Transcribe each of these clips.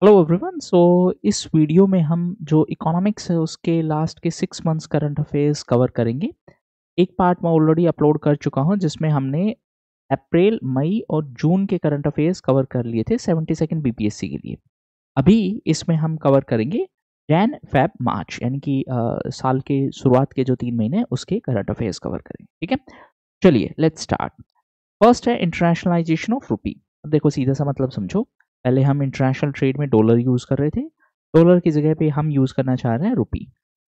Hello everyone. इस video में हम जो इकोनॉमिक्स है उसके लास्ट के 6 मंथ्स करंट अफेयर्स कवर करेंगे। एक पार्ट मैं ऑलरेडी अपलोड कर चुका हूं जिसमें हमने अप्रैल, मई और जून के करंट अफेयर्स कवर कर लिए थे 72nd बीपीएससी के लिए। अभी इसमें हम कवर करेंगे जैन, फेब, मार्च, यानी कि साल के शुरुआत के जो 3 महीने हैं उसके करंट अफेयर्स कवर करेंगे। ठीक है, चलिए लेट्स स्टार्ट। फर्स्ट है इंटरनेशनलाइजेशन ऑफ रूपी। अब देखो सीधा सा मतलब समझो। पहले हम इंटरनेशनल ट्रेड में डॉलर यूज कर रहे थे, डॉलर की जगह पे हम यूज करना चाह रहे हैं रुपी।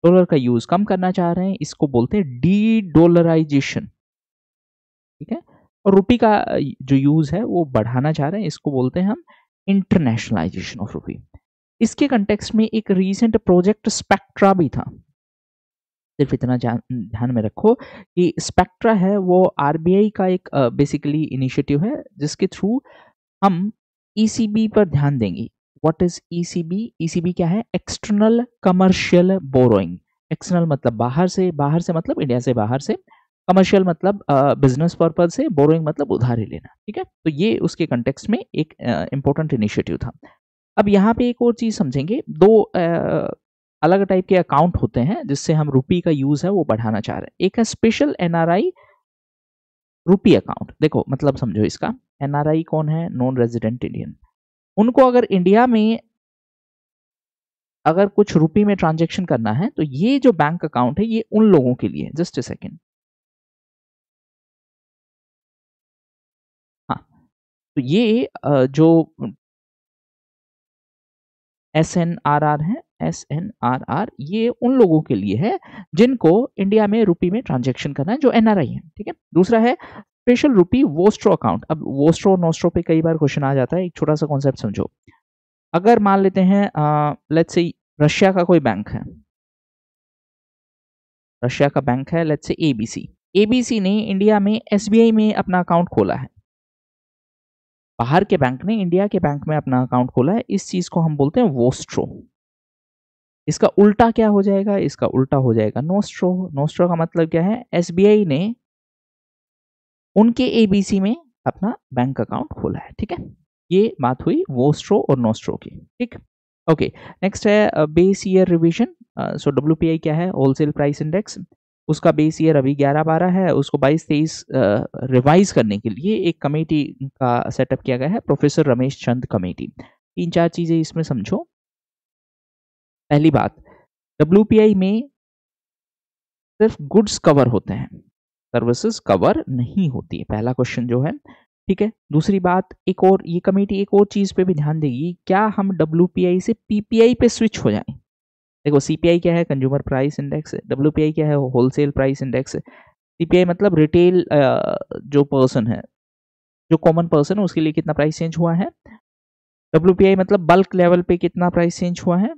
डॉलर का यूज कम करना चाह रहे हैं, इसको बोलते हैं डी डॉलराइजेशन। ठीक है, और रुपी का जो यूज है वो बढ़ाना चाह रहे हैं, इसको बोलते हैं हम इंटरनेशनलाइजेशन ऑफ रुपी। इसके कंटेक्स्ट में एक रीसेंट प्रोजेक्ट स्पेक्ट्रा भी था। सिर्फ इतना ध्यान में रखो कि स्पेक्ट्रा है वो आरबीआई का एक बेसिकली इनिशिएटिव है जिसके थ्रू हम ईसीबी पर ध्यान देंगे। What is ECB? ईसीबी क्या है? External commercial borrowing. एक्सटर्नल मतलब बाहर से, बाहर से मतलब इंडिया से बाहर से, कमर्शियल मतलब बिजनेस पर्पज से, बोरोइंग मतलब उधारी लेना। ठीक है, तो ये उसके कंटेक्स्ट में एक इंपॉर्टेंट इनिशिएटिव था। अब यहाँ पे एक और चीज समझेंगे, दो अलग टाइप के अकाउंट होते हैं जिससे हम रुपी का यूज है वो बढ़ाना चाह रहे हैं। एक है स्पेशल एनआरआई रुपी अकाउंट। देखो मतलब समझो इसका, एनआरआई कौन है? Non resident Indian. उनको अगर इंडिया में अगर कुछ रुपी में ट्रांजैक्शन करना है तो ये जो बैंक अकाउंट है ये उन लोगों के लिए। Just a second. हाँ, तो ये जो SNRR है, SNRR, ये उन लोगों के लिए है जिनको इंडिया में रुपी में ट्रांजैक्शन करना है, जो एनआरआई है। ठीक है, दूसरा है स्पेशल रुपी वोस्ट्रो अकाउंट। अब वोस्ट्रो नोस्ट्रो पे कई बार क्वेश्चन आ जाता है, एक छोटा सा कॉन्सेप्ट समझो। अगर मान लेते हैं लेट्स से रशिया का कोई बैंक है, रशिया का बैंक है लेट्स से एबीसी। एबीसी ने इंडिया में एसबीआई में अपना अकाउंट खोला है, बाहर के बैंक ने इंडिया के बैंक में अपना अकाउंट खोला है, इस चीज को हम बोलते हैं वोस्ट्रो। इसका उल्टा क्या हो जाएगा? इसका उल्टा हो जाएगा नोस्ट्रो। नोस्ट्रो का मतलब क्या है? एसबीआई ने उनके एबीसी में अपना बैंक अकाउंट खोला है। ठीक है, ये बात हुई वोस्ट्रो और नोस्ट्रो की। ठीक, ओके। नेक्स्ट है बेस ईयर रिवीजन। सो डब्ल्यूपीआई क्या है? Wholesale price index. उसका बेस ईयर अभी 11-12 है, उसको 22-23 रिवाइज करने के लिए एक कमेटी का सेटअप किया गया है, प्रोफेसर रमेश चंद कमेटी। 3-4 चीजें इसमें समझो। पहली बात, डब्ल्यूपीआई में सिर्फ गुड्स कवर होते हैं, सर्विसेज कवर नहीं होती है, पहला क्वेश्चन जो है। ठीक है, दूसरी बात, एक और ये कमेटी एक और चीज पे भी ध्यान देगी, क्या हम डब्ल्यूपीआई से पीपीआई पे स्विच हो जाएं? देखो सीपीआई क्या है? Consumer price index. डब्ल्यूपीआई क्या है? Wholesale price index. सीपीआई मतलब रिटेल जो पर्सन है, जो कॉमन पर्सन है उसके लिए कितना प्राइस चेंज हुआ है। डब्ल्यूपीआई मतलब बल्क लेवल पे कितना प्राइस चेंज हुआ है।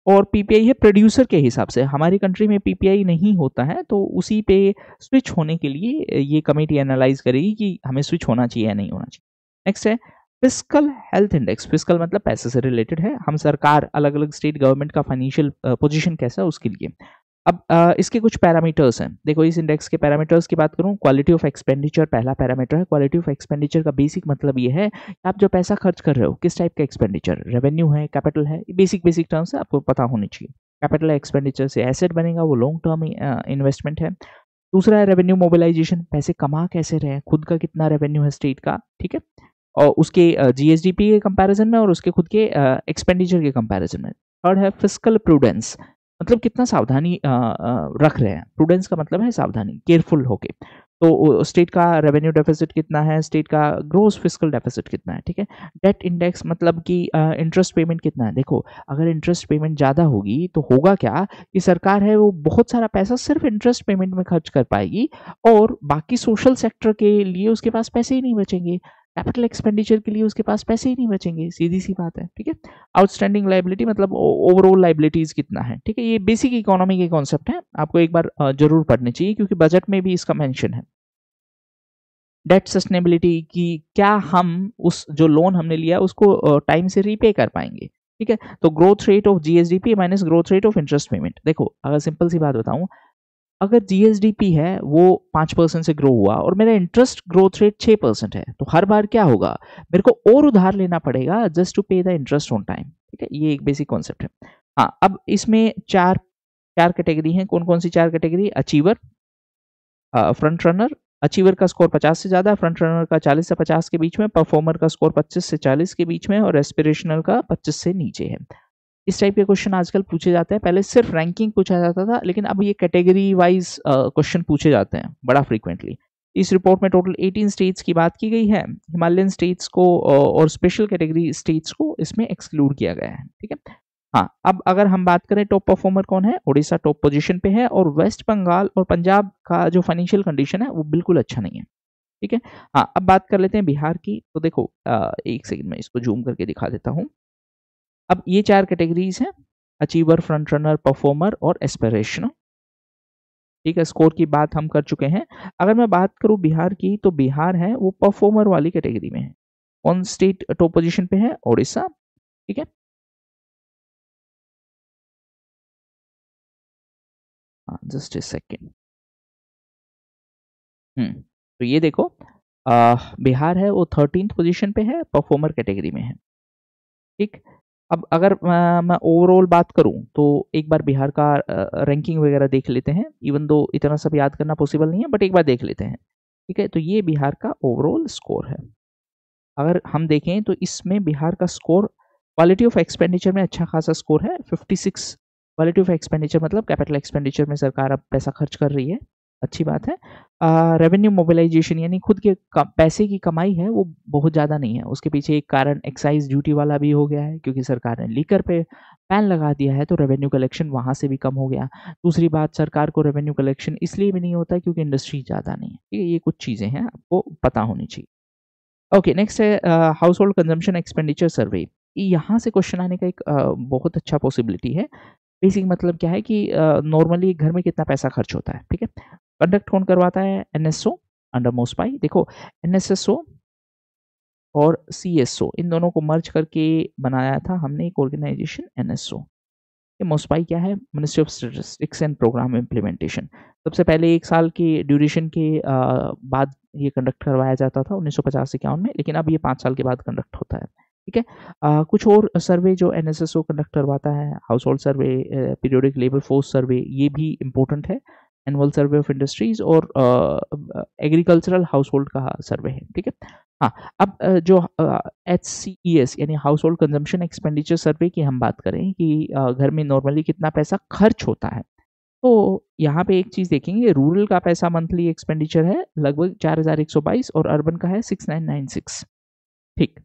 और पीपीआई है प्रोड्यूसर के हिसाब से। हमारी कंट्री में पीपीआई नहीं होता है, तो उसी पे स्विच होने के लिए ये कमेटी एनालाइज करेगी कि हमें स्विच होना चाहिए या नहीं होना चाहिए। नेक्स्ट है फिस्कल हेल्थ इंडेक्स। फिस्कल मतलब पैसे से रिलेटेड है, हम सरकार, अलग अलग स्टेट गवर्नमेंट का फाइनेंशियल पोजीशन कैसा है उसके लिए। अब इसके कुछ पैरामीटर्स हैं। देखो इस इंडेक्स के पैरामीटर्स की बात करूं, क्वालिटी ऑफ एक्सपेंडिचर पहला पैरामीटर है। क्वालिटी ऑफ एक्सपेंडिचर का बेसिक मतलब ये है कि आप जो पैसा खर्च कर रहे हो किस टाइप का एक्सपेंडिचर, रेवेन्यू है, कैपिटल है, बेसिक बेसिक टर्म्स है, आपको पता होनी चाहिए। कैपिटल एक्सपेंडिचर से एसेट बनेगा, वो लॉन्ग टर्म इन्वेस्टमेंट है। दूसरा है रेवेन्यू मोबिलाइजेशन, पैसे कमा कैसे रहे हैं, खुद का कितना रेवेन्यू है स्टेट का। ठीक है, और उसके जीएसडीपी के कंपैरिजन में और उसके खुद के एक्सपेंडिचर के कंपैरिजन में। थर्ड है फिस्कल प्रूडेंस, मतलब कितना सावधानी रख रहे हैं। प्रूडेंस का मतलब है सावधानी, केयरफुल होके। तो स्टेट का रेवेन्यू डेफिसिट कितना है, स्टेट का ग्रोस फिस्कल डेफिसिट कितना है। ठीक है, डेट इंडेक्स मतलब कि इंटरेस्ट पेमेंट कितना है। देखो अगर इंटरेस्ट पेमेंट ज़्यादा होगी तो होगा क्या कि सरकार है वो बहुत सारा पैसा सिर्फ इंटरेस्ट पेमेंट में खर्च कर पाएगी और बाकी सोशल सेक्टर के लिए उसके पास पैसे ही नहीं बचेंगे, कैपिटल एक्सपेंडिचर के लिए उसके पास पैसे ही नहीं बचेंगे, सीधी सी बात है। ठीक है, आउटस्टैंडिंग लाइबिलिटी मतलब ओवरऑल लाइबिलिटीज कितना है। ठीक है, ये बेसिक इकोनॉमी के कॉन्सेप्ट है, आपको एक बार जरूर पढ़ने चाहिए क्योंकि बजट में भी इसका मेंशन है। डेट सस्टेनेबिलिटी की, क्या हम उस जो लोन हमने लिया उसको टाइम से रीपे कर पाएंगे। ठीक है, तो growth rate of GSDP minus growth rate of interest payment. देखो अगर सिंपल सी बात बताऊं, अगर जीएसडीपी है वो 5% से ग्रो हुआ और मेरा इंटरेस्ट ग्रोथ रेट 6% है, तो हर बार क्या होगा, मेरे को और उधार लेना पड़ेगा जस्ट टू पे द इंटरेस्ट ऑन टाइम। ठीक है, ये एक बेसिक कॉन्सेप्ट है। हाँ, अब इसमें चार कैटेगरी हैं। कौन कौन सी चार category? Achiever, front runner, achiever का स्कोर 50 से ज़्यादा, फ्रंट रनर का 40 से 50 के बीच में, परफॉर्मर का स्कोर 25 से 40 के बीच में और एस्पिरेशनल का 25 से नीचे है। इस टाइप के क्वेश्चन आजकल पूछे जाते हैं। पहले सिर्फ रैंकिंग पूछा जाता था, लेकिन अब ये कैटेगरी वाइज क्वेश्चन पूछे जाते हैं बड़ा फ्रीक्वेंटली। इस रिपोर्ट में टोटल 18 स्टेट्स की बात की गई है। हिमालयन स्टेट्स को और स्पेशल कैटेगरी स्टेट्स को इसमें एक्सक्लूड किया गया है, ठीक है। हाँ, अब अगर हम बात करें टॉप परफॉर्मर कौन है, उड़ीसा टॉप पोजीशन पे है और वेस्ट बंगाल और पंजाब का जो फाइनेंशियल कंडीशन है वो बिल्कुल अच्छा नहीं है, ठीक है। हाँ, अब बात कर लेते हैं बिहार की। तो देखो एक सेकंड में इसको जूम करके दिखा देता हूँ। अब ये चार कैटेगरीज हैं, अचीवर, फ्रंट रनर, परफॉर्मर और एस्पिरेशनल, ठीक है। स्कोर की बात हम कर चुके हैं। अगर मैं बात करूं बिहार की, तो बिहार है वो परफॉर्मर वाली कैटेगरी में है। कौन स्टेट टॉप पोजीशन पे है? उड़ीसा, ठीक है। हाँ, जस्ट ए सेकेंड। तो ये देखो बिहार है वो 13th पोजीशन पे है, परफॉर्मर कैटेगरी में है, ठीक। अब अगर मैं ओवरऑल बात करूं तो एक बार बिहार का रैंकिंग वगैरह देख लेते हैं। इवन दो इतना सब याद करना पॉसिबल नहीं है, बट एक बार देख लेते हैं, ठीक है। तो ये बिहार का ओवरऑल स्कोर है। अगर हम देखें तो इसमें बिहार का स्कोर क्वालिटी ऑफ एक्सपेंडिचर में अच्छा खासा स्कोर है, 56। क्वालिटी ऑफ एक्सपेंडिचर मतलब कैपिटल एक्सपेंडिचर में सरकार अब पैसा खर्च कर रही है, अच्छी बात है। रेवेन्यू मोबिलाइजेशन यानी खुद के पैसे की कमाई है वो बहुत ज़्यादा नहीं है। उसके पीछे एक कारण एक्साइज ड्यूटी वाला भी हो गया है, क्योंकि सरकार ने लीकर पे बैन लगा दिया है, तो रेवेन्यू कलेक्शन वहाँ से भी कम हो गया। दूसरी बात, सरकार को रेवेन्यू कलेक्शन इसलिए भी नहीं होता क्योंकि इंडस्ट्री ज़्यादा नहीं है, ठीक है। ये कुछ चीज़ें हैं, आपको पता होनी चाहिए। ओके, नेक्स्ट है हाउस होल्ड कंजम्पशन एक्सपेंडिचर सर्वे। यहाँ से क्वेश्चन आने का एक बहुत अच्छा पॉसिबिलिटी है। बेसिक मतलब क्या है कि नॉर्मली घर में कितना पैसा खर्च होता है, ठीक है। कंडक्ट कौन करवाता है? NSO under MoSPI. देखो, एनएसएसओ और सीएसओ इन दोनों को मर्ज करके बनाया था हमने एक ऑर्गेनाइजेशन एनएसओ। ये मोस्पाई क्या है? Ministry of statistics and programme implementation. सबसे पहले 1 साल की ड्यूरेशन के बाद ये कंडक्ट करवाया जाता था 1950-51 में, लेकिन अब ये 5 साल के बाद कंडक्ट होता है, ठीक है। कुछ और सर्वे जो एनएसएसओ कंडक्ट करवाता है, हाउस होल्ड सर्वे, पीरियोडिक लेबर फोर्स सर्वे, ये भी इम्पोर्टेंट है। एनुअल सर्वे ऑफ इंडस्ट्रीज और एग्रीकल्चरल हाउस होल्ड का सर्वे है, ठीक है। हाँ, अब जो HCES यानी हाउस होल्ड कंजम्पशन एक्सपेंडिचर सर्वे की हम बात करें कि घर में नॉर्मली कितना पैसा खर्च होता है, तो यहाँ पे एक चीज़ देखेंगे, रूरल का पैसा मंथली एक्सपेंडिचर है लगभग 4122 और अर्बन का है 6996, ठीक।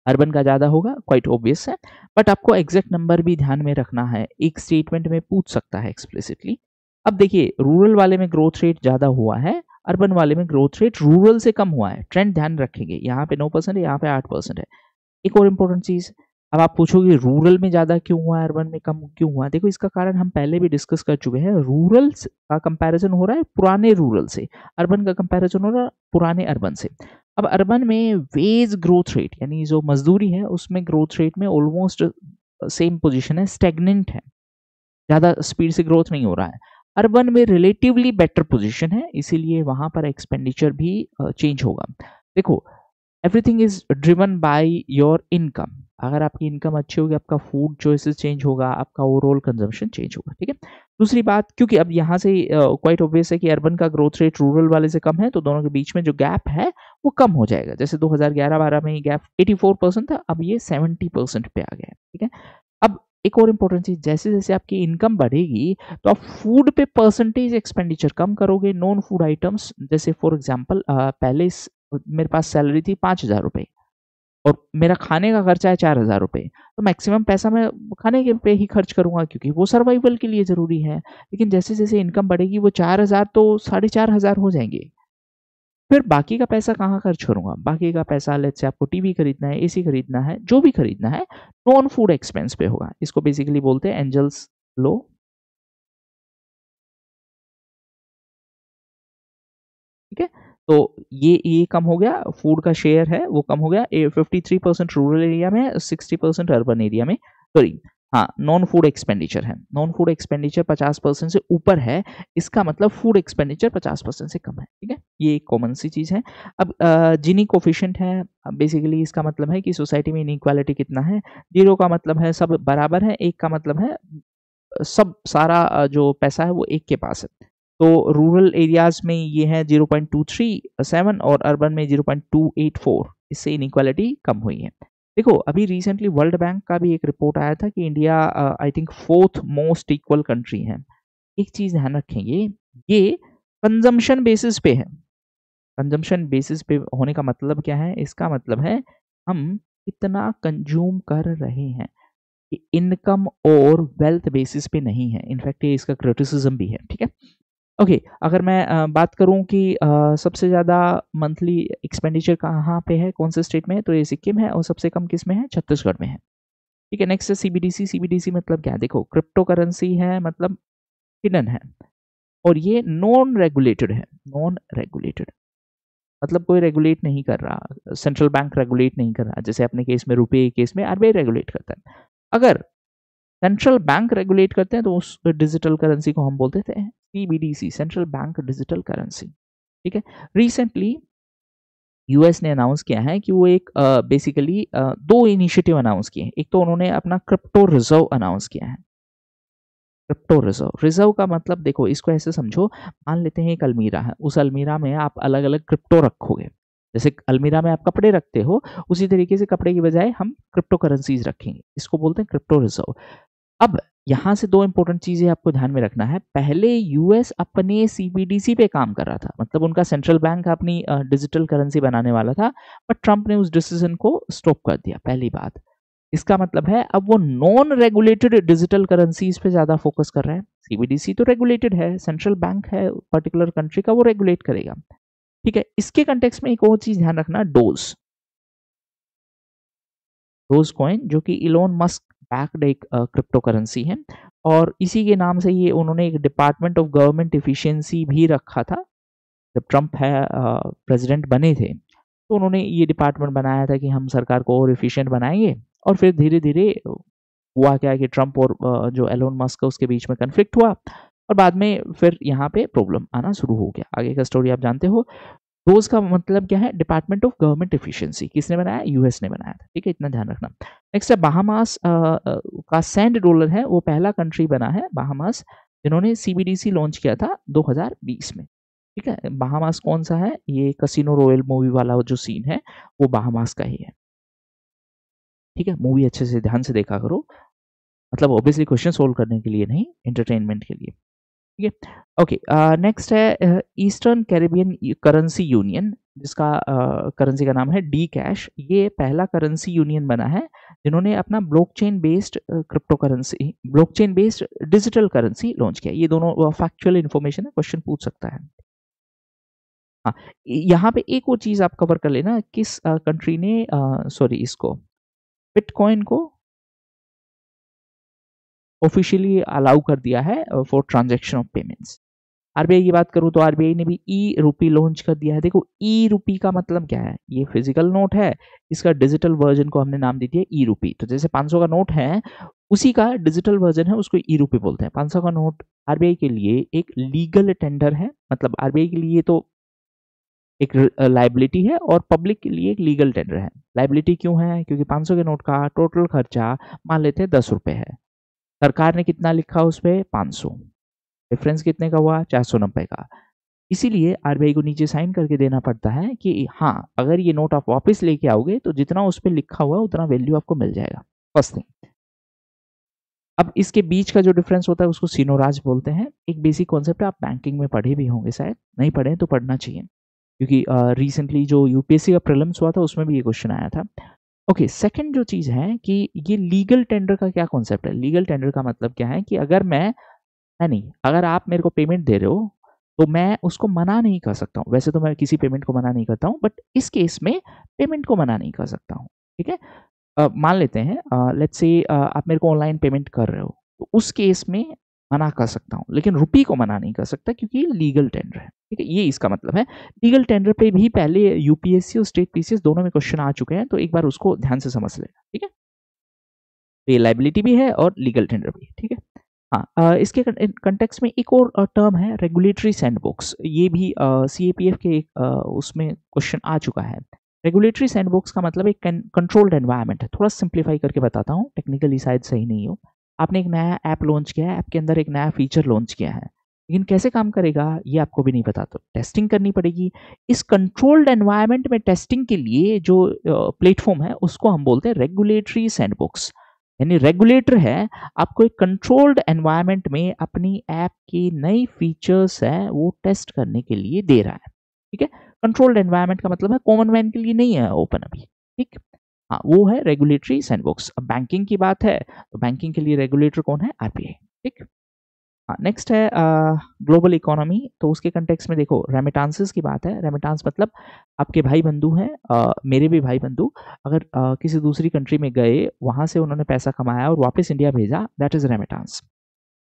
अर्बन का ज़्यादा होगा, क्वाइट ऑब्वियस है, बट आपको एग्जैक्ट नंबर भी ध्यान में रखना है, एक स्टेटमेंट में पूछ सकता है एक्सप्लिसिटली। अब देखिए, रूरल वाले में ग्रोथ रेट ज़्यादा हुआ है, अर्बन वाले में ग्रोथ रेट रूरल से कम हुआ है। ट्रेंड ध्यान रखेंगे, यहाँ पे 9% है, यहाँ पे 8% है। एक और इम्पोर्टेंट चीज़, अब आप पूछोगे रूरल में ज़्यादा क्यों हुआ है, अर्बन में कम क्यों हुआ? देखो, इसका कारण हम पहले भी डिस्कस कर चुके हैं। रूरल का कंपैरिजन हो रहा है पुराने रूरल से, अर्बन का कंपैरिजन हो रहा है पुराने अर्बन से। अब अर्बन में वेज ग्रोथ रेट यानी जो मजदूरी है उसमें ग्रोथ रेट में ऑलमोस्ट सेम पोजीशन है, स्टैग्नेंट है, ज़्यादा स्पीड से ग्रोथ नहीं हो रहा है। अर्बन में रिलेटिवली बेटर पोजीशन है, इसीलिए वहां पर एक्सपेंडिचर भी चेंज होगा। देखो, everything is driven by your income. अगर आपकी इनकम अच्छी होगी, आपका फूड चॉइसेस चेंज होगा, आपका ओवरऑल कंजम्पशन चेंज होगा, ठीक है। दूसरी बात, क्योंकि अब यहाँ से क्वाइट ऑब्वियस है कि अर्बन का ग्रोथ रेट रूरल वाले से कम है, तो दोनों के बीच में जो गैप है वो कम हो जाएगा। जैसे 2011-12 में ये गैप 84% था, अब ये 70% पे आ गया है, ठीक है। अब एक और इम्पोर्टेंट चीज, जैसे जैसे आपकी इनकम बढ़ेगी तो आप फूड पे परसेंटेज एक्सपेंडिचर कम करोगे। नॉन फूड आइटम्स, जैसे फॉर एग्जांपल पहले मेरे पास सैलरी थी 5,000 रुपये और मेरा खाने का खर्चा है 4,000 रुपये, तो मैक्सिमम पैसा मैं खाने के पे ही खर्च करूंगा क्योंकि वो सर्वाइवल के लिए ज़रूरी है। लेकिन जैसे जैसे इनकम बढ़ेगी वो 4,000 तो 4,500 हो जाएंगे। फिर बाकी का पैसा कहाँ खर्च करूंगा? बाकी का पैसा लेट्स से आपको टीवी खरीदना है, एसी खरीदना है, जो भी खरीदना है, नॉन फूड एक्सपेंस पे होगा। इसको बेसिकली बोलते हैं एंजल्स लो, ठीक है। तो ये कम हो गया, फूड का शेयर है वो कम हो गया। 53% रूरल एरिया में, 60% अर्बन एरिया में, सॉरी हाँ, नॉन फूड एक्सपेंडिचर है। नॉन फूड एक्सपेंडिचर 50% से ऊपर है, इसका मतलब फूड एक्सपेंडिचर 50% से कम है। ठीक है, ये एक कॉमन सी चीज़ है। अब जीनी कोफिशिएंट है, बेसिकली इसका मतलब है कि सोसाइटी में इनइक्वालिटी कितना है। 0 का मतलब है सब बराबर है, 1 का मतलब है सब सारा जो पैसा है वो एक के पास है। तो रूरल एरियाज में ये है 0.237 और अर्बन में 0.284, इससे इनइक्वालिटी कम हुई है। देखो अभी रिसेंटली वर्ल्ड बैंक का भी एक रिपोर्ट आया था कि India I think 4th most equal country है। एक चीज ध्यान रखेंगे, ये कंजम्पशन बेसिस पे है। कंजम्पशन बेसिस पे होने का मतलब क्या है? इसका मतलब है हम कितना कंज्यूम कर रहे हैं, इनकम और वेल्थ बेसिस पे नहीं है। इनफैक्ट ये इसका क्रिटिसिज्म भी है। ठीक है, ओके अगर मैं बात करूं कि सबसे ज़्यादा मंथली एक्सपेंडिचर कहाँ पे है, कौन से स्टेट में है, तो ये सिक्किम है और सबसे कम किस में है? छत्तीसगढ़ में है। ठीक है, नेक्स्ट है सीबीडीसी। सीबीडीसी मतलब क्या? देखो क्रिप्टो करेंसी है, मतलब हिडन है और ये नॉन रेगुलेटेड है। नॉन रेगुलेटेड मतलब कोई रेगुलेट नहीं कर रहा, सेंट्रल बैंक रेगुलेट नहीं कर रहा। जैसे अपने केस में रुपए केस में आरबीआई रेगुलेट करता है। अगर सेंट्रल बैंक रेगुलेट करते हैं तो उस डिजिटल करेंसी को हम बोलते थे CBDC, central bank digital currency. ठीक है, रिसेंटली यूएस ने अनाउंस किया है कि वो एक बेसिकली 2 इनिशिएटिव अनाउंस किए हैं। एक तो उन्होंने अपना क्रिप्टो रिजर्व अनाउंस किया है। क्रिप्टो रिजर्व, रिजर्व का मतलब देखो इसको ऐसे समझो, मान लेते हैं एक अलमीरा है, उस अलमीरा में आप अलग अलग क्रिप्टो रखोगे। जैसे अलमीरा में आप कपड़े रखते हो, उसी तरीके से कपड़े की बजाय हम क्रिप्टो करेंसीज रखेंगे, इसको बोलते हैं क्रिप्टो रिजर्व। अब यहाँ से 2 इंपॉर्टेंट चीजें आपको ध्यान में रखना है। पहले यूएस अपने सीबीडीसी पे काम कर रहा था, मतलब उनका सेंट्रल बैंक अपनी डिजिटल करेंसी बनाने वाला था, बट ट्रंप ने उस डिसीजन को स्टॉप कर दिया। पहली बात, इसका मतलब है अब वो नॉन रेगुलेटेड डिजिटल करेंसीज पे ज्यादा फोकस कर रहे हैं। सीबीडीसी तो रेगुलेटेड है, सेंट्रल बैंक है पर्टिकुलर कंट्री का, वो रेगुलेट करेगा। ठीक है, इसके कंटेक्स्ट में एक और चीज ध्यान रखना, डोज। डोज कॉइन जो कि इलोन मस्क बैक्ड एक क्रिप्टो करेंसी है और इसी के नाम से ये उन्होंने एक डिपार्टमेंट ऑफ गवर्नमेंट एफिशिएंसी भी रखा था। जब ट्रंप है प्रेसिडेंट बने थे तो उन्होंने ये डिपार्टमेंट बनाया था कि हम सरकार को और एफिशिएंट बनाएंगे। और फिर धीरे धीरे हुआ क्या कि ट्रंप और जो एलोन मस्क है उसके बीच में कन्फ्लिक्ट हुआ और बाद में फिर यहाँ पे प्रॉब्लम आना शुरू हो गया। आगे का स्टोरी आप जानते हो। डोज का मतलब क्या है? Department of government efficiency. किसने बनाया? यूएस ने बनाया था। ठीक है, इतना ध्यान रखना। नेक्स्ट है बाहामास का सैंड डॉलर है, वो पहला कंट्री बना है बाहामास जिन्होंने सीबीडीसी लॉन्च किया था 2020 में। ठीक है, बाहामास कौन सा है? ये कसिनो रॉयल मूवी वाला जो सीन है वो बाहामास का ही है। ठीक है, मूवी अच्छे से ध्यान से देखा करो, मतलब ऑब्वियसली क्वेश्चन सोल्व करने के लिए नहीं, एंटरटेनमेंट के लिए। ठीक है, ओके नेक्स्ट है ईस्टर्न कैरिबियन करेंसी यूनियन, जिसका करेंसी का नाम है डी कैश। ये पहला करेंसी यूनियन बना है जिन्होंने अपना blockchain based crypto currency, blockchain based digital currency launch किया। ये दोनों फैक्चुअल इन्फॉर्मेशन है, क्वेश्चन पूछ सकता है। हाँ, यहाँ पे एक और चीज आप कवर कर लेना, किस कंट्री ने सॉरी इसको बिटकॉइन को ऑफिशियली अलाउ कर दिया है for transaction of payments. RBI की बात करूं तो आरबीआई ने भी ई रूपी लॉन्च कर दिया है। देखो ई रूपी का मतलब क्या है? ये फिजिकल नोट है, इसका डिजिटल वर्जन को हमने नाम दे दिया ई रूपी। तो जैसे 500 का नोट है उसी का डिजिटल वर्जन है, उसको ई रूपी बोलते हैं। 500 का नोट आरबीआई के लिए एक लीगल टेंडर है, मतलब आरबीआई के लिए तो एक लाइबिलिटी है और पब्लिक के लिए एक लीगल टेंडर है। लाइबिलिटी क्यों है? क्योंकि 500 के नोट का टोटल खर्चा मान लेते हैं 10 रुपए है, सरकार ने कितना लिखा उस पर? 500, डिफरेंस कितने का हुआ? 490 का। इसीलिए आरबीआई को नीचे साइन करके देना पड़ता है कि हाँ अगर ये नोट आप वापस लेके आओगे तो जितना उस पर लिखा हुआ है उतना वैल्यू आपको मिल जाएगा। First thing. अब इसके बीच का जो डिफरेंस होता है उसको सीनोराज बोलते हैं। एक बेसिक कॉन्सेप्ट है, आप बैंकिंग में पढ़े भी होंगे, शायद नहीं पढ़े तो पढ़ना चाहिए, क्योंकि रिसेंटली जो यूपीएससी का प्रीलिम्स हुआ था उसमें भी ये क्वेश्चन आया था। ओके, सेकंड जो चीज है कि ये लीगल टेंडर का क्या कॉन्सेप्ट है? लीगल टेंडर का मतलब क्या है कि अगर मैं नहीं, अगर आप मेरे को पेमेंट दे रहे हो तो मैं उसको मना नहीं कर सकता हूँ। वैसे तो मैं किसी पेमेंट को मना नहीं करता हूँ, बट इस केस में पेमेंट को मना नहीं कर सकता हूँ। ठीक है, मान लेते हैं लेट्स से आप मेरे को ऑनलाइन पेमेंट कर रहे हो, तो उस केस में मना कर सकता हूँ, लेकिन रुपी को मना नहीं कर सकता क्योंकि ये लीगल टेंडर है। ठीक है, ये इसका मतलब है। लीगल टेंडर पे भी पहले यूपीएससी और स्टेट पीसीएस दोनों में क्वेश्चन आ चुके हैं, तो एक बार उसको ध्यान से समझ लेना। ठीक है, तो ये लाइबिलिटी भी है और लीगल टेंडर भी, ठीक है। हाँ, इसके कंटेक्स्ट में एक और टर्म है रेगुलेटरी सैंडबॉक्स। ये भी CAPF के एक उसमें क्वेश्चन आ चुका है। रेगुलेटरी सैंडबॉक्स का मतलब एक कंट्रोल्ड एनवायरनमेंट है। थोड़ा सिंप्लीफाई करके बताता हूँ, टेक्निकली शायद सही नहीं हो। आपने एक नया ऐप लॉन्च किया है, ऐप के अंदर एक नया फीचर लॉन्च किया है, लेकिन कैसे काम करेगा ये आपको भी नहीं पता, तो टेस्टिंग करनी पड़ेगी। इस कंट्रोल्ड एनवायरनमेंट में टेस्टिंग के लिए जो प्लेटफॉर्म है उसको हम बोलते हैं रेगुलेटरी सैंडबॉक्स। यानी रेगुलेटर है आपको एक कंट्रोल्ड एनवायरनमेंट में अपनी ऐप की नई फीचर्स है वो टेस्ट करने के लिए दे रहा है, ठीक है। कंट्रोल्ड एनवायरनमेंट का मतलब है कॉमन मैन के लिए नहीं है ओपन अभी, ठीक। हाँ, वो है रेगुलेटरी सैंडबॉक्स। अब बैंकिंग की बात है तो बैंकिंग के लिए रेगुलेटर कौन है? RBI, ठीक। हाँ, नेक्स्ट है ग्लोबल इकोनॉमी। तो उसके कंटेक्स्ट में देखो रेमिटांसेस की बात है। रेमिटांस मतलब आपके भाई बंधु हैं, मेरे भी भाई बंधु, अगर किसी दूसरी कंट्री में गए, वहां से उन्होंने पैसा कमाया और वापस इंडिया भेजा, दैट इज रेमिटांस।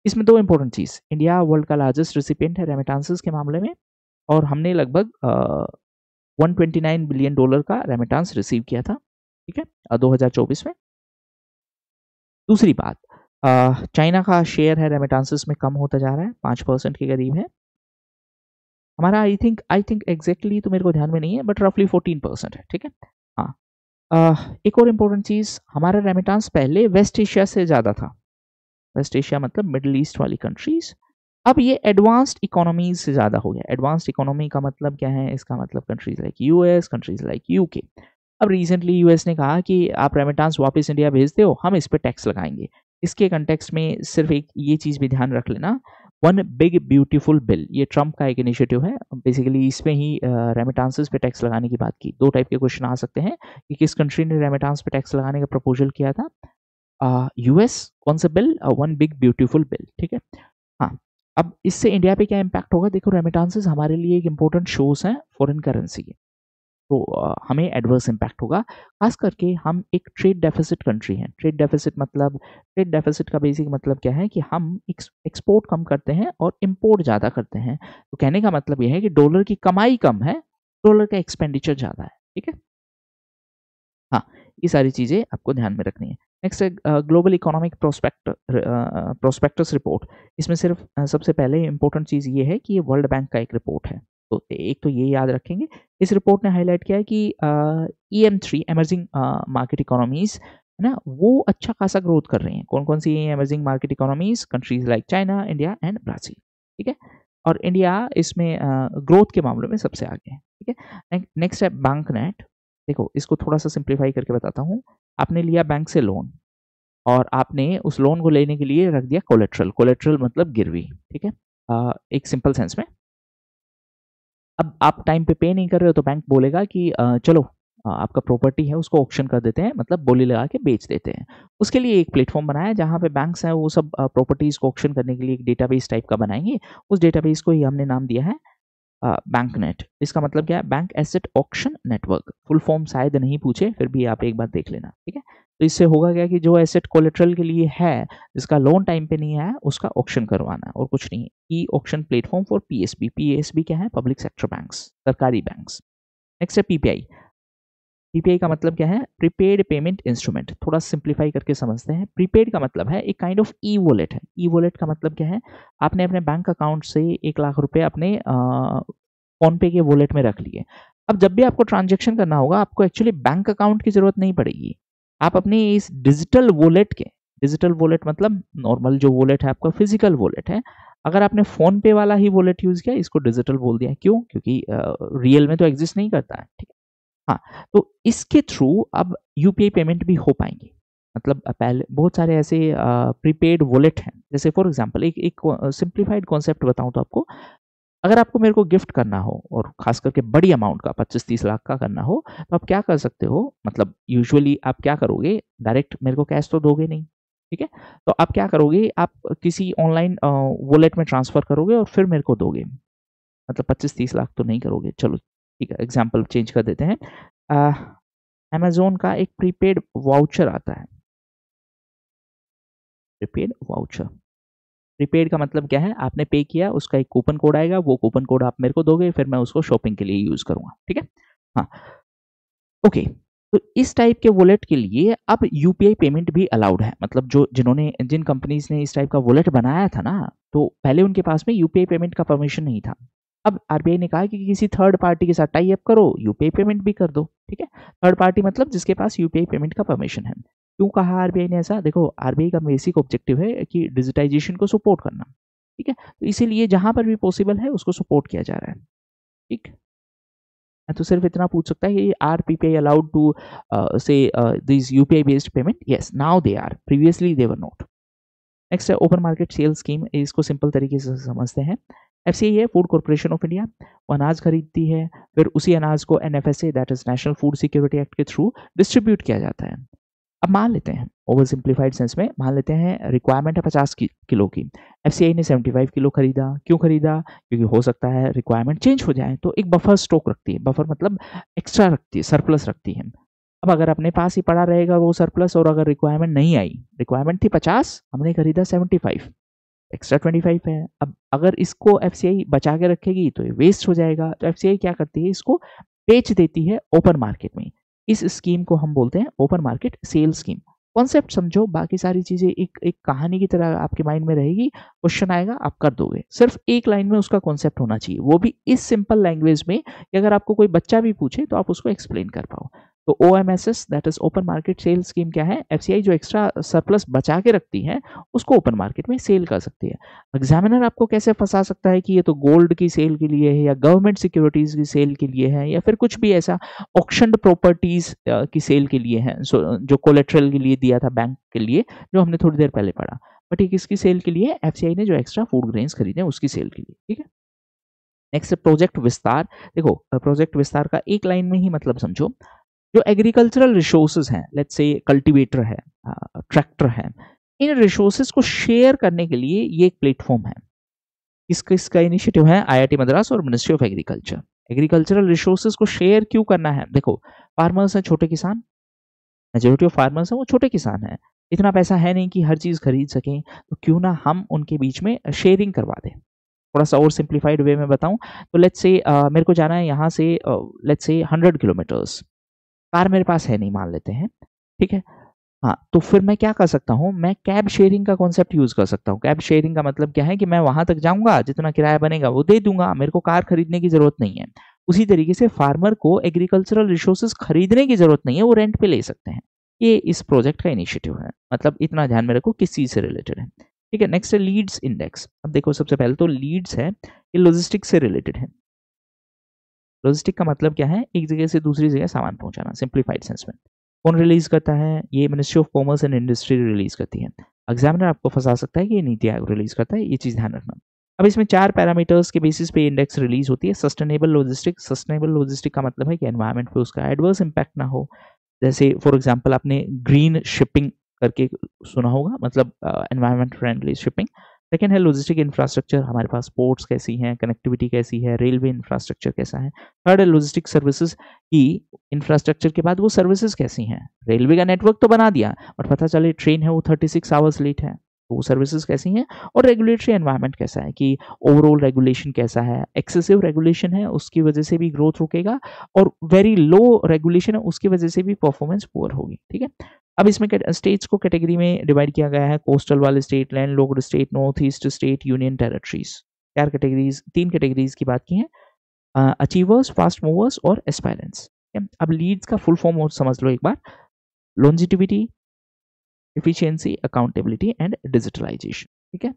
इसमें दो इंपॉर्टेंट चीज, इंडिया वर्ल्ड का लार्जेस्ट रिसिपिएंट है रेमिटांसेस के मामले में, और हमने लगभग $129 बिलियन का रेमिटांस रिसीव किया था, ठीक है, 2024 में। दूसरी बात, चाइना का शेयर है रेमिटांसेस में कम होता जा रहा है, 5% के करीब है। हमारा आई थिंक एग्जैक्टली तो मेरे को ध्यान में नहीं है, बट रफली 14% है, ठीक है। हाँ, एक और इम्पोर्टेंट चीज, हमारा रेमिटांस पहले वेस्ट एशिया से ज्यादा था। वेस्ट एशिया मतलब मिडिल ईस्ट वाली कंट्रीज, अब ये एडवांस्ड इकोनॉमीज से ज्यादा हो गया। एडवांस्ड इकोनॉमी का मतलब क्या है? इसका मतलब countries like US, countries like UK। अब रिसेंटली US ने कहा कि आप रेमिटांस वापस इंडिया भेजते हो, हम इस पे टैक्स लगाएंगे। इसके कंटेक्स्ट में सिर्फ एक ये चीज भी ध्यान रख लेना, वन बिग ब्यूटीफुल बिल, ये ट्रम्प का एक इनिशिएटिव है। बेसिकली इसमें ही रेमिटांसेस पे टैक्स लगाने की बात की। दो टाइप के क्वेश्चन आ सकते हैं कि किस कंट्री ने रेमिटांस पे टैक्स लगाने का प्रपोजल किया था। US, कौन सा bill? One big beautiful bill, ठीक है। हाँ, अब इससे इंडिया पे क्या इम्पैक्ट होगा? देखो, रेमिटांसेस हमारे लिए एक इम्पोर्टेंट सोर्स है फॉरेन करेंसी के, तो हमें एडवर्स इम्पैक्ट होगा। खास करके हम एक ट्रेड डेफिसिट कंट्री हैं। ट्रेड डेफिसिट का बेसिक मतलब क्या है कि हम एक्सपोर्ट कम करते हैं और इंपोर्ट ज़्यादा करते हैं। तो कहने का मतलब यह है कि डॉलर की कमाई कम है, डॉलर का एक्सपेंडिचर ज़्यादा है, ठीक है। हाँ, ये सारी चीज़ें आपको ध्यान में रखनी है। नेक्स्ट है ग्लोबल इकोनॉमिक प्रोस्पेक्टस रिपोर्ट। इसमें सिर्फ सबसे पहले इंपॉर्टेंट चीज़ ये है कि ये वर्ल्ड बैंक का एक रिपोर्ट है, तो एक तो ये याद रखेंगे। इस रिपोर्ट ने हाईलाइट किया है कि EM3 एमर्जिंग मार्केट इकोनॉमीज है ना, वो अच्छा खासा ग्रोथ कर रही हैं। कौन कौन सी emerging market economies? Countries like China, India and Brazil, ठीक है। और इंडिया इसमें ग्रोथ के मामले में सबसे आगे है, ठीक है। नेक्स्ट है बैंक नेट। देखो, इसको थोड़ा सा सिंप्लीफाई करके बताता हूँ। आपने लिया बैंक से लोन और आपने उस लोन को लेने के लिए रख दिया कोलेट्रल। कोलेट्रल मतलब गिरवी, ठीक है, एक सिंपल सेंस में। अब आप टाइम पे नहीं कर रहे हो तो बैंक बोलेगा कि चलो आपका प्रॉपर्टी है उसको ऑक्शन कर देते हैं, मतलब बोली लगा के बेच देते हैं। उसके लिए एक प्लेटफॉर्म बनाया जहाँ पे बैंक्स हैं वो सब प्रॉपर्टीज को ऑक्शन करने के लिए एक डेटाबेस टाइप का बनाएंगे। उस डेटाबेस को ही हमने नाम दिया है बैंक नेट। इसका मतलब क्या है? Bank asset auction network. Full form शायद नहीं पूछे, फिर भी आप एक बार देख लेना, ठीक है। तो इससे होगा क्या कि जो एसेट कोलेट्रल के लिए है, जिसका लोन टाइम पे नहीं आया, उसका ऑक्शन करवाना और कुछ नहीं। E auction platform for PSB। PSB क्या है? पब्लिक सेक्टर बैंक्स, सरकारी बैंक्स। नेक्स्ट है PPI। PPI का मतलब क्या है? Prepaid payment instrument. थोड़ा सिंप्लीफाई करके समझते हैं। प्रीपेड का मतलब है एक काइंड ऑफ ई वॉलेट है। ई वॉलेट का मतलब क्या है? आपने अपने बैंक अकाउंट से 1 लाख रुपए अपने फोन पे के वॉलेट में रख लिए। अब जब भी आपको ट्रांजेक्शन करना होगा, आपको एक्चुअली बैंक अकाउंट की जरूरत नहीं पड़ेगी। आप अपने इस डिजिटल वॉलेट के, डिजिटल वॉलेट मतलब नॉर्मल जो वॉलेट है आपका फिजिकल वॉलेट है, अगर आपने फोन पे वाला ही वॉलेट यूज किया, इसको डिजिटल बोल दिया। क्यों? क्योंकि रियल में तो एग्जिस्ट नहीं करता है, ठीक है। हाँ, तो इसके थ्रू अब UPI पेमेंट भी हो पाएंगी। मतलब पहले बहुत सारे ऐसे प्रीपेड वॉलेट हैं। जैसे फॉर एग्जांपल एक सिंप्लीफाइड कॉन्सेप्ट बताऊं तो आपको, अगर आपको मेरे को गिफ्ट करना हो और खास करके बड़ी अमाउंट का 25-30 लाख का करना हो, तो आप क्या कर सकते हो? मतलब यूजुअली आप क्या करोगे? डायरेक्ट मेरे को कैश तो दोगे नहीं, ठीक है। तो आप क्या करोगे? आप किसी ऑनलाइन वॉलेट में ट्रांसफर करोगे और फिर मेरे को दोगे। मतलब 25-30 लाख तो नहीं करोगे, चलो ठीक है, एग्जाम्पल चेंज कर देते हैं। अमेजोन का एक प्रीपेड वाउचर आता है। प्रीपेड वाउचर, प्रीपेड का मतलब क्या है? आपने पे किया, उसका एक कूपन कोड आएगा, वो कूपन कोड आप मेरे को दोगे, फिर मैं उसको शॉपिंग के लिए यूज करूंगा, ठीक है। हाँ, ओके। तो इस टाइप के वॉलेट के लिए अब यूपीआई पेमेंट भी अलाउड है। मतलब जिन कंपनीज ने इस टाइप का वॉलेट बनाया था ना, तो पहले उनके पास में यूपीआई पेमेंट का परमिशन नहीं था। अब आरबीआई ने कहा कि किसी थर्ड पार्टी के साथ टाई अप करो, यूपीआई पेमेंट भी कर दो। ठीक है, थर्ड पार्टी मतलब जिसके पास यूपीआई पेमेंट का परमिशन है। क्यों कहा आरबीआई ने ऐसा? देखो, आरबीआई का बेसिक ऑब्जेक्टिव है कि डिजिटाइजेशन को सपोर्ट करना। ठीक है, तो इसीलिए जहां पर भी पॉसिबल है उसको सपोर्ट किया जा रहा है। ठीक, मैं तो सिर्फ इतना पूछ सकता है कि are PPI allowed to use this UPI based payment? Yes, now they are, previously they were not. Next है ओपन मार्केट सेल स्कीम। इसको सिंपल तरीके से समझते हैं। एफसीआई है फूड कॉर्पोरेशन ऑफ इंडिया। वो अनाज खरीदती है, फिर उसी अनाज को NFSA that is national food security act के थ्रू डिस्ट्रीब्यूट किया जाता है। अब मान लेते हैं, ओवर सिंप्लीफाइड सेंस में मान लेते हैं, रिक्वायरमेंट है 50 किलो की, एफसीआई ने 75 किलो खरीदा। क्यों खरीदा? क्योंकि हो सकता है रिक्वायरमेंट चेंज हो जाए, तो एक बफर स्टॉक रखती है। बफर मतलब एक्स्ट्रा रखती है, सरप्लस रखती है। अब अगर अपने पास ही पड़ा रहेगा वो सरप्लस, और अगर रिक्वायरमेंट नहीं आई, रिक्वायरमेंट थी 50, हमने खरीदा 75, एक्स्ट्रा 25 है। अब अगर इसको एफसीआई बचा के रखेगी तो ये वेस्ट हो जाएगा, तो एफसीआई क्या करती है, इसको बेच देती है ओपन मार्केट में। इस स्कीम को हम बोलते हैं open market sale scheme. Concept समझो, बाकी सारी चीजें एक एक कहानी की तरह आपके माइंड में रहेगी। क्वेश्चन आएगा आप कर दोगे, सिर्फ एक लाइन में उसका कॉन्सेप्ट होना चाहिए, वो भी इस सिंपल लैंग्वेज में कि अगर आपको कोई बच्चा भी पूछे तो आप उसको एक्सप्लेन कर पाओ। तो OMSS that is open market sale scheme क्या है? एफसीआई जो एक्स्ट्रा सरप्लस बचा के रखती है उसको ओपन मार्केट में सेल कर सकती है। एग्जामिनर आपको कैसे फंसा सकता है कि ये तो गोल्ड की सेल के लिए है, या गवर्नमेंट सिक्योरिटीज की सेल के लिए है, या फिर कुछ भी ऐसा ऑक्शन्ड प्रॉपर्टीज की सेल के लिए है, जो कोलेट्रल के लिए दिया था बैंक के लिए, जो हमने थोड़ी देर पहले पढ़ा। बट ये किसकी सेल के लिए? एफसीआई ने जो एक्स्ट्रा फूड ग्रेन्स खरीदे उसकी सेल के लिए। ठीक है, नेक्स्ट प्रोजेक्ट विस्तार। देखो, प्रोजेक्ट विस्तार का एक लाइन में ही मतलब समझो, जो एग्रीकल्चरल रिसोर्सेज हैं, लेट्स से कल्टीवेटर है, ट्रैक्टर है, इन रिसोर्सेज को शेयर करने के लिए ये एक प्लेटफॉर्म है। इसका इनिशिएटिव है आईआईटी मद्रास और ministry of agriculture. Agricultural resources को शेयर क्यों करना है? देखो, फार्मर्स हैं छोटे किसान, मेजोरिटी ऑफ फार्मर्स हैं वो छोटे किसान हैं, इतना पैसा है नहीं कि हर चीज खरीद सकें, तो क्यों ना हम उनके बीच में शेयरिंग करवा दें। थोड़ा सा और सिंप्लीफाइड वे में बताऊं तो लेट्स से मेरे को जाना है यहाँ से, लेट्स से 100 किलोमीटर्स, कार मेरे पास है नहीं मान लेते हैं। ठीक है, हाँ, तो फिर मैं क्या कर सकता हूँ, मैं कैब शेयरिंग का कॉन्सेप्ट यूज कर सकता हूँ। कैब शेयरिंग का मतलब क्या है कि मैं वहां तक जाऊंगा, जितना किराया बनेगा वो दे दूंगा, मेरे को कार खरीदने की जरूरत नहीं है। उसी तरीके से फार्मर को एग्रीकल्चरल रिसोर्सेज खरीदने की जरूरत नहीं है, वो रेंट पे ले सकते हैं। ये इस प्रोजेक्ट का इनिशिएटिव है। मतलब इतना ध्यान में रखो किस चीज से रिलेटेड है। ठीक है, नेक्स्ट है लीड्स इंडेक्स। अब देखो, सबसे पहले तो लीड्स है, ये लॉजिस्टिक्स से रिलेटेड है। लॉजिस्टिक का मतलब क्या है? एक जगह से दूसरी जगह सामान पहुंचाना, सिंप्लीफाइड सेंस में। कौन रिलीज करता है? ये ministry of commerce and industry release करती है। एग्जामिनर आपको फंसा सकता है कि ये नीति आयोग रिलीज करता है, ये चीज ध्यान रखना। अब इसमें 4 पैरामीटर्स के बेसिस पे इंडेक्स रिलीज होती है। Sustainable logistic. सस्टेनेबल लॉजिस्टिक का मतलब है कि एनवायरनमेंट पे उसका एडवर्स इंपैक्ट ना हो। जैसे फॉर एग्जांपल आपने ग्रीन शिपिंग करके सुना होगा, मतलब एनवायरनमेंट फ्रेंडली शिपिंग। सेकेंड है लॉजिस्टिक इंफ्रास्ट्रक्चर, हमारे पास पोर्ट्स कैसी हैं, कनेक्टिविटी कैसी है, रेलवे इंफ्रास्ट्रक्चर कैसा है। थर्ड है लॉजिस्टिक सर्विसेज की इंफ्रास्ट्रक्चर के बाद वो सर्विसेज कैसी हैं। रेलवे का नेटवर्क तो बना दिया, बट पता चले ट्रेन है वो 36 आवर्स लेट है, तो वो सर्विसेज कैसी हैं। और रेगुलेटरी एनवायरनमेंट कैसा है, कि ओवरऑल रेगुलेशन कैसा है। एक्सेसिव रेगुलेशन है उसकी वजह से भी ग्रोथ रुकेगा, और वेरी लो रेगुलेशन है उसकी वजह से भी परफॉर्मेंस पुअर होगी। ठीक है, अब इसमें स्टेट्स को कैटेगरी में डिवाइड किया गया है। कोस्टल वाले state, land locked state, north east state, union territories. 3 categories की बात की है, अचीवर्स, फास्ट मूवर्स और एस्पायरेंट्स। अब लीड्स का फुल फॉर्म और समझ लो एक बार। Longevity, efficiency, accountability and digitalisation. ठीक है,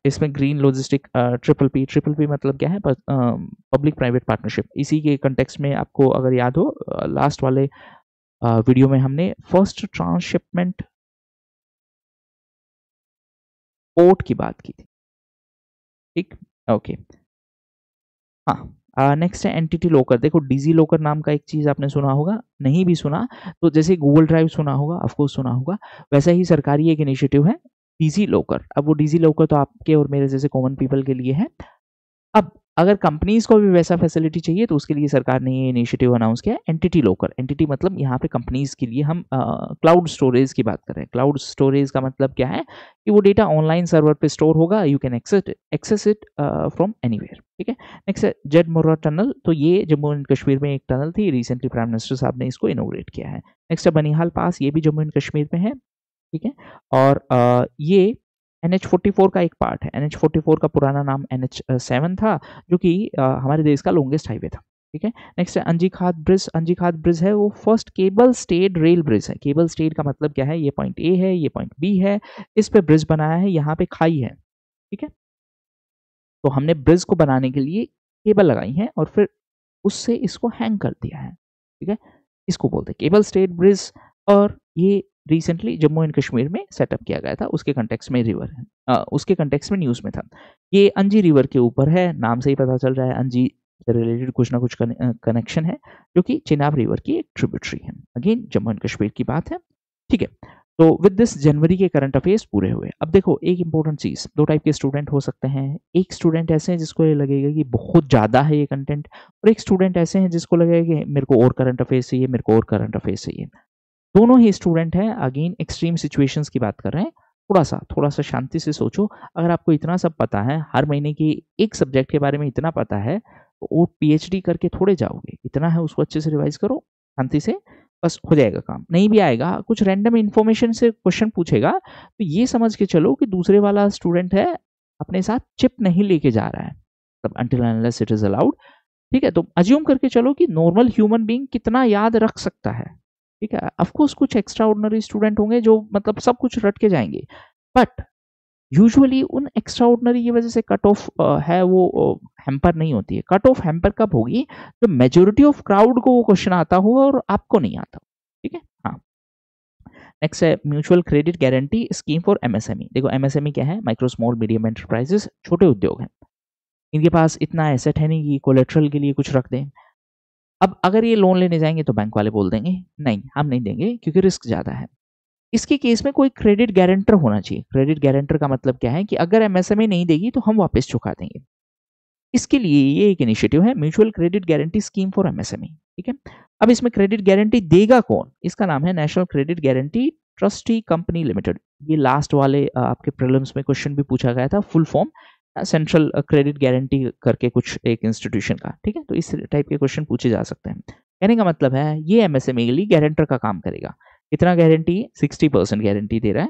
इसमें ग्रीन लॉजिस्टिक, ट्रिपल पी मतलब क्या है? Public private partnership. इसी के कंटेक्स्ट में आपको अगर याद हो, लास्ट वाले वीडियो में हमने फर्स्ट ट्रांसशिपमेंट पोर्ट की बात की थी। ठीक, ओके, हाँ। नेक्स्ट है एंटिटी लॉकर। देखो, डिजी लॉकर नाम का एक चीज आपने सुना होगा, नहीं भी सुना तो जैसे गूगल ड्राइव सुना होगा, ऑफकोर्स सुना होगा, वैसा ही सरकारी एक इनिशिएटिव है डिजी लॉकर। अब वो डिजी लॉकर तो आपके और मेरे जैसे कॉमन पीपल के लिए है। अब अगर कंपनीज को भी वैसा फैसिलिटी चाहिए तो उसके लिए सरकार ने ये इनिशिएटिव अनाउंस किया है, एंटिटी लॉकर। एंटिटी मतलब यहाँ पे कंपनीज के लिए हम क्लाउड स्टोरेज की बात कर रहे हैं। क्लाउड स्टोरेज का मतलब क्या है? कि वो डेटा ऑनलाइन सर्वर पे स्टोर होगा, you can access it from anywhere. ठीक है, नेक्स्ट है जेड मोर्रा टनल। तो ये जम्मू एंड कश्मीर में एक टनल थी, रिसेंटली प्राइम मिनिस्टर साहब ने इसको इनोग्रेट किया है। नेक्स्ट है बनिहाल पास, ये भी जम्मू एंड कश्मीर में है। ठीक है, और ये NH44 का एक पार्ट है। NH44 का पुराना नाम NH7 था, जो कि हमारे देश का लॉन्गेस्ट हाईवे था। ठीक है, नेक्स्ट है अंजीखात ब्रिज। अंजीखात ब्रिज है वो first cable stayed rail bridge है। केबल स्टेड का मतलब क्या है, ये पॉइंट ए है, ये पॉइंट बी है, इस पे ब्रिज बनाया है, यहाँ पे खाई है। ठीक है, तो हमने ब्रिज को बनाने के लिए केबल लगाई है और फिर उससे इसको हैंग कर दिया है। ठीक है, इसको बोलते हैं केबल स्टेड ब्रिज। और ये रिसेंटली जम्मू एंड कश्मीर में सेटअप किया गया था, उसके कंटेक्स्ट में रिवर है, उसके कंटेक्स्ट में न्यूज़ में था। ये अंजी रिवर के ऊपर है, नाम से ही पता चल रहा है अंजी से रिलेटेड कुछ ना कुछ कनेक्शन है, जो कि चिनाब रिवर की एक ट्रिब्यूटरी है। अगेन जम्मू एंड कश्मीर की बात है। ठीक है, तो विद दिस जनवरी के करंट अफेयर्स पूरे हुए। अब देखो एक इंपॉर्टेंट चीज, दो टाइप के स्टूडेंट हो सकते हैं। एक स्टूडेंट ऐसे हैं जिसको ये लगेगा कि बहुत ज्यादा है ये कंटेंट, और एक स्टूडेंट ऐसे हैं जिसको लगेगा कि मेरे को और करंट अफेयर्स चाहिए, मेरे को और करंट अफेयर्स चाहिए। दोनों ही स्टूडेंट हैं, अगेन एक्सट्रीम सिचुएशंस की बात कर रहे हैं। थोड़ा सा शांति से सोचो। अगर आपको इतना सब पता है, हर महीने की एक सब्जेक्ट के बारे में इतना पता है, तो वो PhD करके थोड़े जाओगे। इतना है उसको अच्छे से रिवाइज करो शांति से, बस हो जाएगा काम। नहीं भी आएगा, कुछ रैंडम इन्फॉर्मेशन से क्वेश्चन पूछेगा, तो ये समझ के चलो कि दूसरे वाला स्टूडेंट है अपने साथ चिप नहीं लेके जा रहा है, तब until unless it is allowed. ठीक है, तो अज्यूम करके चलो कि नॉर्मल ह्यूमन बीइंग कितना याद रख सकता है। ठीक है, ऑफकोर्स कुछ एक्स्ट्रा ऑर्डिनरी स्टूडेंट होंगे जो मतलब सब कुछ रट के जाएंगे, बट यूजुअली उन एक्स्ट्रा ऑर्डिनरी की वजह से कट ऑफ है वो हैम्पर नहीं होती है। कट ऑफ हैम्पर कब होगी, तो मेजोरिटी ऑफ क्राउड को वो क्वेश्चन आता हो और आपको नहीं आता। ठीक है, हाँ। नेक्स्ट है mutual credit guarantee scheme for MSME। देखो MSME क्या है, माइक्रो स्मॉल मीडियम एंटरप्राइजेस, छोटे उद्योग हैं। इनके पास इतना एसेट है नहीं कि कोलेट्रल के लिए कुछ रख दें। अब अगर ये लोन लेने जाएंगे तो बैंक वाले बोल देंगे नहीं हम नहीं देंगे क्योंकि रिस्क ज़्यादा है। इसके केस में कोई क्रेडिट गारंटर होना चाहिए। क्रेडिट गारंटर का मतलब क्या है कि अगर MSME नहीं देगी तो हम वापस चुका देंगे। इसके लिए ये एक इनिशिएटिव है, mutual credit guarantee scheme for MSME। ठीक है, अब इसमें क्रेडिट गारंटी देगा कौन, इसका नाम है national credit guarantee trustee company limited. ये लास्ट वाले आपके प्रीलिम्स में क्वेश्चन भी पूछा गया था, full form central credit guarantee करके कुछ एक इंस्टीट्यूशन का। ठीक है, तो इस टाइप के क्वेश्चन पूछे जा सकते हैं। कहने का मतलब है ये MSME के लिए गारंटर का काम करेगा। कितना गारंटी, 60% गारंटी दे रहा है।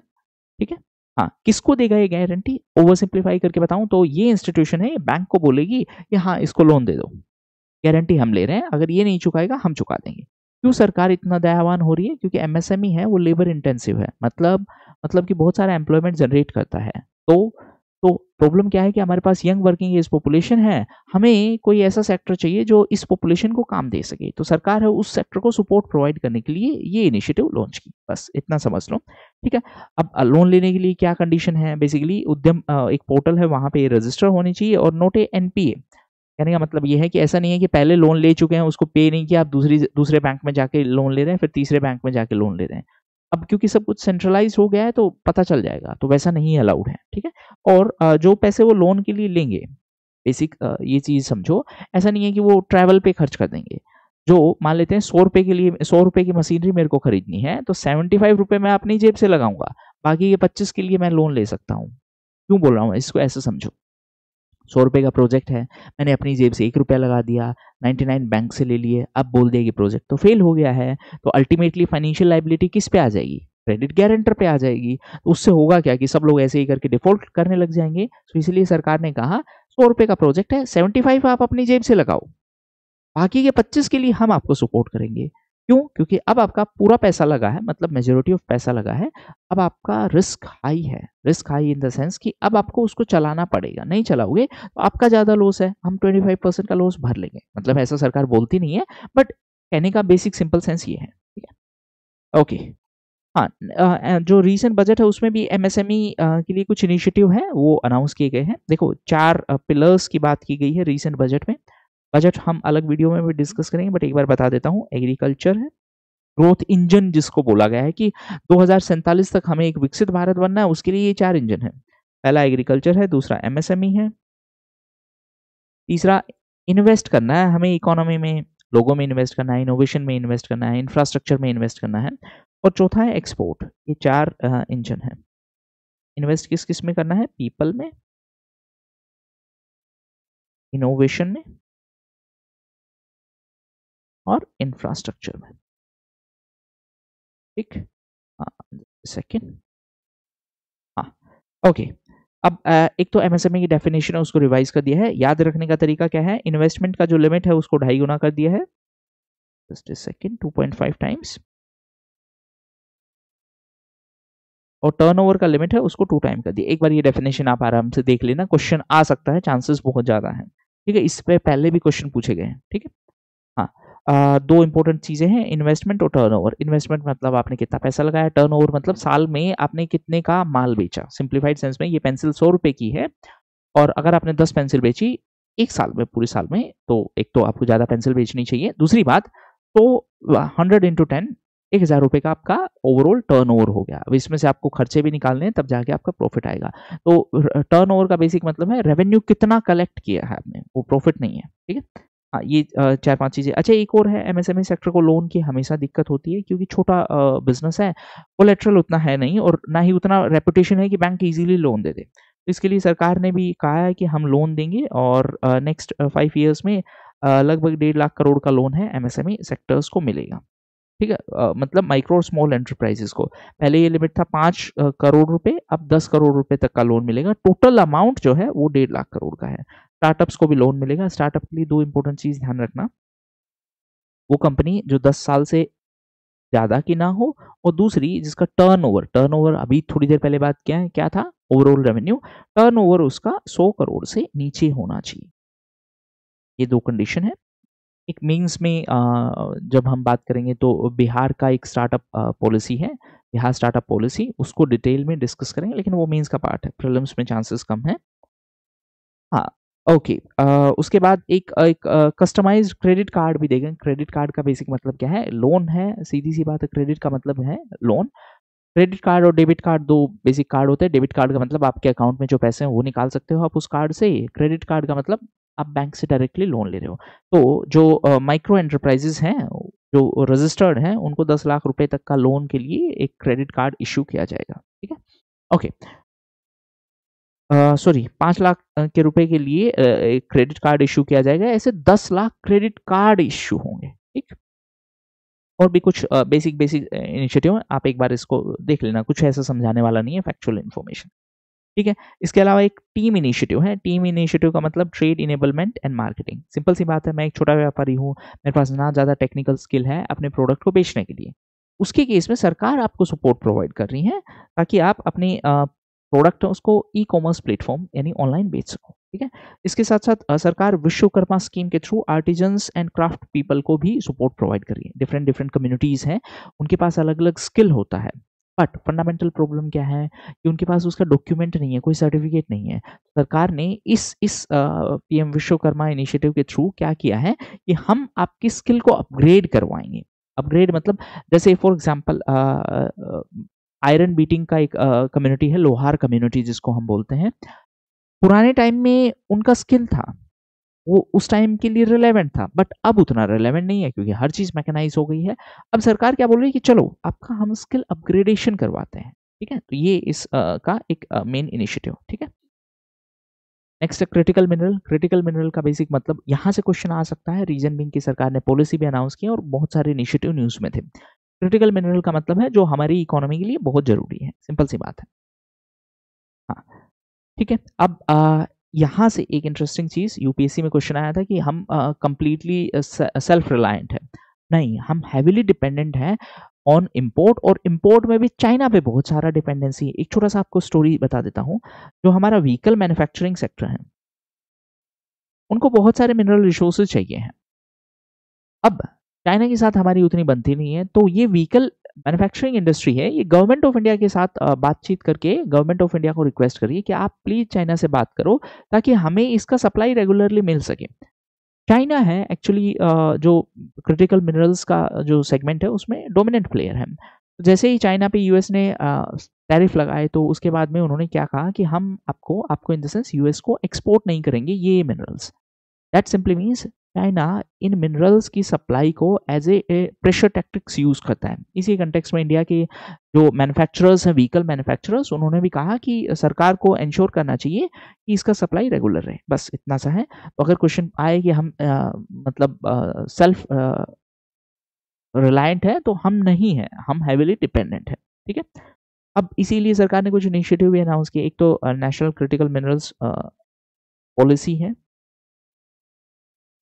ठीक है, हाँ, किसको देगा ये गारंटी, ओवर सिंप्लीफाई करके बताऊं तो ये इंस्टीट्यूशन है, ये बैंक को बोलेगी कि हाँ इसको लोन दे दो, गारंटी हम ले रहे हैं, अगर ये नहीं चुकाएगा हम चुका देंगे। क्यों सरकार इतना दयावान हो रही है, क्योंकि MSME है वो लेबर इंटेंसिव है, मतलब कि बहुत सारा एम्प्लॉयमेंट जनरेट करता है। तो प्रॉब्लम क्या है कि हमारे पास यंग वर्किंग एज पॉपुलेशन है, हमें कोई ऐसा सेक्टर चाहिए जो इस पॉपुलेशन को काम दे सके, तो सरकार है उस सेक्टर को सपोर्ट प्रोवाइड करने के लिए ये इनिशिएटिव लॉन्च की, बस इतना समझ लो। ठीक है, अब लोन लेने के लिए क्या कंडीशन है, बेसिकली उद्यम एक पोर्टल है, वहां पे रजिस्टर होनी चाहिए और नोट ए NPA। कहने का मतलब ये है कि ऐसा नहीं है कि पहले लोन ले चुके हैं उसको पे नहीं किया, आप दूसरे बैंक में जाके लोन ले रहे हैं, फिर तीसरे बैंक में जाके लोन ले रहे हैं। अब क्योंकि सब कुछ सेंट्रलाइज हो गया है तो पता चल जाएगा, तो वैसा नहीं अलाउड है। ठीक है, और जो पैसे वो लोन के लिए लेंगे, बेसिक ये चीज समझो, ऐसा नहीं है कि वो ट्रैवल पे खर्च कर देंगे। जो मान लेते हैं 100 रुपए के लिए 100 रुपए की मशीनरी मेरे को खरीदनी है, तो 75 रुपए मैं अपनी जेब से लगाऊंगा, बाकी ये 25 के लिए मैं लोन ले सकता हूँ। क्यों बोल रहा हूँ, इसको ऐसे समझो। 100 रुपए का प्रोजेक्ट है, मैंने अपनी जेब से 1 रुपया लगा दिया, 99 बैंक से ले लिए, अब बोल दिया कि प्रोजेक्ट तो फेल हो गया है, तो अल्टीमेटली फाइनेंशियल लाइबिलिटी किस पे आ जाएगी, क्रेडिट गारंटर पे आ जाएगी। तो उससे होगा क्या कि सब लोग ऐसे ही करके डिफॉल्ट करने लग जाएंगे। तो इसलिए सरकार ने कहा 100 रुपए का प्रोजेक्ट है, 75 आप अपनी जेब से लगाओ, बाकी के 25 के लिए हम आपको सपोर्ट करेंगे। क्यों, क्योंकि अब आपका पूरा पैसा लगा है, मतलब मेजोरिटी ऑफ पैसा लगा है, अब आपका रिस्क हाई है। Risk high in the sense कि अब आपको उसको चलाना पड़ेगा, नहीं चलाओगे तो आपका ज्यादा लॉस है, हम 25% का लॉस भर लेंगे। मतलब ऐसा सरकार बोलती नहीं है, बट कहने का बेसिक सिंपल सेंस ये है। ठीक है, ओके। हाँ, जो रीसेंट बजट है उसमें भी MSME के लिए कुछ इनिशिएटिव है वो अनाउंस किए गए हैं। देखो 4 पिलर्स की बात की गई है रीसेंट बजट में। बजट हम अलग वीडियो में भी डिस्कस करेंगे, बट एक बार बता देता हूँ। एग्रीकल्चर है, ग्रोथ इंजन जिसको बोला गया है कि 2047 तक हमें एक विकसित भारत बनना है, उसके लिए ये 4 इंजन है। पहला एग्रीकल्चर है, दूसरा MSME है, तीसरा इन्वेस्ट करना है हमें इकोनॉमी में, लोगों में इन्वेस्ट करना है, इनोवेशन में इन्वेस्ट करना है, इंफ्रास्ट्रक्चर में इन्वेस्ट करना है, और चौथा है एक्सपोर्ट। ये 4 इंजन है। इन्वेस्ट किस किस में करना है? पीपल में, इनोवेशन में और इंफ्रास्ट्रक्चर में। ठीक, सेकेंड, हाँ, ओके। अब एक तो एमएसएमई की डेफिनेशन है उसको रिवाइज कर दिया है। याद रखने का तरीका क्या है? इन्वेस्टमेंट का जो लिमिट है उसको 2.5 गुना कर दिया है, जस्ट ए सेकेंड, 2.5 टाइम्स, और टर्नओवर का लिमिट है उसको 2 टाइम कर दिया। एक बार ये डेफिनेशन आप आराम से देख लेना, क्वेश्चन आ सकता है, चांसेस बहुत ज्यादा हैं। ठीक है, इस पे पहले भी क्वेश्चन पूछे गए हैं। ठीक है, हाँ, दो इंपॉर्टेंट चीजें हैं, इन्वेस्टमेंट और टर्नओवर। इन्वेस्टमेंट मतलब आपने कितना पैसा लगाया, टर्नओवर मतलब साल में आपने कितने का माल बेचा। सिंप्लीफाइड सेंस में ये पेंसिल 100 रुपए की है, और अगर आपने 10 पेंसिल बेची एक साल में, पूरे साल में, तो एक तो आपको ज्यादा पेंसिल बेचनी चाहिए, दूसरी बात तो 100 इंटू 10, 1,000 रुपए का आपका ओवरऑल टर्नओवर हो गया। अब इसमें से आपको खर्चे भी निकालने हैं, तब जाके आपका प्रॉफिट आएगा। तो टर्नओवर का बेसिक मतलब है रेवेन्यू कितना कलेक्ट किया है आपने, वो प्रॉफिट नहीं है। ठीक है, हाँ, ये 4-5 चीजें। अच्छा, एक और है, एमएसएमई सेक्टर को लोन की हमेशा दिक्कत होती है, क्योंकि छोटा बिजनेस है, कोलेटरल उतना है नहीं, और ना ही उतना रेपुटेशन है कि बैंक इजीली लोन दे दे। तो इसके लिए सरकार ने भी कहा है कि हम लोन देंगे, और नेक्स्ट 5 ईयर्स में लगभग 1.5 लाख करोड़ का लोन है एमएसएमई सेक्टर्स को मिलेगा। ठीक है, मतलब माइक्रो और स्मॉल एंटरप्राइजेस को। पहले ये लिमिट था 5 करोड़ रुपए, अब 10 करोड़ रुपए तक का लोन मिलेगा। टोटल अमाउंट जो है वो 1.5 लाख करोड़ का है। स्टार्टअप्स को भी लोन मिलेगा। स्टार्टअप के लिए दो इंपॉर्टेंट चीज ध्यान रखना, वो कंपनी जो 10 साल से ज्यादा की ना हो, और दूसरी जिसका टर्नओवर अभी थोड़ी देर पहले बात किया है, क्या था? ओवरऑल रेवेन्यू, टर्नओवर उसका 100 करोड़ से नीचे होना चाहिए। ये दो कंडीशन है। एक मीन्स में जब हम बात करेंगे तो बिहार का एक स्टार्टअप पॉलिसी है, बिहार स्टार्टअप पॉलिसी, उसको डिटेल में डिस्कस करेंगे, लेकिन वो मीन्स का पार्ट है, प्रीलिम्स में चांसेस कम है। हाँ, ओके। उसके बाद एक एक कस्टमाइज्ड क्रेडिट कार्ड भी देखें। क्रेडिट कार्ड का बेसिक मतलब क्या है? लोन है, सीधी सी बात है, क्रेडिट का मतलब है लोन। क्रेडिट कार्ड और डेबिट कार्ड दो बेसिक कार्ड होते हैं। डेबिट कार्ड का मतलब आपके अकाउंट में जो पैसे हैं वो निकाल सकते हो आप उस कार्ड से। क्रेडिट कार्ड का मतलब आप बैंक से डायरेक्टली लोन ले रहे हो। तो जो माइक्रो एंटरप्राइजेस हैं, जो रजिस्टर्ड हैं, उनको 10 लाख रुपए तक का लोन के लिए एक क्रेडिट कार्ड इशू किया जाएगा। ठीक है, ओके। सॉरी, 5 लाख के रुपए के लिए एक क्रेडिट कार्ड इशू किया जाएगा। ऐसे 10 लाख क्रेडिट कार्ड इशू होंगे। ठीक, और भी कुछ बेसिक बेसिक इनिशिएटिव है, आप एक बार इसको देख लेना, कुछ ऐसा समझाने वाला नहीं है, फैक्चुअल इन्फॉर्मेशन। ठीक है, इसके अलावा एक टीम इनिशिएटिव है। टीम इनिशिएटिव का मतलब trade enablement and marketing. Simple सी बात है, मैं एक छोटा व्यापारी हूँ, मेरे पास ना ज़्यादा टेक्निकल स्किल है अपने प्रोडक्ट को बेचने के लिए। उसके केस में सरकार आपको सपोर्ट प्रोवाइड कर रही है, ताकि आप अपने प्रोडक्ट उसको ई कॉमर्स प्लेटफॉर्म यानी ऑनलाइन बेच सको। ठीक है, इसके साथ साथ सरकार विश्वकर्मा स्कीम के through artisans and craft people को भी सपोर्ट प्रोवाइड कर रही है। डिफरेंट डिफरेंट कम्युनिटीज हैं, उनके पास अलग अलग स्किल होता है, बट फंडामेंटल प्रॉब्लम क्या है कि उनके पास उसका डॉक्यूमेंट नहीं है, कोई सर्टिफिकेट नहीं है। सरकार ने इस पीएम विश्वकर्मा इनिशिएटिव के थ्रू क्या किया है कि हम आपकी स्किल को अपग्रेड करवाएंगे। अपग्रेड मतलब, जैसे फॉर एग्जांपल आयरन बीटिंग का एक कम्युनिटी है, लोहार कम्युनिटी जिसको हम बोलते हैं। पुराने टाइम में उनका स्किल था, वो उस टाइम के लिए रिलेवेंट था, बट अब उतना रिलेवेंट नहीं है, क्योंकि हर चीज मैकेनाइज हो गई है। अब सरकार क्या बोल रही है कि चलो आपका हम स्किल अपग्रेडेशन करवाते हैं। ठीक है, तो ये इस का एक मेन इनिशिएटिव। ठीक है, next critical mineral. Critical mineral का बेसिक मतलब, यहाँ से क्वेश्चन आ सकता है, रीजन बिंग की सरकार ने पॉलिसी भी अनाउंस की और बहुत सारे इनिशिएटिव न्यूज में थे। क्रिटिकल मिनरल का मतलब है जो हमारी इकोनॉमी के लिए बहुत जरूरी है, सिंपल सी बात है। हाँ, ठीक है। अब यहाँ से एक इंटरेस्टिंग चीज, यूपीएससी में क्वेश्चन आया था कि हम कंप्लीटली सेल्फ रिलायंट है। नहीं, हम हैविली डिपेंडेंट हैं ऑन इंपोर्ट, और इंपोर्ट में भी चाइना पे बहुत सारा डिपेंडेंसी है। एक छोटा सा आपको स्टोरी बता देता हूँ। जो हमारा व्हीकल मैन्युफैक्चरिंग सेक्टर है, उनको बहुत सारे मिनरल रिसोर्सेज चाहिए हैं। अब चाइना के साथ हमारी उतनी बनती नहीं है, तो ये व्हीकल मैन्युफैक्चरिंग इंडस्ट्री है, ये गवर्नमेंट ऑफ इंडिया के साथ बातचीत करके गवर्नमेंट ऑफ इंडिया को रिक्वेस्ट करिए कि आप प्लीज चाइना से बात करो, ताकि हमें इसका सप्लाई रेगुलरली मिल सके। चाइना है एक्चुअली जो क्रिटिकल मिनरल्स का जो सेगमेंट है उसमें डोमिनेंट प्लेयर है। तो जैसे ही चाइना पे यूएस ने टैरिफ लगाए, तो उसके बाद में उन्होंने क्या कहा कि हम आपको इन द सेंस यूएस को एक्सपोर्ट नहीं करेंगे ये minerals. That simply means China in minerals की सप्लाई को as a pressure tactics use करता है। इसी कंटेक्स्ट में इंडिया के जो मैन्युफैक्चरर्स हैं, व्हीकल मैन्युफैक्चरर्स, उन्होंने भी कहा कि सरकार को इंश्योर करना चाहिए कि इसका सप्लाई रेगुलर रहे। बस इतना सा है। तो अगर क्वेश्चन आए कि हम मतलब सेल्फ रिलायंट है, तो हम नहीं है, हम हैवीली डिपेंडेंट है। ठीक है। अब इसीलिए सरकार ने कुछ इनिशिएटिव भी अनाउंस किए। एक तो नेशनल क्रिटिकल मिनरल्स पॉलिसी है।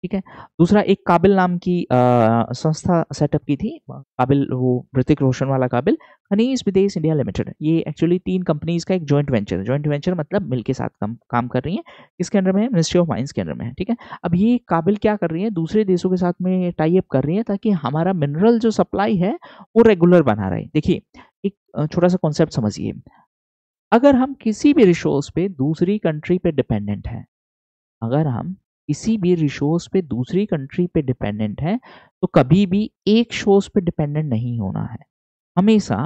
ठीक है। दूसरा एक काबिल नाम की संस्था सेटअप की थी। काबिल, वो ऋतिक रोशन वाला काबिल, खनीज विदेश इंडिया लिमिटेड। ये एक्चुअली 3 कंपनीज का एक जॉइंट वेंचर है। जॉइंट वेंचर मतलब मिलके साथ काम कर रही हैं। इसके अंडर में है, मिनिस्ट्री ऑफ माइंस के अंडर में है। ठीक है। अब ये काबिल क्या कर रही है, दूसरे देशों के साथ में टाई अप कर रही है ताकि हमारा मिनरल जो सप्लाई है वो रेगुलर बना रहे। देखिए, एक छोटा सा कॉन्सेप्ट समझिए। अगर हम किसी भी रिसोर्स पे दूसरी कंट्री पे डिपेंडेंट है, अगर हम किसी भी रिसोर्स पे दूसरी कंट्री पे डिपेंडेंट है, तो कभी भी एक सोर्स पे डिपेंडेंट नहीं होना है। हमेशा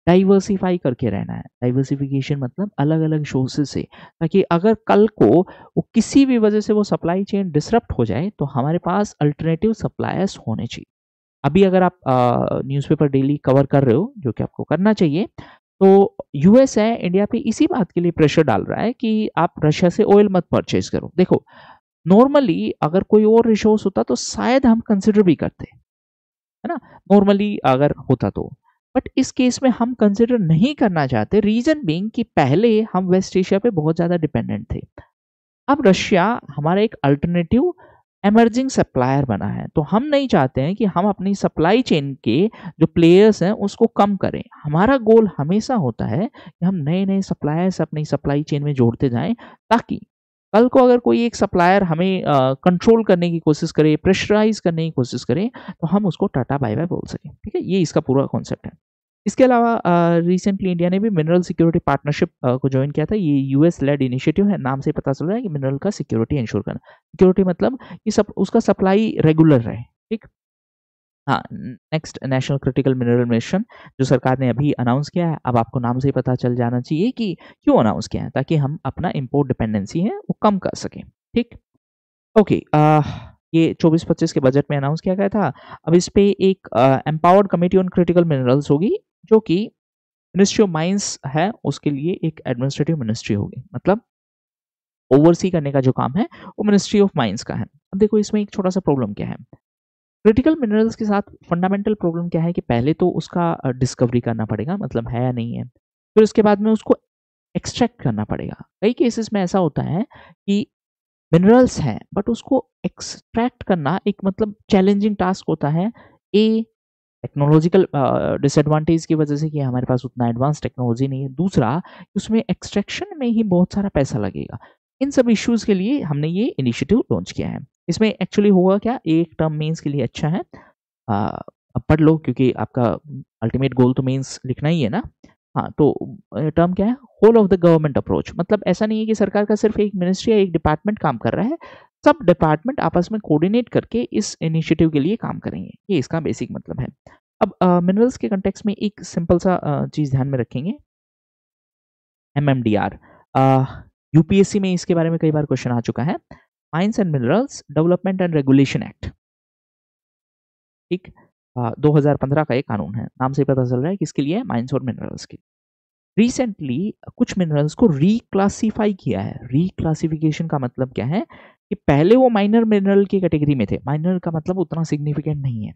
डाइवर्सिफाई करके रहना है। डाइवर्सिफिकेशन मतलब अलग अलग सोर्सेज से, ताकि अगर कल को वो किसी भी वजह से वो सप्लाई चेन डिसरप्ट हो जाए तो हमारे पास अल्टरनेटिव सप्लायर्स होने चाहिए। अभी अगर आप न्यूज़पेपर डेली कवर कर रहे हो, जो कि आपको करना चाहिए, तो यूएस है इंडिया पे इसी बात के लिए प्रेशर डाल रहा है कि आप रशिया से ऑयल मत परचेज करो। देखो, नॉर्मली अगर कोई और रिसोर्स होता तो शायद हम कंसिडर भी करते, है ना, नॉर्मली अगर होता तो। बट इस केस में हम कंसिडर नहीं करना चाहते, रीजन बीइंग कि पहले हम वेस्ट एशिया पे बहुत ज्यादा डिपेंडेंट थे। अब रशिया हमारा एक अल्टरनेटिव इमर्जिंग सप्लायर बना है, तो हम नहीं चाहते हैं कि हम अपनी सप्लाई चेन के जो प्लेयर्स हैं उसको कम करें। हमारा गोल हमेशा होता है कि हम नए नए सप्लायर्स अपनी सप्लाई चेन में जोड़ते जाएं, ताकि कल को अगर कोई एक सप्लायर हमें कंट्रोल करने की कोशिश करे, प्रेशराइज करने की कोशिश करे, तो हम उसको टाटा बाय बाय बोल सकें। ठीक है, ये इसका पूरा कॉन्सेप्ट है। इसके अलावा रिसेंटली इंडिया ने भी मिनरल सिक्योरिटी पार्टनरशिप को ज्वाइन किया था। ये यूएस लेड इनिशिएटिव है। नाम से ही पता चल रहा है कि मिनरल का सिक्योरिटी इंश्योर करना। सिक्योरिटी मतलब कि सब उसका सप्लाई रेगुलर रहे। ठीक। हाँ, next national critical mineral mission जो सरकार ने अभी अनाउंस किया है। अब आपको नाम से ही पता चल जाना चाहिए कि क्यों अनाउंस किया है, ताकि हम अपना इंपोर्ट डिपेंडेंसी है वो कम कर सकें। ठीक। ओके। ये 24-25 के बजट में अनाउंस किया गया था। अब इस पे एक empowered committee on critical minerals होगी, जो कि मिनिस्ट्री ऑफ माइंस है, उसके लिए एक एडमिनिस्ट्रेटिव मिनिस्ट्री होगी। मतलब ओवरसी करने का जो काम है वो मिनिस्ट्री ऑफ माइंस का है। अब देखो, इसमें एक छोटा सा प्रॉब्लम क्या है। क्रिटिकल मिनरल्स के साथ फंडामेंटल प्रॉब्लम क्या है कि पहले तो उसका डिस्कवरी करना पड़ेगा, मतलब है या नहीं है। फिर उसके बाद में उसको एक्सट्रैक्ट करना पड़ेगा। कई केसेस में ऐसा होता है कि मिनरल्स हैं बट उसको एक्सट्रैक्ट करना एक मतलब चैलेंजिंग टास्क होता है। ए, टेक्नोलॉजिकल डिसएडवांटेज की वजह से कि हमारे पास उतना एडवांस टेक्नोलॉजी नहीं है। दूसरा, उसमें एक्सट्रैक्शन में ही बहुत सारा पैसा लगेगा। इन सब इश्यूज के लिए हमने ये इनिशिएटिव लॉन्च किया है। इसमें एक्चुअली होगा क्या, एक टर्म मेंस के लिए अच्छा है। अब पढ़ लो, क्योंकि आपका अल्टीमेट गोल तो मेंस लिखना ही है ना। हाँ, तो टर्म क्या है, whole of the government approach. मतलब ऐसा नहीं है कि सरकार का सिर्फ एक मिनिस्ट्री या एक डिपार्टमेंट काम कर रहा है। सब डिपार्टमेंट आपस में कोऑर्डिनेट करके इस इनिशिएटिव के लिए काम करेंगे। ये इसका बेसिक मतलब है। अब मिनरल्स के कंटेक्स्ट में एक सिंपल सा चीज ध्यान में रखेंगे, MMDR। यूपीएससी में इसके बारे में कई बार क्वेश्चन आ चुका है। Mines and minerals development and regulation act. ठीक। 2015 का एक कानून है। नाम से पता चल रहा है किसके लिए, माइंस और मिनरल्स के। रिसेंटली कुछ मिनरल्स को रिक्लासिफाई किया है। रिक्लासिफिकेशन का मतलब क्या है कि पहले वो माइनर मिनरल की कैटेगरी में थे। माइनर का मतलब उतना सिग्निफिकेंट नहीं है।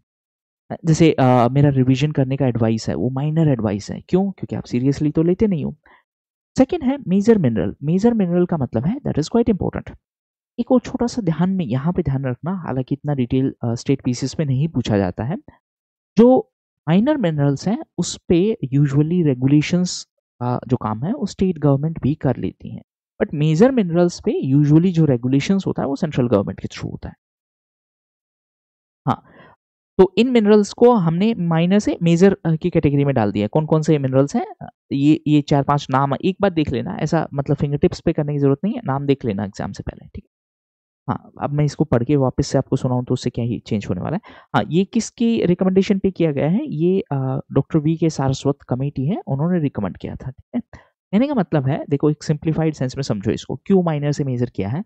जैसे मेरा रिवीजन करने का एडवाइस है, वो माइनर एडवाइस है। क्यों? क्योंकि आप सीरियसली तो लेते नहीं हो। सेकेंड है मेजर मिनरल। मेजर मिनरल का मतलब है दैट इज क्वाइट इंपॉर्टेंट। एक और छोटा सा ध्यान में यहाँ पे ध्यान रखना, हालांकि इतना डिटेल स्टेट पीसेस में नहीं पूछा जाता है। जो माइनर मिनरल्स हैं उस पे यूजुअली रेगुलेशंस का जो काम है वो स्टेट गवर्नमेंट भी कर लेती हैं, बट मेजर मिनरल्स पे यूजुअली जो रेगुलेशंस होता है वो सेंट्रल गवर्नमेंट के थ्रू होता है। हाँ, तो इन मिनरल्स को हमने माइनर से मेजर की कैटेगरी में डाल दिया। कौन कौन से मिनरल्स हैं, ये 4-5 नाम एक बार देख लेना, ऐसा मतलब फिंगर टिप्स पे करने की जरूरत नहीं है, नाम देख लेना एग्जाम से पहले। ठीक है। हाँ, अब मैं इसको पढ़ के वापस से आपको सुनाऊँ तो उससे क्या ही चेंज होने वाला है। हाँ, ये किसकी रिकमेंडेशन पे किया गया है, ये डॉक्टर वी के सारस्वत कमेटी है, उन्होंने रिकमेंड किया था। ठीक है। कहने का मतलब है, देखो एक सिंप्लीफाइड सेंस में समझो इसको, क्यों माइनर से मेजर किया है।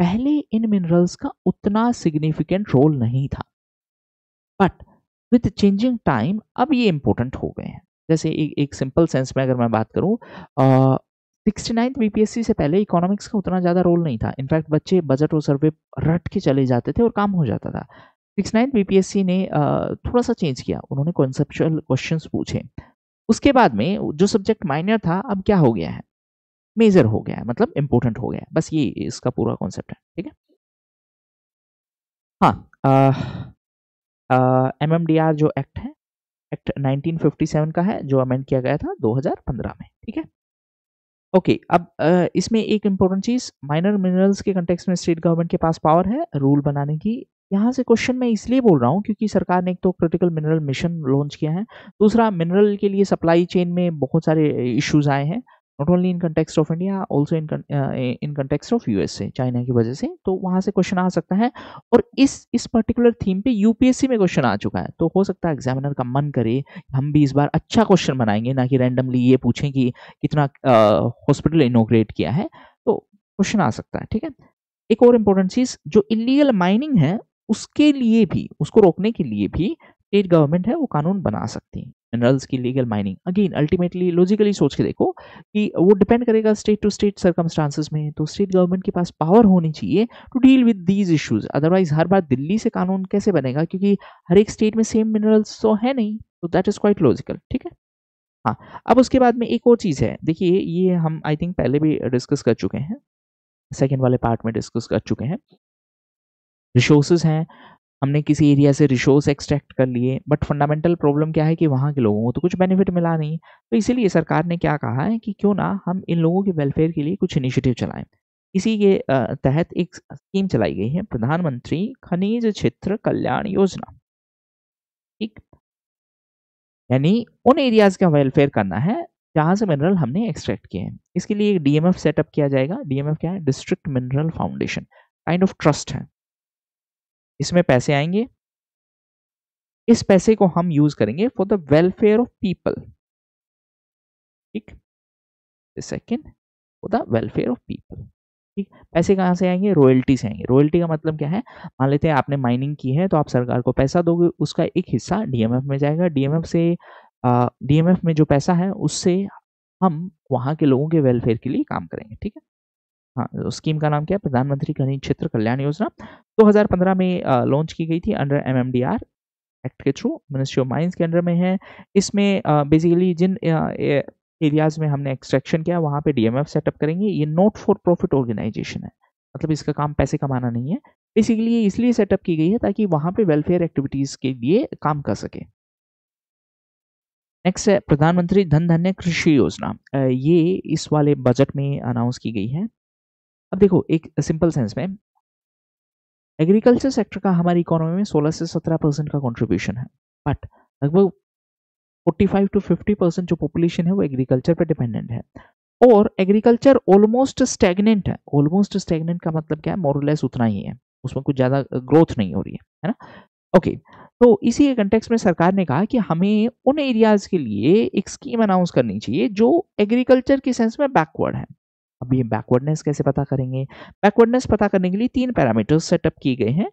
पहले इन मिनरल्स का उतना सिग्निफिकेंट रोल नहीं था, बट विथ चेंजिंग टाइम अब ये इंपॉर्टेंट हो गए हैं। जैसे एक सिंपल सेंस में अगर मैं बात करूं, 69th बीपीएससी से पहले इकोनॉमिक्स का उतना ज़्यादा रोल नहीं था। इनफैक्ट बच्चे बजट और सर्वे रट के चले जाते थे और काम हो जाता था। 69th बीपीएससी ने थोड़ा सा चेंज किया, उन्होंने कॉन्सेप्चुअल क्वेश्चंस पूछे। उसके बाद में जो सब्जेक्ट माइनर था अब क्या हो गया है, मेजर हो गया है, मतलब इंपॉर्टेंट हो गया है। बस ये इसका पूरा कॉन्सेप्ट है, ठीक है। हाँ, एमएमडीआर जो एक्ट है, एक्ट 1957 का है, जो अमेंड किया गया था 2015 में, ठीक है। ओके, अब इसमें एक इम्पोर्टेंट चीज, माइनर मिनरल्स के कंटेक्स्ट में स्टेट गवर्नमेंट के पास पावर है रूल बनाने की। यहाँ से क्वेश्चन मैं इसलिए बोल रहा हूँ क्योंकि सरकार ने एक तो क्रिटिकल मिनरल मिशन लॉन्च किया है, दूसरा मिनरल के लिए सप्लाई चेन में बहुत सारे इश्यूज आए हैं, not only in context of India, also in context of USA, China की वजह से। तो वहां से क्वेश्चन आ सकता है, और इस पर्टिकुलर थीम पे यूपीएससी में क्वेश्चन आ चुका है। तो हो सकता है एग्जामिनर का मन करे हम भी इस बार अच्छा क्वेश्चन बनाएंगे, ना कि रैंडमली ये पूछें कि कितना हॉस्पिटल इनोग्रेट किया है। तो क्वेश्चन आ सकता है, ठीक है। एक और इम्पोर्टेंट चीज, जो इलीगल माइनिंग है उसके लिए भी, उसको रोकने के लिए भी स्टेट गवर्नमेंट है वो कानून बना सकती है। मिनरल्स की legal mining, again ultimately logically सोच के देखो कि वो डिपेंड करेगा स्टेट टू स्टेट सर्कमस्टांसेस में। तो स्टेट गवर्नमेंट के पास पावर होनी चाहिए to deal with these issues, otherwise हर बार दिल्ली से कानून कैसे बनेगा, क्योंकि हर एक स्टेट में सेम मिनरल्स तो है नहीं। तो दैट इज क्वाइट लॉजिकल, ठीक है। हाँ, अब उसके बाद में एक और चीज़ है, देखिए ये हम आई थिंक पहले भी डिस्कस कर चुके हैं, सेकेंड वाले पार्ट में डिस्कस कर चुके हैं। रिसोर्सेज हैं, हमने किसी एरिया से रिसोर्स एक्सट्रैक्ट कर लिए, बट फंडामेंटल प्रॉब्लम क्या है कि वहाँ के लोगों को तो कुछ बेनिफिट मिला नहीं। तो इसीलिए सरकार ने क्या कहा है कि क्यों ना हम इन लोगों के वेलफेयर के लिए कुछ इनिशिएटिव चलाएं। इसी के तहत एक स्कीम चलाई गई है, प्रधानमंत्री खनिज क्षेत्र कल्याण योजना, ठीक। यानी उन एरियाज का वेलफेयर करना है जहां से मिनरल हमने एक्सट्रैक्ट किए हैं। इसके लिए एक डीएमएफ सेटअप किया जाएगा। डीएमएफ क्या है, district mineral foundation, kind of trust है। इसमें पैसे आएंगे, इस पैसे को हम यूज करेंगे for the welfare of people, ठीक। Second, for the welfare of people, ठीक। पैसे कहाँ से आएंगे, रॉयल्टी से आएंगे। रॉयल्टी का मतलब क्या है, मान लेते हैं आपने माइनिंग की है तो आप सरकार को पैसा दोगे, उसका एक हिस्सा डीएमएफ में जाएगा। डीएमएफ में जो पैसा है उससे हम वहाँ के लोगों के वेलफेयर के लिए काम करेंगे, ठीक है। हाँ, स्कीम का नाम क्या है, प्रधानमंत्री खनिज क्षेत्र कल्याण योजना। 2015 में लॉन्च की गई थी अंडर एमएमडीआर एक्ट के थ्रू, मिनिस्ट्री ऑफ माइंस के अंडर में है। इसमें बेसिकली जिन एरियाज में हमने एक्सट्रैक्शन किया वहाँ पे डीएमएफ सेटअप करेंगे। ये नॉट फॉर प्रॉफिट ऑर्गेनाइजेशन है, मतलब इसका काम पैसे कमाना नहीं है। बेसिकली ये इसलिए सेटअप की गई है ताकि वहाँ पे वेलफेयर एक्टिविटीज के लिए काम कर सके। नेक्स्ट है प्रधानमंत्री धन धान्य कृषि योजना। ये इस वाले बजट में अनाउंस की गई है। अब देखो एक सिंपल सेंस में एग्रीकल्चर सेक्टर का हमारी इकोनॉमी में 16 से 17% का कंट्रीब्यूशन है, बट लगभग 45 to 50% जो पॉपुलेशन है वो एग्रीकल्चर पे डिपेंडेंट है। और एग्रीकल्चर ऑलमोस्ट स्टैग्नेंट है। ऑलमोस्ट स्टैग्नेंट का मतलब क्या है, मोर लेस उतना ही है, उसमें कुछ ज़्यादा ग्रोथ नहीं हो रही है ना। ओके, तो इसी के कंटेक्स्ट में सरकार ने कहा कि हमें उन एरियाज के लिए एक स्कीम अनाउंस करनी चाहिए जो एग्रीकल्चर के सेंस में बैकवर्ड है। अब ये बैकवर्डनेस कैसे पता करेंगे, बैकवर्डनेस पता करने के लिए 3 पैरामीटर्स सेटअप किए गए हैं,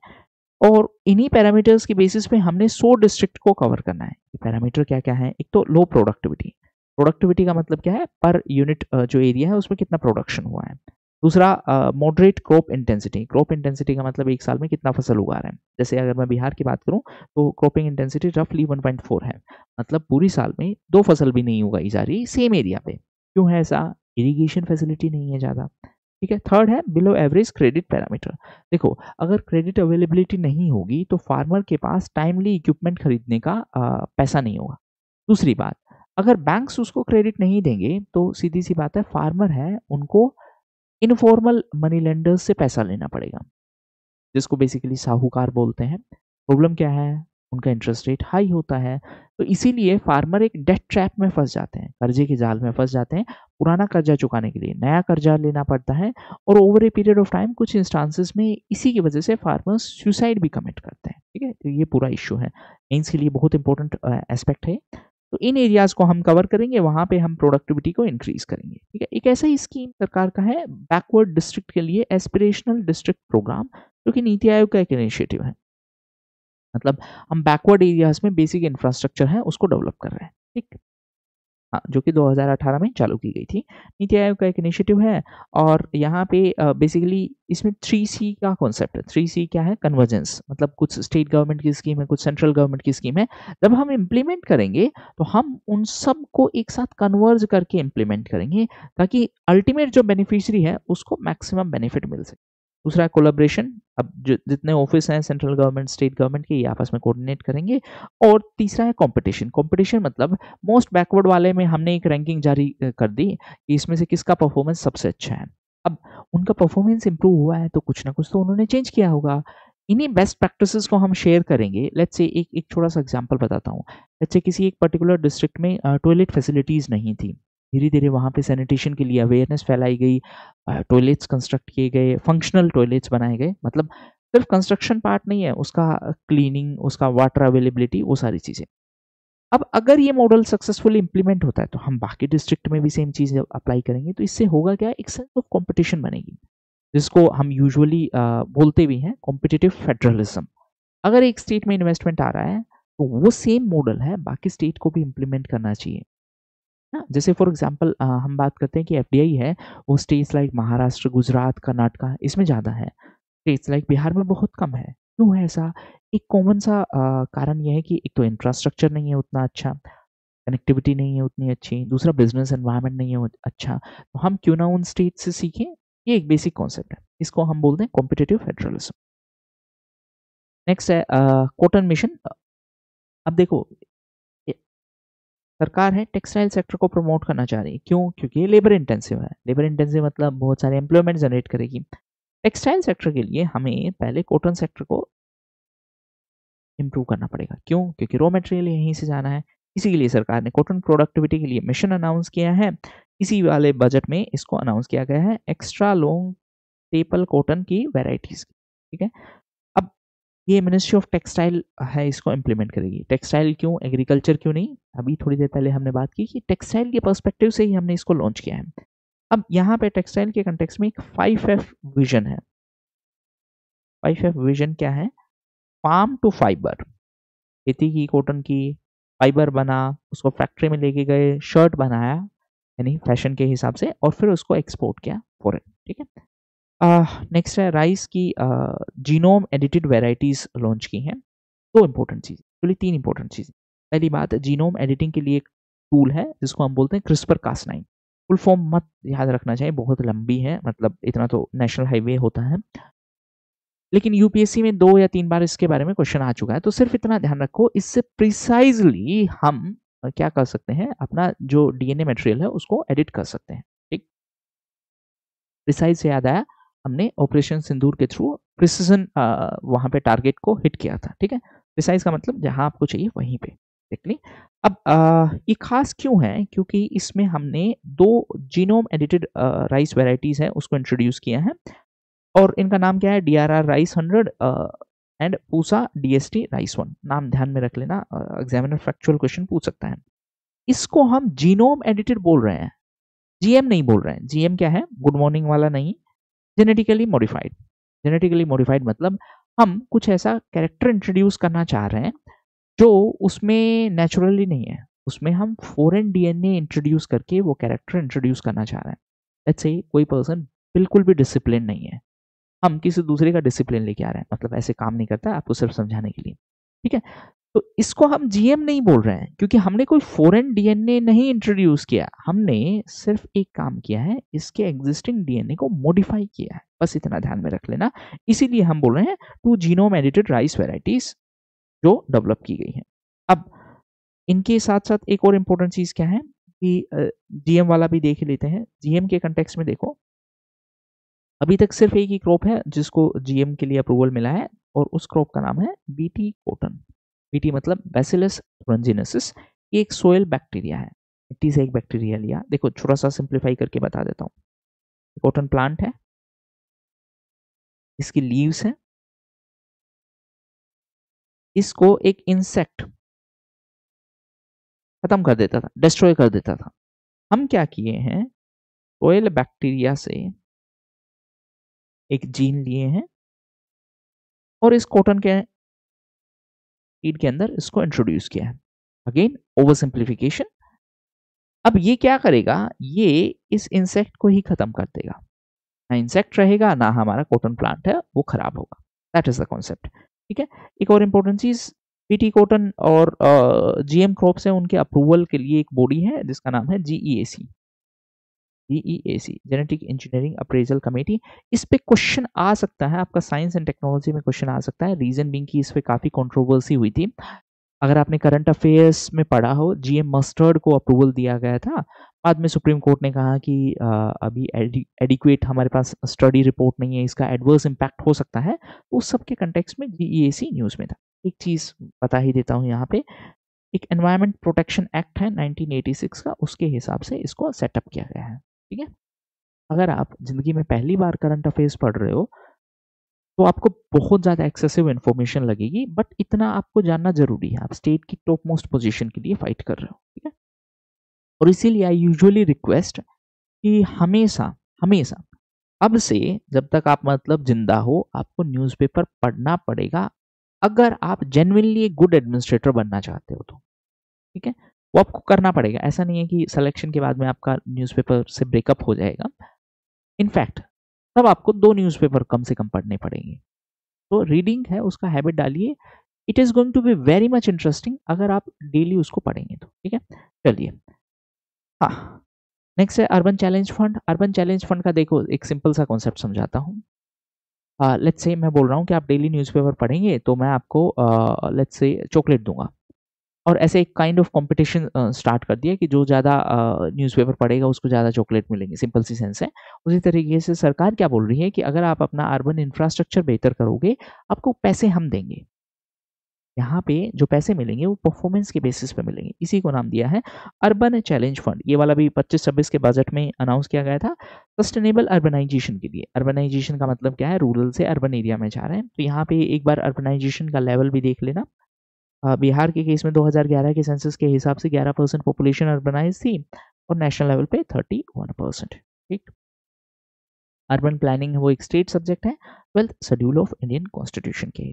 और इन्हीं पैरामीटर्स के बेसिस पे हमने 100 डिस्ट्रिक्ट को कवर करना है। पैरामीटर क्या क्या है, एक तो लो प्रोडक्टिविटी, प्रोडक्टिविटी का मतलब क्या है, पर यूनिट जो एरिया है उसमें कितना प्रोडक्शन हुआ है। दूसरा moderate crop intensity, crop intensity का मतलब एक साल में कितना फसल उगा रहे हैं। जैसे अगर मैं बिहार की बात करूं तो क्रॉपिंग इंटेंसिटी रफली 1.4 है, मतलब पूरी साल में 2 फसल भी नहीं उगाई जा रही सेम एरिया पे। क्यों है ऐसा, इरिगेशन फैसिलिटी नहीं है ज़्यादा, ठीक है। थर्ड है बिलो एवरेज क्रेडिट पैरामीटर। देखो अगर क्रेडिट अवेलेबिलिटी नहीं होगी तो फार्मर के पास टाइमली इक्विपमेंट खरीदने का पैसा नहीं होगा। दूसरी बात, अगर बैंक्स उसको क्रेडिट नहीं देंगे तो सीधी सी बात है फार्मर है उनको इनफॉर्मल मनी लेंडर्स से पैसा लेना पड़ेगा, जिसको बेसिकली साहूकार बोलते हैं। प्रॉब्लम क्या है, उनका इंटरेस्ट रेट हाई होता है, तो इसीलिए फार्मर एक डेट ट्रैप में फंस जाते हैं, कर्जे के जाल में फंस जाते हैं। पुराना कर्जा चुकाने के लिए नया कर्जा लेना पड़ता है, और over a period of time कुछ इंस्टांसेस में इसी की वजह से फार्मर्स सुसाइड भी कमिट करते हैं, ठीक है। तो ये पूरा इश्यू है, इसके लिए बहुत इंपॉर्टेंट एस्पेक्ट है। तो इन एरियाज को हम कवर करेंगे, वहां पे हम प्रोडक्टिविटी को इंक्रीज करेंगे। ठीक है, एक ऐसा ही स्कीम सरकार का है बैकवर्ड डिस्ट्रिक्ट के लिए एस्पिरेशनल डिस्ट्रिक्ट प्रोग्राम, जो कि नीति आयोग का एक इनिशिएटिव है। मतलब हम बैकवर्ड एरियाज में बेसिक इंफ्रास्ट्रक्चर है उसको डेवलप कर रहे हैं। ठीक, हाँ, जो कि 2018 में चालू की गई थी। नीति आयोग का एक इनिशिएटिव है और यहाँ पे बेसिकली इसमें 3C का कॉन्सेप्ट है। 3C क्या है? कन्वर्जेंस, मतलब कुछ स्टेट गवर्नमेंट की स्कीम है, कुछ सेंट्रल गवर्नमेंट की स्कीम है। जब हम इम्प्लीमेंट करेंगे तो हम उन सब को एक साथ कन्वर्ज करके इम्प्लीमेंट करेंगे, ताकि अल्टीमेट जो बेनिफिशियरी है उसको मैक्सिमम बेनिफिट मिल सके। दूसरा कोलैबोरेशन, अब जितने ऑफिस हैं सेंट्रल गवर्नमेंट, स्टेट गवर्नमेंट के, ये आपस में कोऑर्डिनेट करेंगे। और तीसरा है कंपटीशन। कंपटीशन मतलब मोस्ट बैकवर्ड वाले में हमने एक रैंकिंग जारी कर दी कि इसमें से किसका परफॉर्मेंस सबसे अच्छा है। अब उनका परफॉर्मेंस इंप्रूव हुआ है तो कुछ ना कुछ तो उन्होंने चेंज किया होगा। इन्हीं बेस्ट प्रैक्टिसेस को हम शेयर करेंगे। लेट्स से एक एक छोटा सा एग्जांपल बताता हूँ। लेट्स से किसी एक पर्टिकुलर डिस्ट्रिक्ट में टॉयलेट फैसिलिटीज नहीं थी। धीरे धीरे वहाँ पे सैनिटेशन के लिए अवेयरनेस फैलाई गई, टॉयलेट्स कंस्ट्रक्ट किए गए, फंक्शनल टॉयलेट्स बनाए गए। मतलब सिर्फ कंस्ट्रक्शन पार्ट नहीं है, उसका क्लीनिंग, उसका वाटर अवेलेबिलिटी, वो सारी चीज़ें। अब अगर ये मॉडल सक्सेसफुली इंप्लीमेंट होता है तो हम बाकी डिस्ट्रिक्ट में भी सेम चीज़ अप्लाई करेंगे, तो इससे होगा क्या, एक सेंस ऑफ कंपटीशन बनेगी, जिसको हम यूजुअली बोलते भी हैं कॉम्पिटिटिव फेडरलिज्म। अगर एक स्टेट में इन्वेस्टमेंट आ रहा है तो वो सेम मॉडल है बाकी स्टेट को भी इम्प्लीमेंट करना चाहिए ना। जैसे फॉर एग्जांपल हम बात करते हैं कि एफडीआई है, वो स्टेट्स लाइक महाराष्ट्र, गुजरात, कर्नाटका, इसमें ज़्यादा है। स्टेट्स लाइक बिहार में बहुत कम है। क्यों है ऐसा? एक कॉमन सा कारण ये है कि एक तो इंफ्रास्ट्रक्चर नहीं है उतना अच्छा, कनेक्टिविटी नहीं है उतनी अच्छी, दूसरा बिजनेस एनवायरनमेंट नहीं है अच्छा। तो हम क्यों ना उन स्टेट से सीखें, ये एक बेसिक कॉन्सेप्ट है। इसको हम बोलते हैं कॉम्पिटिटिव फेडरलिज्म। नेक्स्ट है कॉटन मिशन। अब देखो, ये सरकार है टेक्सटाइल सेक्टर को प्रमोट करना चाह रही है। क्यों? क्योंकि ये लेबर इंटेंसिव है। लेबर इंटेंसिव मतलब बहुत सारे एम्प्लॉयमेंट जनरेट करेगी। टेक्सटाइल सेक्टर के लिए हमें पहले कॉटन सेक्टर को इम्प्रूव करना पड़ेगा। क्यों? क्योंकि रॉ मटेरियल यहीं से जाना है। इसी के लिए सरकार ने कॉटन प्रोडक्टिविटी के लिए मिशन अनाउंस किया है। इसी वाले बजट में इसको अनाउंस किया गया है, एक्स्ट्रा लॉन्ग स्टेपल कॉटन की वेराइटीज। ठीक है, अब ये मिनिस्ट्री ऑफ टेक्सटाइल है, इसको इम्प्लीमेंट करेगी। टेक्सटाइल क्यों, एग्रीकल्चर क्यों नहीं? अभी थोड़ी देर पहले हमने बात की कि टेक्सटाइल के पर्सपेक्टिव से ही हमने इसको लॉन्च किया है। अब यहाँ पे टेक्सटाइल के कंटेक्स्ट में एक 5F विजन है। 5F विजन क्या है? फार्म टू फाइबर, खेती की, कॉटन की, फाइबर बना, उसको फैक्ट्री में लेके गए, शर्ट बनाया यानी फैशन के हिसाब से, और फिर उसको एक्सपोर्ट किया फॉरेन। ठीक है, नेक्स्ट है राइस की जीनोम एडिटेड वेराइटीज लॉन्च की हैं। दो इंपॉर्टेंट चीज़, एक्चुअली तीन इंपॉर्टेंट चीज़। पहली बात, जीनोम एडिटिंग के लिए एक टूल है जिसको हम बोलते हैं CRISPR-Cas9। फुल फॉर्म मत याद रखना चाहिए, बहुत लंबी है, मतलब इतना तो नेशनल हाईवे होता है। लेकिन यूपीएससी में 2 या 3 बार इसके बारे में क्वेश्चन आ चुका है, तो सिर्फ इतना ध्यान रखो, इससे प्रिसाइजली हम क्या कर सकते हैं, अपना जो डीएनए मटेरियल है उसको एडिट कर सकते हैं। ठीक, प्रिसाइज से याद आया, हमने ऑपरेशन सिंदूर के थ्रू प्रिसिजन वहां पे टारगेट को हिट किया था। ठीक है, प्रिसाइज का मतलब जहां आपको चाहिए वहीं पे एक्टली। अब ये खास क्यों है? क्योंकि इसमें हमने 2 जीनोम एडिटेड राइस वेराइटीज है उसको इंट्रोड्यूस किया है, और इनका नाम क्या है? DRR rice 100 and Pusa DST rice 1। नाम ध्यान में रख लेना, एग्जामिनर फैक्चुअल क्वेश्चन पूछ सकता है। इसको हम जीनोम एडिटेड बोल रहे हैं, जीएम नहीं बोल रहे हैं। जीएम क्या है? गुड मॉर्निंग वाला नहीं, जेनेटिकली मॉडिफाइड। जेनेटिकली मॉडिफाइड मतलब हम कुछ ऐसा कैरेक्टर इंट्रोड्यूस करना चाह रहे हैं जो उसमें नेचुरली नहीं है, उसमें हम फॉरेन डीएनए इंट्रोड्यूस करके वो कैरेक्टर इंट्रोड्यूस करना चाह रहे हैं। लेट्स से कोई पर्सन बिल्कुल भी डिसिप्लिन नहीं है, हम किसी दूसरे का डिसिप्लिन लेके आ रहे हैं, मतलब ऐसे काम नहीं करता, आपको सिर्फ समझाने के लिए। ठीक है, तो इसको हम जीएम नहीं बोल रहे हैं क्योंकि हमने कोई फॉरेन डीएनए नहीं इंट्रोड्यूस किया, हमने सिर्फ एक काम किया है, इसके एग्जिस्टिंग डीएनए को मॉडिफाई किया है, बस इतना ध्यान में रख लेना। इसीलिए हम बोल रहे हैं 2 जीनोम एडिटेड राइस वेराइटीज जो डेवलप की गई हैं। अब इनके साथ साथ एक और इम्पोर्टेंट चीज क्या है कि जीएम वाला भी देख लेते हैं। जीएम के कंटेक्स्ट में देखो, अभी तक सिर्फ एक ही क्रॉप है जिसको जीएम के लिए अप्रूवल मिला है, और उस क्रॉप का नाम है बीटी कॉटन। बीटी मतलब बैसिलस thuringiensis। ये एक सोयल बैक्टीरिया है, मिट्टी से एक बैक्टीरिया लिया। देखो थोड़ा सा सिंप्लीफाई करके बता देता हूँ। कॉटन प्लांट है, इसकी लीव्स है, इसको एक इंसेक्ट खत्म कर देता था, डिस्ट्रॉय कर देता था। हम क्या किए हैं, सोयल बैक्टीरिया से एक जीन लिए हैं और इस कॉटन के सीड के अंदर इसको इंट्रोड्यूस किया है। Again over simplification. अब ये क्या करेगा, ये इस इंसेक्ट को ही खत्म कर देगा। ना इंसेक्ट रहेगा ना हमारा कॉटन प्लांट है वो खराब होगा। That is the concept. ठीक है। एक और इंपॉर्टेंट चीज, पीटी कॉटन और जीएम क्रॉप्स है, उनके अप्रूवल के लिए एक बॉडी है जिसका नाम है GEAC. GEAC genetic engineering appraisal committee. इस पे क्वेश्चन आ सकता है आपका, साइंस एंड टेक्नोलॉजी में क्वेश्चन आ सकता है। रीजन बीइंग कि इस पे काफी कंट्रोवर्सी हुई थी। अगर आपने करंट अफेयर्स में पढ़ा हो, जीएम मस्टर्ड को अप्रूवल दिया गया था, बाद में सुप्रीम कोर्ट ने कहा कि अभी एडिक्वेट हमारे पास स्टडी रिपोर्ट नहीं है, इसका एडवर्स इम्पैक्ट हो सकता है। तो उस सब के कंटेक्स्ट में जीईएसी न्यूज़ में था। एक चीज़ बता ही देता हूँ यहाँ पे, एक एनवायरमेंट प्रोटेक्शन एक्ट है 1986 का, उसके हिसाब से इसको सेटअप किया गया है। ठीक है। अगर आप जिंदगी में पहली बार करंट अफेयर्स पढ़ रहे हो तो आपको बहुत ज़्यादा एक्सेसिव इन्फॉर्मेशन लगेगी, बट इतना आपको जानना जरूरी है, आप स्टेट की टॉप मोस्ट पोजीशन के लिए फाइट कर रहे हो। ठीक है। और इसीलिए आई यूजुअली रिक्वेस्ट कि हमेशा हमेशा अब से जब तक आप मतलब जिंदा हो, आपको न्यूज़पेपर पढ़ना पड़ेगा, अगर आप जेन्युइनली एक गुड एडमिनिस्ट्रेटर बनना चाहते हो तो। ठीक है। वो आपको करना पड़ेगा। ऐसा नहीं है कि सिलेक्शन के बाद में आपका न्यूज़पेपर से ब्रेकअप हो जाएगा। इनफैक्ट तब आपको 2 न्यूज़पेपर कम से कम पढ़ने पड़ेंगे। तो रीडिंग है उसका हैबिट डालिए। It is going to be very much interesting अगर आप डेली उसको पढ़ेंगे तो। ठीक है। चलिए, हाँ, नेक्स्ट है urban challenge fund. Urban challenge fund का देखो एक सिंपल सा कॉन्सेप्ट समझाता हूँ। लेट्स से मैं बोल रहा हूँ कि आप डेली न्यूज़पेपर पढ़ेंगे तो मैं आपको लेट्स से चॉकलेट दूंगा, और ऐसे एक काइंड ऑफ कंपटीशन स्टार्ट कर दिया कि जो ज़्यादा न्यूज़पेपर पढ़ेगा उसको ज़्यादा चॉकलेट मिलेंगे। सिंपल सी सेंस है। उसी तरीके से सरकार क्या बोल रही है कि अगर आप अपना अर्बन इंफ्रास्ट्रक्चर बेहतर करोगे, आपको पैसे हम देंगे। यहाँ पे जो पैसे मिलेंगे वो परफॉर्मेंस के बेसिस पे मिलेंगे। इसी को नाम दिया है अर्बन चैलेंज फंड। ये वाला भी 25-26 के बजट में अनाउंस किया गया था सस्टेनेबल अर्बनाइजेशन के लिए। अर्बनाइजेशन का मतलब क्या है, रूरल से अर्बन एरिया में जा रहे हैं। तो यहाँ पे एक बार अर्बनाइजेशन का लेवल भी देख लेना। बिहार के केस में 2011 के सेंसस के हिसाब से 11% पॉपुलेशन अर्बनाइज थी और नेशनल लेवल पे 31%। ठीक। अर्बन प्लानिंग वो एक स्टेट सब्जेक्ट है 12th schedule of Indian constitution के।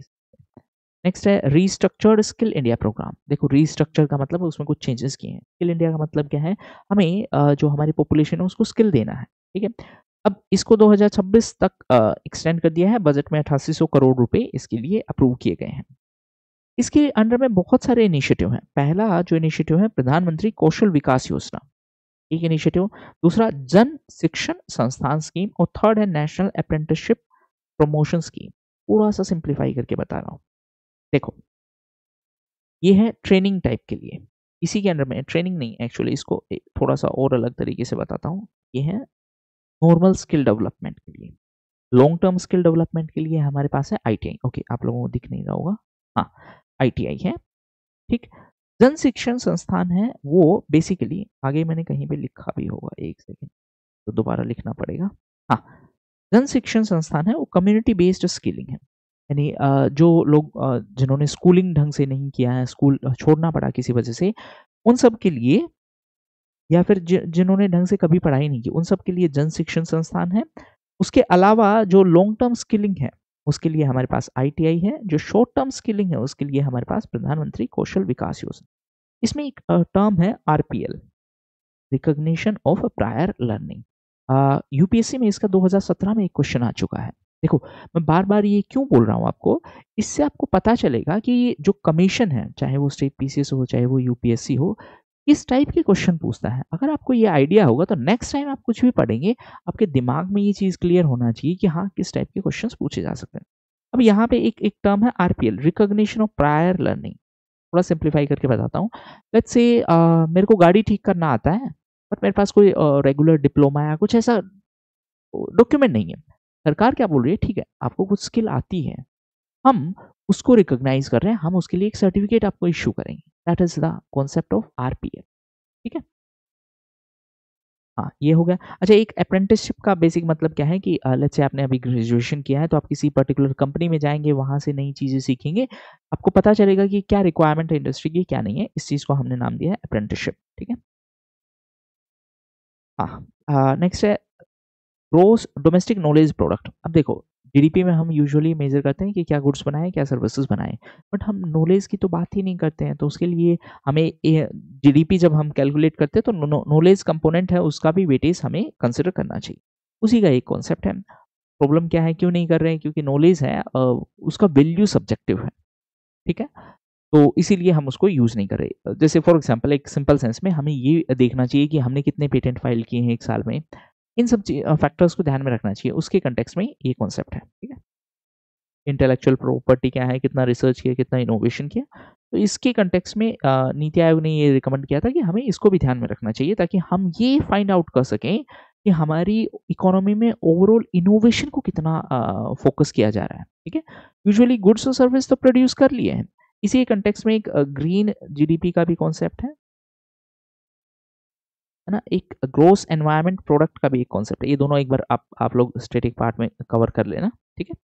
नेक्स्ट है रीस्ट्रक्चर्ड स्किल इंडिया प्रोग्राम। देखो रीस्ट्रक्चर का मतलब उसमें कुछ चेंजेस किए हैं। स्किल इंडिया का मतलब क्या है, हमें जो हमारी पॉपुलेशन है उसको स्किल देना है। ठीक है। अब इसको 2026 तक एक्सटेंड कर दिया है। बजट में 8800 करोड़ रुपए इसके लिए अप्रूव किए गए हैं। इसके अंडर में बहुत सारे इनिशिएटिव हैं। पहला जो इनिशिएटिव है प्रधानमंत्री कौशल विकास योजना, एक इनिशिएटिव। दूसरा जन शिक्षण संस्थान स्कीम, और थर्ड है नेशनल अप्रेंटिसशिप प्रमोशन स्कीम। थोड़ा सा सिंप्लीफाई करके बता रहा हूँ। देखो ये है ट्रेनिंग टाइप के लिए, इसी के अंडर में ट्रेनिंग नहीं, एक्चुअली इसको थोड़ा सा और अलग तरीके से बताता हूँ। ये है नॉर्मल स्किल डेवलपमेंट के लिए। लॉन्ग टर्म स्किल डेवलपमेंट के लिए हमारे पास है आईटीआई। ओके, आप लोगों को दिख नहीं रहा होगा, हाँ आईटीआई है। ठीक। जन शिक्षण संस्थान है वो बेसिकली, आगे मैंने कहीं पे लिखा भी होगा, एक सेकेंड तो दोबारा लिखना पड़ेगा। हाँ, जन शिक्षण संस्थान है वो कम्युनिटी बेस्ड स्किलिंग है। यानी जो लोग जिन्होंने स्कूलिंग ढंग से नहीं किया है, स्कूल छोड़ना पड़ा किसी वजह से, उन सब के लिए, या फिर जिन्होंने ढंग से कभी पढ़ाई नहीं की, उन सब के लिए जन शिक्षण संस्थान है। उसके अलावा जो लॉन्ग टर्म स्किलिंग है उसके लिए हमारे पास आईटीआई है। जो शॉर्ट टर्म स्किलिंग है उसके लिए हमारे पास प्रधानमंत्री कौशल विकास योजना। इसमें एक टर्म है RPL, recognition of prior learning. UPSC में इसका 2017 में एक क्वेश्चन आ चुका है। देखो मैं बार बार ये क्यों बोल रहा हूँ आपको, इससे आपको पता चलेगा कि जो कमीशन है, चाहे वो स्टेट पीसीएस हो चाहे वो यूपीएससी हो, किस टाइप के क्वेश्चन पूछता है। अगर आपको ये आइडिया होगा तो नेक्स्ट टाइम आप कुछ भी पढ़ेंगे आपके दिमाग में ये चीज़ क्लियर होना चाहिए कि हाँ किस टाइप के क्वेश्चन पूछे जा सकते हैं। अब यहाँ पे एक एक टर्म है RPL, recognition of prior learning. थोड़ा सिंप्लीफाई करके बताता हूँ। लेट्स से मेरे को गाड़ी ठीक करना आता है, बट मेरे पास कोई रेगुलर डिप्लोमा या कुछ ऐसा डॉक्यूमेंट नहीं है। सरकार क्या बोल रही है, ठीक है आपको कुछ स्किल आती है, हम उसको रिकॉग्नाइज कर रहे हैं, हम उसके लिए एक सर्टिफिकेट आपको इश्यू करेंगे। That is the concept of RPL. ठीक है। हाँ, ये हो गया। अच्छा, एक अप्रेंटिसशिप का बेसिक मतलब क्या है कि लेट्स से आपने अभी ग्रेजुएशन किया है, तो आप किसी पर्टिकुलर कंपनी में जाएँगे, वहाँ से नई चीज़ें सीखेंगे। आपको पता चलेगा कि क्या रिक्वायरमेंट है इंडस्ट्री की, क्या नहीं है। इस चीज़ को हमने नाम दिया है अप्रेंटिसशिप, ठीक है? हाँ, नेक्स्ट है ग्रॉस डोमेस्टिक नॉलेज प्रोडक्ट। अब देखो, जीडीपी में हम यूजुअली मेज़र करते हैं कि क्या गुड्स बनाएँ, क्या सर्विसेज़ बनाएँ, बट हम नॉलेज की तो बात ही नहीं करते हैं। तो उसके लिए हमें जीडीपी जब हम कैलकुलेट करते हैं, तो नॉलेज कंपोनेंट है, उसका भी वेटेज हमें कंसिडर करना चाहिए। उसी का एक कॉन्सेप्ट है। प्रॉब्लम क्या है, क्यों नहीं कर रहे हैं? क्योंकि नॉलेज है, उसका वैल्यू सब्जेक्टिव है, ठीक है? तो इसीलिए हम उसको यूज़ नहीं कर रहे। जैसे फॉर एग्ज़ाम्पल एक सिंपल सेंस में हमें ये देखना चाहिए कि हमने कितने पेटेंट फाइल किए हैं 1 साल में। इन सब फैक्टर्स को ध्यान में रखना चाहिए। उसके कॉन्टेक्स्ट में ये कॉन्सेप्ट है, ठीक है? इंटेलेक्चुअल प्रॉपर्टी क्या है, कितना रिसर्च किया, कितना इनोवेशन किया। तो इसके कॉन्टेक्स्ट में नीति आयोग ने ये रिकमेंड किया था कि हमें इसको भी ध्यान में रखना चाहिए, ताकि हम ये फाइंड आउट कर सकें कि हमारी इकोनॉमी में ओवरऑल इनोवेशन को कितना फ़ोकस किया जा रहा है, ठीक है? यूजुअली गुड्स और सर्विस तो प्रोड्यूस कर लिए हैं। इसी कॉन्टेक्स्ट में एक ग्रीन जीडीपी का भी कॉन्सेप्ट है ना? एक ग्रॉस एनवायरनमेंट प्रोडक्ट का भी एक कॉन्सेप्ट है। ये दोनों एक बार आप लोग स्टैटिक पार्ट में कवर कर लेना, ठीक है?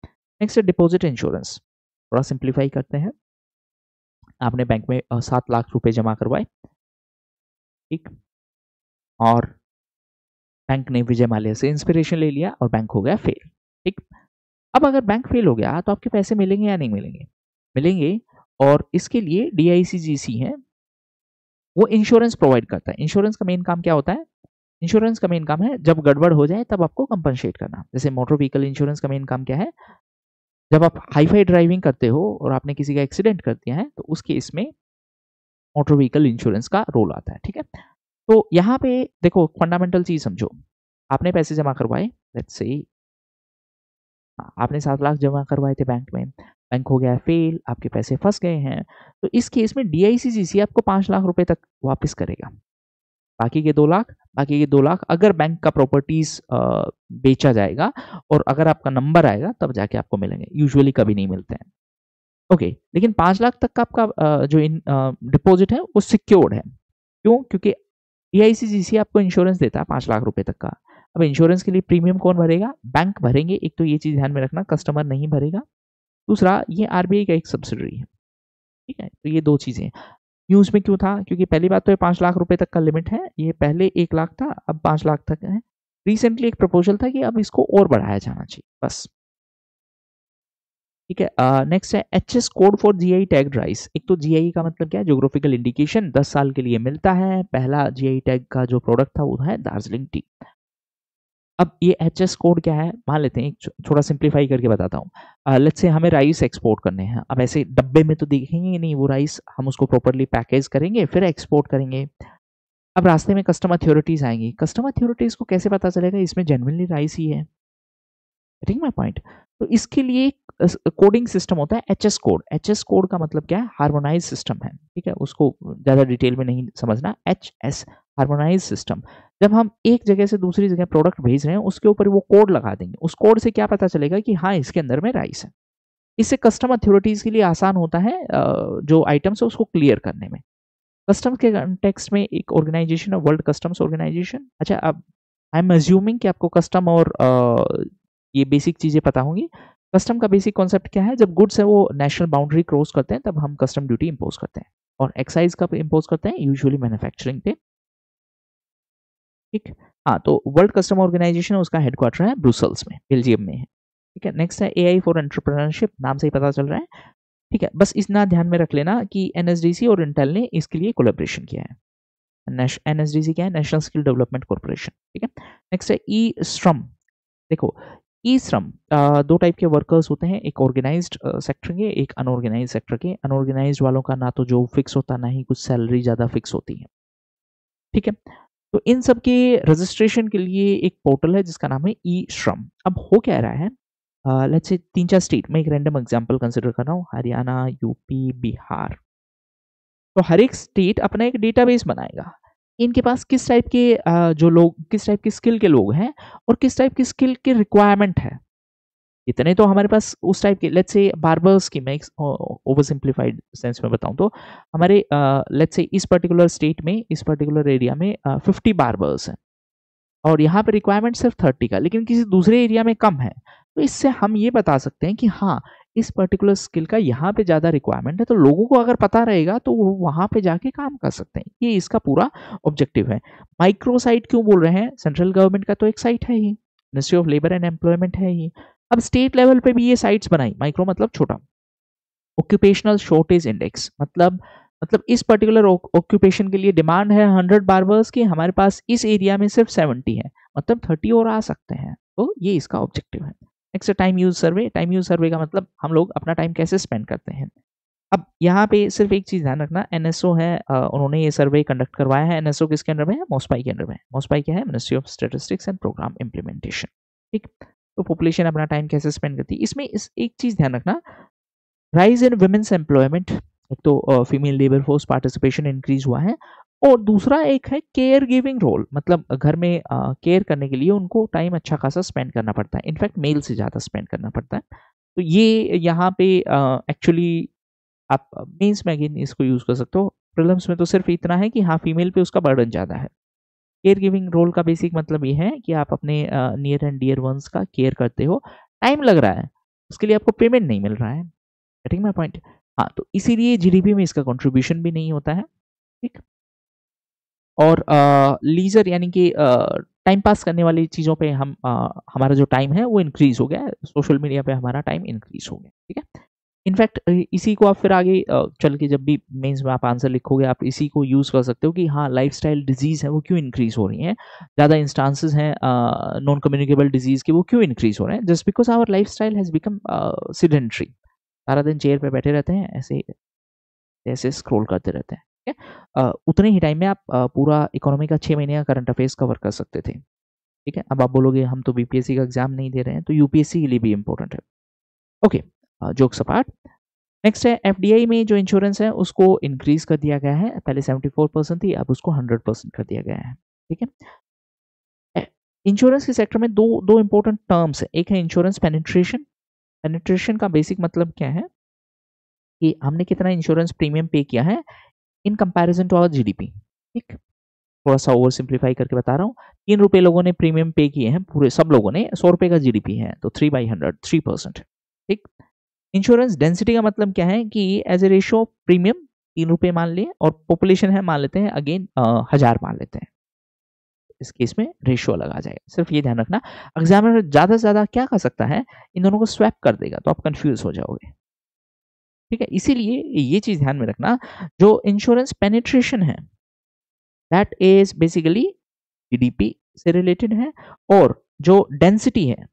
नेक्स्ट है डिपॉजिट इंश्योरेंस। थोड़ा सिंप्लीफाई करते हैं। आपने बैंक में 7 लाख रुपए जमा करवाए, ठीक? और बैंक ने विजय माल्या से इंस्पिरेशन ले लिया और बैंक हो गया फेल, ठीक? अब अगर बैंक फेल हो गया तो आपके पैसे मिलेंगे या नहीं मिलेंगे? मिलेंगे। और इसके लिए डीआईसीजीसी है, वो इंश्योरेंस प्रोवाइड करता है। इंश्योरेंस का मेन काम क्या होता है? इंश्योरेंस का मेन काम है जब गड़बड़ हो जाए तब आपको कंपनसेट करना। जैसे मोटर व्हीकल इंश्योरेंस का मेन काम क्या है? जब आप हाई-फाई ड्राइविंग करते हो और आपने किसी का एक्सीडेंट कर दिया है, तो उस केस में मोटर व्हीकल इंश्योरेंस का रोल आता है, ठीक है? तो यहाँ पे देखो फंडामेंटल चीज़ समझो। आपने पैसे जमा करवाए, लेट्स से आपने 7 लाख जमा करवाए थे बैंक में, बैंक हो गया फेल, आपके पैसे फँस गए हैं, तो इस केस में डीआईसीजीसी आपको 5 लाख रुपए तक वापस करेगा। बाकी के 2 लाख अगर बैंक का प्रॉपर्टीज़ बेचा जाएगा और अगर आपका नंबर आएगा तब जाके आपको मिलेंगे, यूजुअली कभी नहीं मिलते हैं। ओके, लेकिन 5 लाख तक का आपका डिपॉज़िट है वो सिक्योर्ड है। क्यों? क्योंकि डीआईसीजीसी आपको इंश्योरेंस देता है 5 लाख रुपए तक का। अब इंश्योरेंस के लिए प्रीमियम कौन भरेगा? बैंक भरेंगे, एक तो ये चीज़ ध्यान में रखना, कस्टमर नहीं भरेगा। दूसरा, ये आरबीआई का एक सब्सिडियरी है, ठीक है? तो ये 2 चीज़ें हैं। न्यूज़ में क्यों था? क्योंकि पहली बात तो ये 5 लाख रुपए तक का लिमिट है, ये पहले 1 लाख था, अब 5 लाख तक है। रिसेंटली एक प्रपोज़ल था कि अब इसको और बढ़ाया जाना चाहिए, बस। ठीक है। नेक्स्ट है HS code for GI tagged rice. एक तो जीआई का मतलब क्या है? ज्योग्राफिकल इंडिकेशन 10 साल के लिए मिलता है। पहला जीआई टैग का जो प्रोडक्ट था वो है दार्जिलिंग टी। अब ये एचएस कोड क्या है? मान लेते हैं, एक थोड़ा सिंप्लीफाई करके बताता हूँ। लेट्स से हमें राइस एक्सपोर्ट करने हैं। अब ऐसे डब्बे में तो दिखेंगे ही नहीं वो राइस, हम उसको प्रॉपर्ली पैकेज करेंगे फिर एक्सपोर्ट करेंगे। अब रास्ते में कस्टम अथॉरिटीज आएंगी। कस्टम अथॉरिटीज को कैसे पता चलेगा इसमें जेन्युइनली राइस ही है? Getting my point? तो इसके लिए कोडिंग सिस्टम होता है एचएस कोड। एचएस कोड का मतलब क्या है? हार्मोनाइज सिस्टम है, ठीक है? उसको ज़्यादा डिटेल में नहीं समझना। HS harmonise system. जब हम एक जगह से दूसरी जगह प्रोडक्ट भेज रहे हैं उसके ऊपर वो कोड लगा देंगे। उस कोड से क्या पता चलेगा कि हाँ, इसके अंदर में राइस है। इससे कस्टम अथॉरिटीज के लिए आसान होता है जो आइटम्स है उसको क्लियर करने में। कस्टम्स के कॉन्टेक्स्ट में एक ऑर्गेनाइजेशन है वर्ल्ड कस्टम्स ऑर्गेनाइजेशन। अच्छा, अब आई एम अज्यूमिंग कि आपको कस्टम और ये बेसिक चीज़ें पता होंगी। कस्टम का बेसिक कॉन्सेप्ट क्या है? जब गुड्स है वो नेशनल बाउंड्री क्रॉस करते हैं तब हम कस्टम ड्यूटी इम्पोज करते हैं। और एक्साइज कब इम्पोज करते हैं? यूजुअली मैन्युफैक्चरिंग पे, ठीक। हाँ, तो वर्ल्ड कस्टम ऑर्गेनाइजेशन है, उसका हेडक्वार्टर है ब्रुसेल्स में, बेल्जियम में है, ठीक है। नेक्स्ट है एआई फॉर एंटरप्रेन्योरशिप। नाम से ही पता चल रहा है, ठीक है। बस इतना ध्यान में रख लेना कि एनएसडीसी और इंटेल ने इसके लिए कोलैबोरेशन किया है। एनएसडीसी क्या है? नेशनल स्किल डेवलपमेंट कॉर्पोरेशन, ठीक है। नेक्स्ट है ई श्रम। देखो, ई श्रम 2 टाइप के वर्कर्स होते हैं, एक ऑर्गेनाइज्ड सेक्टर के, एक अनऑर्गेनाइज्ड सेक्टर के। अनऑर्गेनाइज्ड वालों का ना तो जॉब फिक्स होता, ना ही कुछ सैलरी ज़्यादा फिक्स होती है, ठीक है। तो इन सब के रजिस्ट्रेशन के लिए एक पोर्टल है जिसका नाम है ई श्रम। अब हो क्या रहा है? लेट्स से 3-4 स्टेट में एक रैंडम एग्जांपल कंसीडर कर रहा हूँ, हरियाणा, यूपी, बिहार। तो हर एक स्टेट अपना एक डेटाबेस बनाएगा। इनके पास किस टाइप के जो लोग किस टाइप के स्किल के लोग हैं और किस टाइप की स्किल की रिक्वायरमेंट है। इतने तो हमारे पास उस टाइप के, लेट्स से बार्बर्स की मैं ओवर सिंप्लीफाइड सेंस में बताऊं तो हमारे लेट्स से इस पर्टिकुलर स्टेट में, इस पर्टिकुलर एरिया में 50 बार्बर्स हैं, और यहाँ पे रिक्वायरमेंट सिर्फ 30 का, लेकिन किसी दूसरे एरिया में कम है, तो इससे हम ये बता सकते हैं कि हाँ, इस पर्टिकुलर स्किल का यहाँ पे ज़्यादा रिक्वायरमेंट है, तो लोगों को अगर पता रहेगा तो वो वहाँ पे जाके काम कर सकते हैं। ये इसका पूरा ऑब्जेक्टिव है। माइक्रो साइट क्यों बोल रहे हैं? सेंट्रल गवर्नमेंट का तो एक साइट है ही, Ministry of Labour and Employment है ही। अब स्टेट लेवल पे भी ये साइट्स बनाई, माइक्रो मतलब छोटा। ऑक्यूपेशनल शॉर्टेज इंडेक्स मतलब इस पर्टिकुलर ऑक्यूपेशन के लिए डिमांड है 100 बार्बर्स की, हमारे पास इस एरिया में सिर्फ 70 है, मतलब 30 और आ सकते हैं। तो ये इसका ऑब्जेक्टिव है। नेक्स्ट टाइम यूज सर्वे। टाइम यूज सर्वे का मतलब हम लोग अपना टाइम कैसे स्पेंड करते हैं। अब यहाँ पे सिर्फ एक चीज ध्यान रखना, एनएसओ है, उन्होंने ये सर्वे कंडक्ट करवाया है। एनएसओ किसके अंडर में है? मोस्पाई के अंडर में। मोस्पाई क्या है? Ministry of statistics and programme implementation. ठीक, तो पॉपुलेशन अपना टाइम कैसे स्पेंड करती है, इसमें एक चीज ध्यान रखना, राइज इन वुमेन्स एम्प्लॉयमेंट। एक तो female labour force participation increase हुआ है, और दूसरा एक है केयर गिविंग रोल, मतलब घर में केयर करने के लिए उनको टाइम अच्छा खासा स्पेंड करना पड़ता है, इनफैक्ट मेल से ज़्यादा स्पेंड करना पड़ता है। तो ये यहाँ पे एक्चुअली आप मेंस में अगेन इसको यूज़ कर सकते हो। प्रीलिम्स में तो सिर्फ इतना है कि हाँ, फीमेल पे उसका बर्डन ज़्यादा है। केयर गिविंग रोल का बेसिक मतलब ये है कि आप अपने नियर एंड डियर वंस का केयर करते हो, टाइम लग रहा है, उसके लिए आपको पेमेंट नहीं मिल रहा है। Getting my point? हाँ, तो इसीलिए जीडीपी में इसका कंट्रीब्यूशन भी नहीं होता है। ठीक, और लीजर यानी कि टाइम पास करने वाली चीज़ों पे हम हमारा जो टाइम है वो इंक्रीज हो गया है, सोशल मीडिया पे हमारा टाइम इंक्रीज हो गया। ठीक है, इनफैक्ट इसी को आप फिर आगे चल के जब भी मेंस में आप आंसर लिखोगे, आप इसी को यूज़ कर सकते हो कि हाँ, लाइफस्टाइल डिजीज़ है वो क्यों इंक्रीज हो रही हैं, ज़्यादा इंस्टांसेस हैं नॉन कम्युनिकेबल डिजीज़ के, वो क्यों इंक्रीज हो रहे हैं? Just because our lifestyle has become sedentary. सारा दिन चेयर पे बैठे रहते हैं, ऐसे ऐसे स्क्रॉल करते रहते हैं। ठीक है, उतने ही टाइम में आप पूरा इकोनॉमी का 6 महीने का करंट अफेयर्स कवर कर सकते थे। ठीक है, अब आप बोलोगे हम तो बीपीएससी का एग्जाम नहीं दे रहे हैं, तो यूपीएससी के लिए भी इंपॉर्टेंट है। Okay, jokes apart. नेक्स्ट है एफडीआई में जो इंश्योरेंस है उसको इंक्रीज कर दिया गया है, पहले 74% थी, अब उसको 100% कर दिया गया है। ठीक है, इंश्योरेंस के सेक्टर में दो इंपॉर्टेंट टर्म्स है, एक है इंश्योरेंस पेनिट्रेशन। पेनिट्रेशन का बेसिक मतलब क्या है कि हमने कितना इंश्योरेंस प्रीमियम पे किया है in comparison to our GDP. ठीक, थोड़ा सा ओवर सिंप्लीफाई करके बता रहा हूँ। 3 रुपए लोगों ने प्रीमियम पे किए हैं, पूरे सब लोगों ने, 100 रुपए का जीडीपी है, तो 3/100 3%। ठीक, इंश्योरेंस डेंसिटी का मतलब क्या है कि एज ए रेशियो प्रीमियम 3 रुपए मान लिए, और पॉपुलेशन है मान लेते हैं अगेन 1000 मान लेते हैं, इस केस में रेशियो अलग आ जाएगा। सिर्फ ये ध्यान रखना, एग्जामिनर ज्यादा से ज्यादा क्या कर सकता है, इन दोनों को स्वैप कर देगा, तो आप कंफ्यूज हो जाओगे। ठीक है, इसीलिए ये चीज ध्यान में रखना, जो इंश्योरेंस पेनिट्रेशन है दैट इज बेसिकली जीडीपी से रिलेटेड है, और जो डेंसिटी है,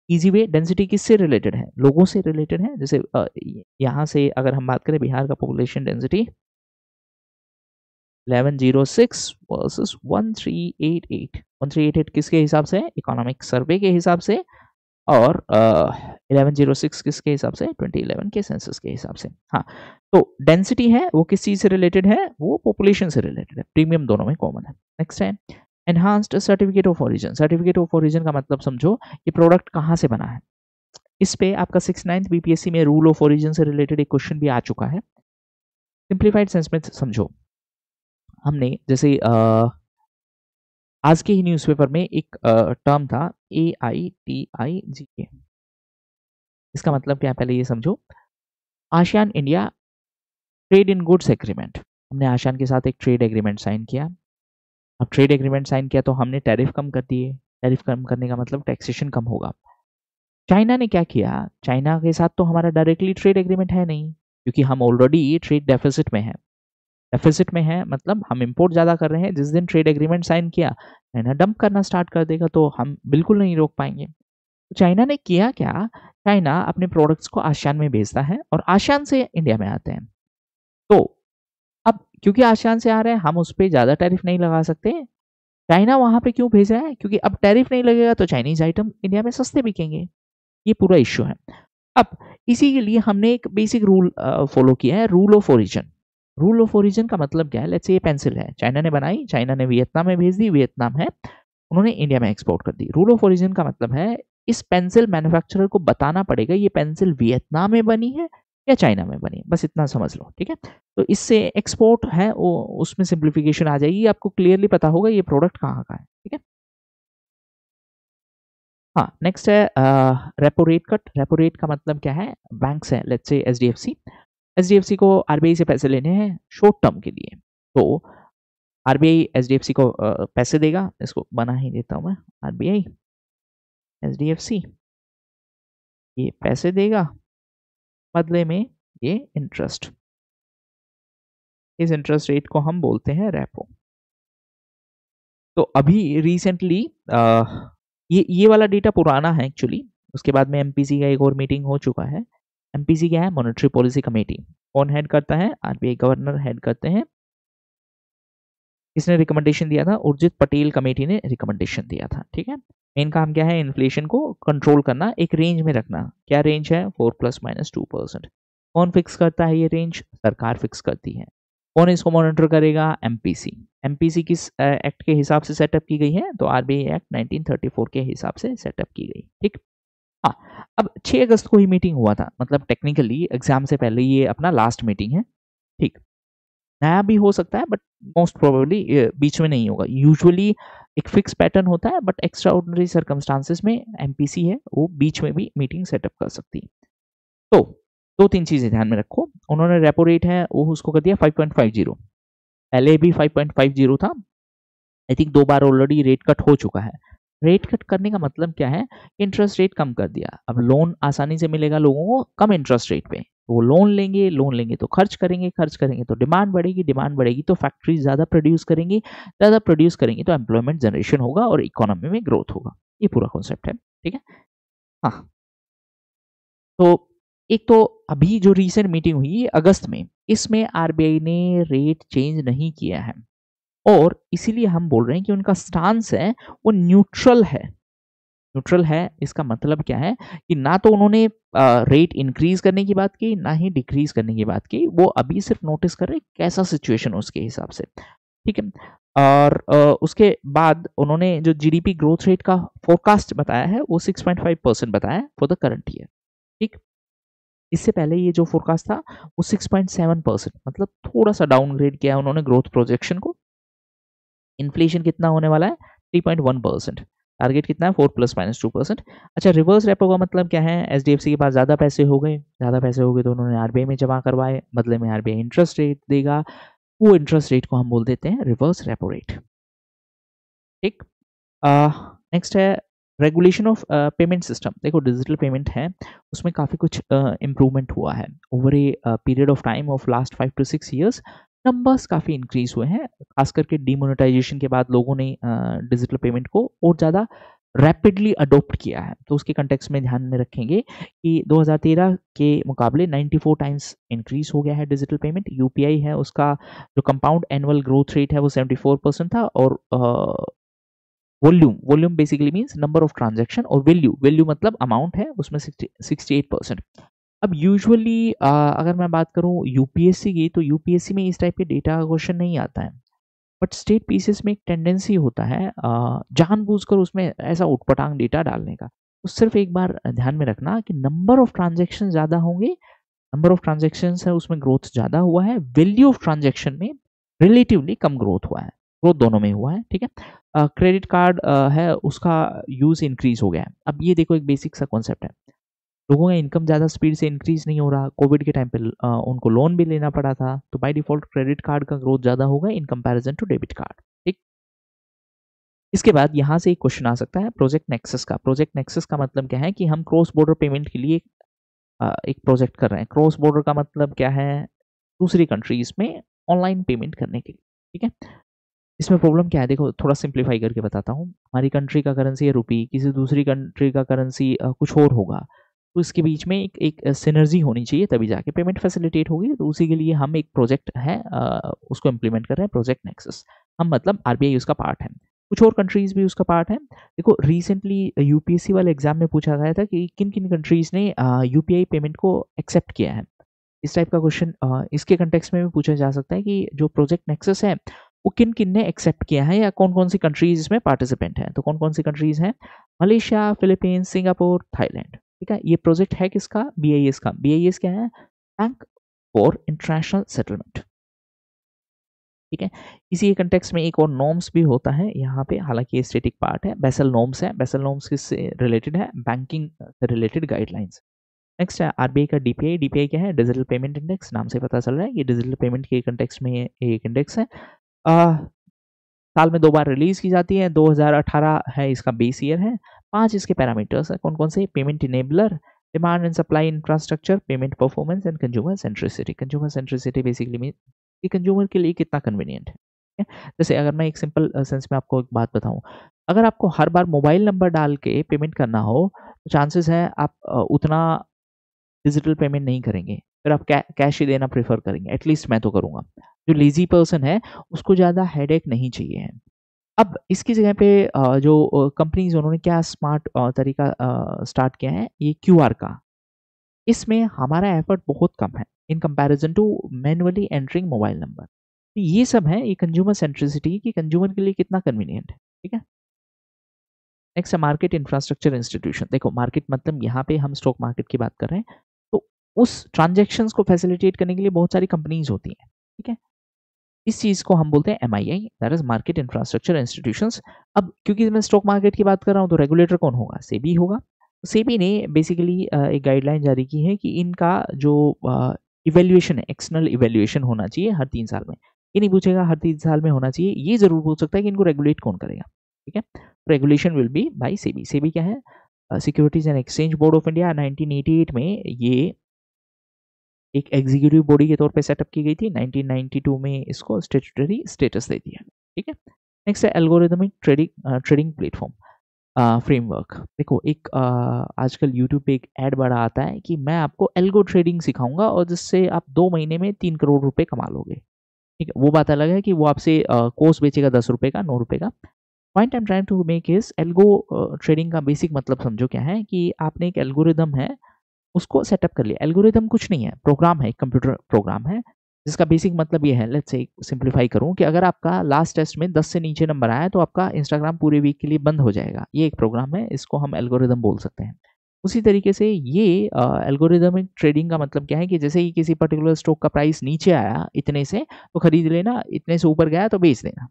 इजी वे, डेंसिटी किससे रिलेटेड है? लोगों से रिलेटेड है। जैसे यहाँ से अगर हम बात करें, बिहार का पॉपुलेशन डेंसिटी 1106 वर्सेस 1388। 1388 किसके हिसाब से? इकोनॉमिक सर्वे के हिसाब से, और 1106 किसके हिसाब से? 2011 के सेंसस के हिसाब से। हाँ, तो डेंसिटी है वो किस चीज से रिलेटेड है? वो पॉपुलेशन से रिलेटेड है, प्रीमियम दोनों में कॉमन है। नेक्स्ट है enhanced certificate of origin. Certificate of origin का मतलब समझो ये प्रोडक्ट कहाँ से बना है। इस पे आपका 69th बीपीएससी में रूल ऑफ ओरिजिन से रिलेटेड एक क्वेश्चन भी आ चुका है। सिंप्लीफाइड सेंस में समझो, हमने जैसे आज के ही न्यूज़पेपर में एक टर्म था AITIGA। इसका मतलब क्या है, पहले ये समझो। ASEAN India trade in goods agreement, हमने आसियान के साथ एक ट्रेड एग्रीमेंट साइन किया। अब ट्रेड एग्रीमेंट साइन किया तो हमने टैरिफ कम कर दिए, टैरिफ कम करने का मतलब टैक्सेशन कम होगा। चाइना ने क्या किया, चाइना के साथ तो हमारा डायरेक्टली ट्रेड एग्रीमेंट है नहीं, क्योंकि हम ऑलरेडी ट्रेड डेफिसिट में है। डेफिसिट में है मतलब हम इंपोर्ट ज़्यादा कर रहे हैं, जिस दिन ट्रेड एग्रीमेंट साइन किया चाइना डंप करना स्टार्ट कर देगा, तो हम बिल्कुल नहीं रोक पाएंगे। तो चाइना ने किया क्या, चाइना अपने प्रोडक्ट्स को आसियान में भेजता है और आसियान से इंडिया में आते हैं। तो अब क्योंकि आसियान से आ रहे हैं, हम उस पर ज़्यादा टैरिफ नहीं लगा सकते। चाइना वहां पे क्यों भेज रहा है, क्योंकि अब टैरिफ नहीं लगेगा तो चाइनीज आइटम इंडिया में सस्ते बिकेंगे। ये पूरा इश्यू है। अब इसी के लिए हमने एक बेसिक रूल फॉलो किया है, rule of origin. Rule of origin का मतलब क्या है, लेट्स से ये पेंसिल है, चाइना ने बनाई, चाइना ने वियतनाम में भेज दी, वियतनाम है, उन्होंने इंडिया में एक्सपोर्ट कर दी। रूल ऑफ ओरिजिन का मतलब है इस पेंसिल मैन्युफैक्चरर को बताना पड़ेगा ये पेंसिल वियतनाम में बनी है या चाइना में बनी है, बस इतना समझ लो। ठीक है, तो इससे एक्सपोर्ट है वो उसमें सिंप्लीफिकेशन आ जाएगी, आपको क्लियरली पता होगा ये प्रोडक्ट कहाँ का है। ठीक है, हाँ, नेक्स्ट है repo rate cut. Repo rate का मतलब क्या है, बैंक्स है लेट्स से एचडीएफसी को आरबीआई से पैसे लेने हैं शॉर्ट टर्म के लिए, तो आरबीआई एचडीएफसी को पैसे देगा, इसको बना ही देता हूँ मैं, आरबीआई एचडीएफसी ये पैसे देगा, बदले में ये इंटरेस्ट, इस इंटरेस्ट रेट को हम बोलते हैं रेपो। तो अभी रिसेंटली ये वाला डेटा पुराना है एक्चुअली, उसके बाद में एमपीसी का एक और मीटिंग हो चुका है। एमपीसी क्या है, मॉनेटरी पॉलिसी कमेटी, कौन हेड करता है, आरबीआई गवर्नर हेड करते हैं। किसने रिकमेंडेशन दिया था, उर्जित पटेल कमेटी ने रिकमेंडेशन दिया था, ठीक है। मेन काम क्या है, इन्फ्लेशन को कंट्रोल करना, एक रेंज में रखना, क्या रेंज है 4+-2%। कौन फिक्स करता है ये रेंज, सरकार फिक्स करती है। कौन इसको मॉनिटर करेगा, एमपीसी। एमपीसी किस एक्ट के हिसाब से सेटअप की गई है, तो आरबीआई एक्ट 1934 के हिसाब से सेटअप की गई, ठीक। हाँ, अब 6 अगस्त को ही मीटिंग हुआ था, मतलब टेक्निकली एग्जाम से पहले ये अपना लास्ट मीटिंग है, ठीक। नया भी हो सकता है बट मोस्ट प्रोबेबली बीच में नहीं होगा। यूजुअली एक फिक्स पैटर्न होता है बट एक्स्ट्रा ऑर्डिनरी सर्कमस्टांसेस में एमपीसी है वो बीच में भी मीटिंग सेटअप कर सकती है। तो 2-3 चीजें ध्यान में रखो, उन्होंने रेपो रेट है वो उसको कर दिया 5.50, पहले भी 5.50 था, I think 2 bar already rate cut हो चुका है। रेट कट करने का मतलब क्या है, इंटरेस्ट रेट कम कर दिया, अब लोन आसानी से मिलेगा लोगों को कम इंटरेस्ट रेट पे, वो लोन लेंगे तो खर्च करेंगे तो डिमांड बढ़ेगी तो फैक्ट्री ज़्यादा प्रोड्यूस करेंगी तो एम्प्लॉयमेंट जनरेशन होगा और इकोनॉमी में ग्रोथ होगा, ये पूरा कॉन्सेप्ट है, ठीक है। हाँ, तो एक तो अभी जो रीसेंट मीटिंग हुई अगस्त में, इसमें आरबीआई ने रेट चेंज नहीं किया है और इसीलिए हम बोल रहे हैं कि उनका स्टांस है वो न्यूट्रल है। न्यूट्रल है इसका मतलब क्या है कि ना तो उन्होंने रेट इंक्रीज करने की बात की ना ही डिक्रीज करने की बात की, वो अभी सिर्फ नोटिस कर रहे हैं कैसा सिचुएशन उसके हिसाब से, ठीक है। और उसके बाद उन्होंने जो जीडीपी ग्रोथ रेट का फोरकास्ट बताया है वो 6.5% बताया है फॉर द करंट ईयर, ठीक। इससे पहले ये जो फोरकास्ट था वो 6.7%, मतलब थोड़ा सा डाउनग्रेड किया है उन्होंने ग्रोथ प्रोजेक्शन को। इन्फ्लेशन कितना होने वाला है 3.1%, टारगेट कितना है 4+-2%। अच्छा, रिवर्स रेपो का मतलब क्या है, एचडीएफसी के पास ज़्यादा पैसे हो गए तो उन्होंने आरबीआई में जमा करवाए, बदले में आरबीआई इंटरेस्ट रेट देगा, वो इंटरेस्ट रेट को हम बोल देते हैं रिवर्स रेपो रेट, ठीक। नेक्स्ट है रेगुलेशन ऑफ पेमेंट सिस्टम। देखो डिजिटल पेमेंट है उसमें काफ़ी कुछ इम्प्रूवमेंट हुआ है over a period of time of last 5 to 6 years। Numbers काफ़ी इंक्रीज हुए हैं, खास करके डीमोनेटाइजेशन के बाद लोगों ने डिजिटल पेमेंट को और ज़्यादा रैपिडली अडोप्ट किया है, तो उसके कंटेक्स्ट में ध्यान में रखेंगे कि 2013 के मुकाबले 94 टाइम्स इंक्रीज हो गया है डिजिटल पेमेंट। यूपीआई है उसका जो कंपाउंड एनुअल ग्रोथ रेट है वो 74% था और volume basically means number of transaction और वैल्यू मतलब अमाउंट है उसमें 68%। अब यूजुअली अगर मैं बात करूं यूपीएससी की, तो यूपीएससी में इस टाइप के डेटा का क्वेश्चन नहीं आता है, बट स्टेट पीसीएस में एक टेंडेंसी होता है जानबूझकर उसमें ऐसा उटपटांग डेटा डालने का। तो सिर्फ एक बार ध्यान में रखना कि नंबर ऑफ ट्रांजैक्शन ज़्यादा होंगे, नंबर ऑफ ट्रांजैक्शन है उसमें ग्रोथ ज़्यादा हुआ है, वैल्यू ऑफ ट्रांजैक्शन में रिलेटिवली कम ग्रोथ हुआ है, ग्रोथ दोनों में हुआ है, ठीक है। क्रेडिट कार्ड है उसका यूज इंक्रीज हो गया है। अब ये देखो एक बेसिक सा कॉन्सेप्ट है, लोगों का इनकम ज़्यादा स्पीड से इंक्रीज नहीं हो रहा, कोविड के टाइम पे उनको लोन भी लेना पड़ा था, तो बाय डिफॉल्ट क्रेडिट कार्ड का ग्रोथ ज़्यादा होगा in comparison to debit card, ठीक। इसके बाद यहाँ से एक क्वेश्चन आ सकता है प्रोजेक्ट नेक्सस का। प्रोजेक्ट नेक्सस का मतलब क्या है कि हम क्रॉस बॉर्डर पेमेंट के लिए एक प्रोजेक्ट कर रहे हैं। क्रॉस बॉर्डर का मतलब क्या है, दूसरी कंट्रीज में ऑनलाइन पेमेंट करने के लिए, ठीक है। इसमें प्रॉब्लम क्या है, देखो थोड़ा सिंप्लीफाई करके बताता हूँ। हमारी कंट्री का करेंसी है रुपी, किसी दूसरी कंट्री का करेंसी कुछ और होगा, तो इसके बीच में एक सिनर्जी होनी चाहिए तभी जाके पेमेंट फैसिलिटेट होगी। तो उसी के लिए हम एक प्रोजेक्ट है उसको इम्प्लीमेंट कर रहे हैं, प्रोजेक्ट नेक्सस। हम मतलब आरबीआई उसका पार्ट है, कुछ और कंट्रीज भी उसका पार्ट है। देखो रिसेंटली यूपीएससी वाले एग्जाम में पूछा गया था कि किन किन कंट्रीज ने यूपीआई पेमेंट को एक्सेप्ट किया है। इस टाइप का क्वेश्चन इसके कंटेक्स्ट में भी पूछा जा सकता है कि जो प्रोजेक्ट नेक्सस है वो किन किन ने एक्सेप्ट किया है या कौन कौन सी कंट्रीज इसमें पार्टिसिपेंट हैं। तो कौन कौन सी कंट्रीज हैं, मलेशिया, फिलीपींस, सिंगापुर, थाईलैंड, ठीक है। ये प्रोजेक्ट है किसका, बीआईएस का। बीआईएस क्या है, बैंक फॉर इंटरनेशनल सेटलमेंट। ठीक है। इसी कंटेक्स्ट में एक और नॉर्म्स भी होता है यहाँ पे, हालांकि ये स्टैटिक पार्ट है। बेसल नॉर्म्स है। बेसल नॉर्म्स किससे रिलेटेड है? बैंकिंग से रिलेटेड गाइडलाइंस। नेक्स्ट है आरबीआई का डीपीआई। डीपीआई क्या है? Digital payment index. नाम से पता चल रहा है ये डिजिटल पेमेंट के कंटेक्स्ट में एक इंडेक्स है। साल में 2 बार रिलीज की जाती है। 2018 है इसका बेस ईयर है। 5 इसके पैरामीटर्स है। कौन कौन से? Payment enabler, demand and supply infrastructure, payment performance and consumer centricity. Consumer centricity basically mean कि कंज्यूमर के लिए कितना कन्वीनियंट है। ठीक है? जैसे अगर मैं एक सिंपल सेंस में आपको एक बात बताऊं, अगर आपको हर बार मोबाइल नंबर डाल के पेमेंट करना हो तो चांसेस है आप उतना डिजिटल पेमेंट नहीं करेंगे, फिर आप कैश ही देना प्रेफर करेंगे। एटलीस्ट मैं तो करूंगा। जो लेजी पर्सन है उसको ज़्यादा हेडेक नहीं चाहिए है। अब इसकी जगह पे जो कंपनीज उन्होंने क्या स्मार्ट तरीका स्टार्ट किया है, ये क्यूआर का। इसमें हमारा एफर्ट बहुत कम है in comparison to manually entering mobile number. तो ये सब है ये कंज्यूमर सेंट्रिसिटी कि कंज्यूमर के लिए कितना कन्वीनियंट है। ठीक है। नेक्स्ट है मार्केट इंफ्रास्ट्रक्चर इंस्टीट्यूशन। देखो मार्केट मतलब यहाँ पे हम स्टॉक मार्केट की बात कर रहे हैं, तो उस ट्रांजेक्शन्स को फैसिलिटेट करने के लिए बहुत सारी कंपनीज होती हैं। ठीक है। इस चीज को हम बोलते हैं MII, that is market infrastructure institutions. अब क्योंकि मैं स्टॉक मार्केट की बात कर रहा हूँ तो रेगुलेटर कौन होगा? सेबी होगा। सेबी ने बेसिकली एक गाइडलाइन जारी की है कि इनका जो इवेल्युएशन है, एक्सटर्नल इवेल्युएशन होना चाहिए हर 3 साल में। ये नहीं पूछेगा हर 3 साल में होना चाहिए, ये जरूर पूछ सकता है कि इनको रेगुलेट कौन करेगा। ठीक है। Regulation will be by SEBI. SEBI क्या है? Securities and exchange board of India. 1988 में ये एक एग्जीक्यूटिव बॉडी के तौर पे सेटअप की गई थी। 1992 में इसको स्टैट्यूटरी स्टेटस दे दिया। ठीक है। नेक्स्ट है एल्गोरिदमिक ट्रेडिंग प्लेटफॉर्म फ्रेमवर्क। देखो एक आजकल यूट्यूब पे एक ऐड बड़ा आता है कि मैं आपको एल्गो ट्रेडिंग सिखाऊंगा और जिससे आप 2 महीने में 3 करोड़ रुपए कमा लोगे। ठीक है। वो बात अलग है कि वो आपसे कोर्स बेचेगा 10 रुपए का, 9 रुपए का। Point I am trying to make is algo trading का बेसिक मतलब समझो क्या है कि आपने एक एल्गोरिदम है उसको सेटअप कर लिया। एल्गोरिदम कुछ नहीं है, प्रोग्राम है, कंप्यूटर प्रोग्राम है जिसका बेसिक मतलब ये है, लेट्स से सिंपलीफाई करूं कि अगर आपका लास्ट टेस्ट में 10 से नीचे नंबर आया तो आपका इंस्टाग्राम पूरे वीक के लिए बंद हो जाएगा। ये एक प्रोग्राम है, इसको हम एल्गोरिदम बोल सकते हैं। उसी तरीके से ये एल्गोरिदमिक ट्रेडिंग का मतलब क्या है कि जैसे ही किसी पर्टिकुलर स्टॉक का प्राइस नीचे आया इतने से तो खरीद लेना, इतने से ऊपर गया तो बेच देना।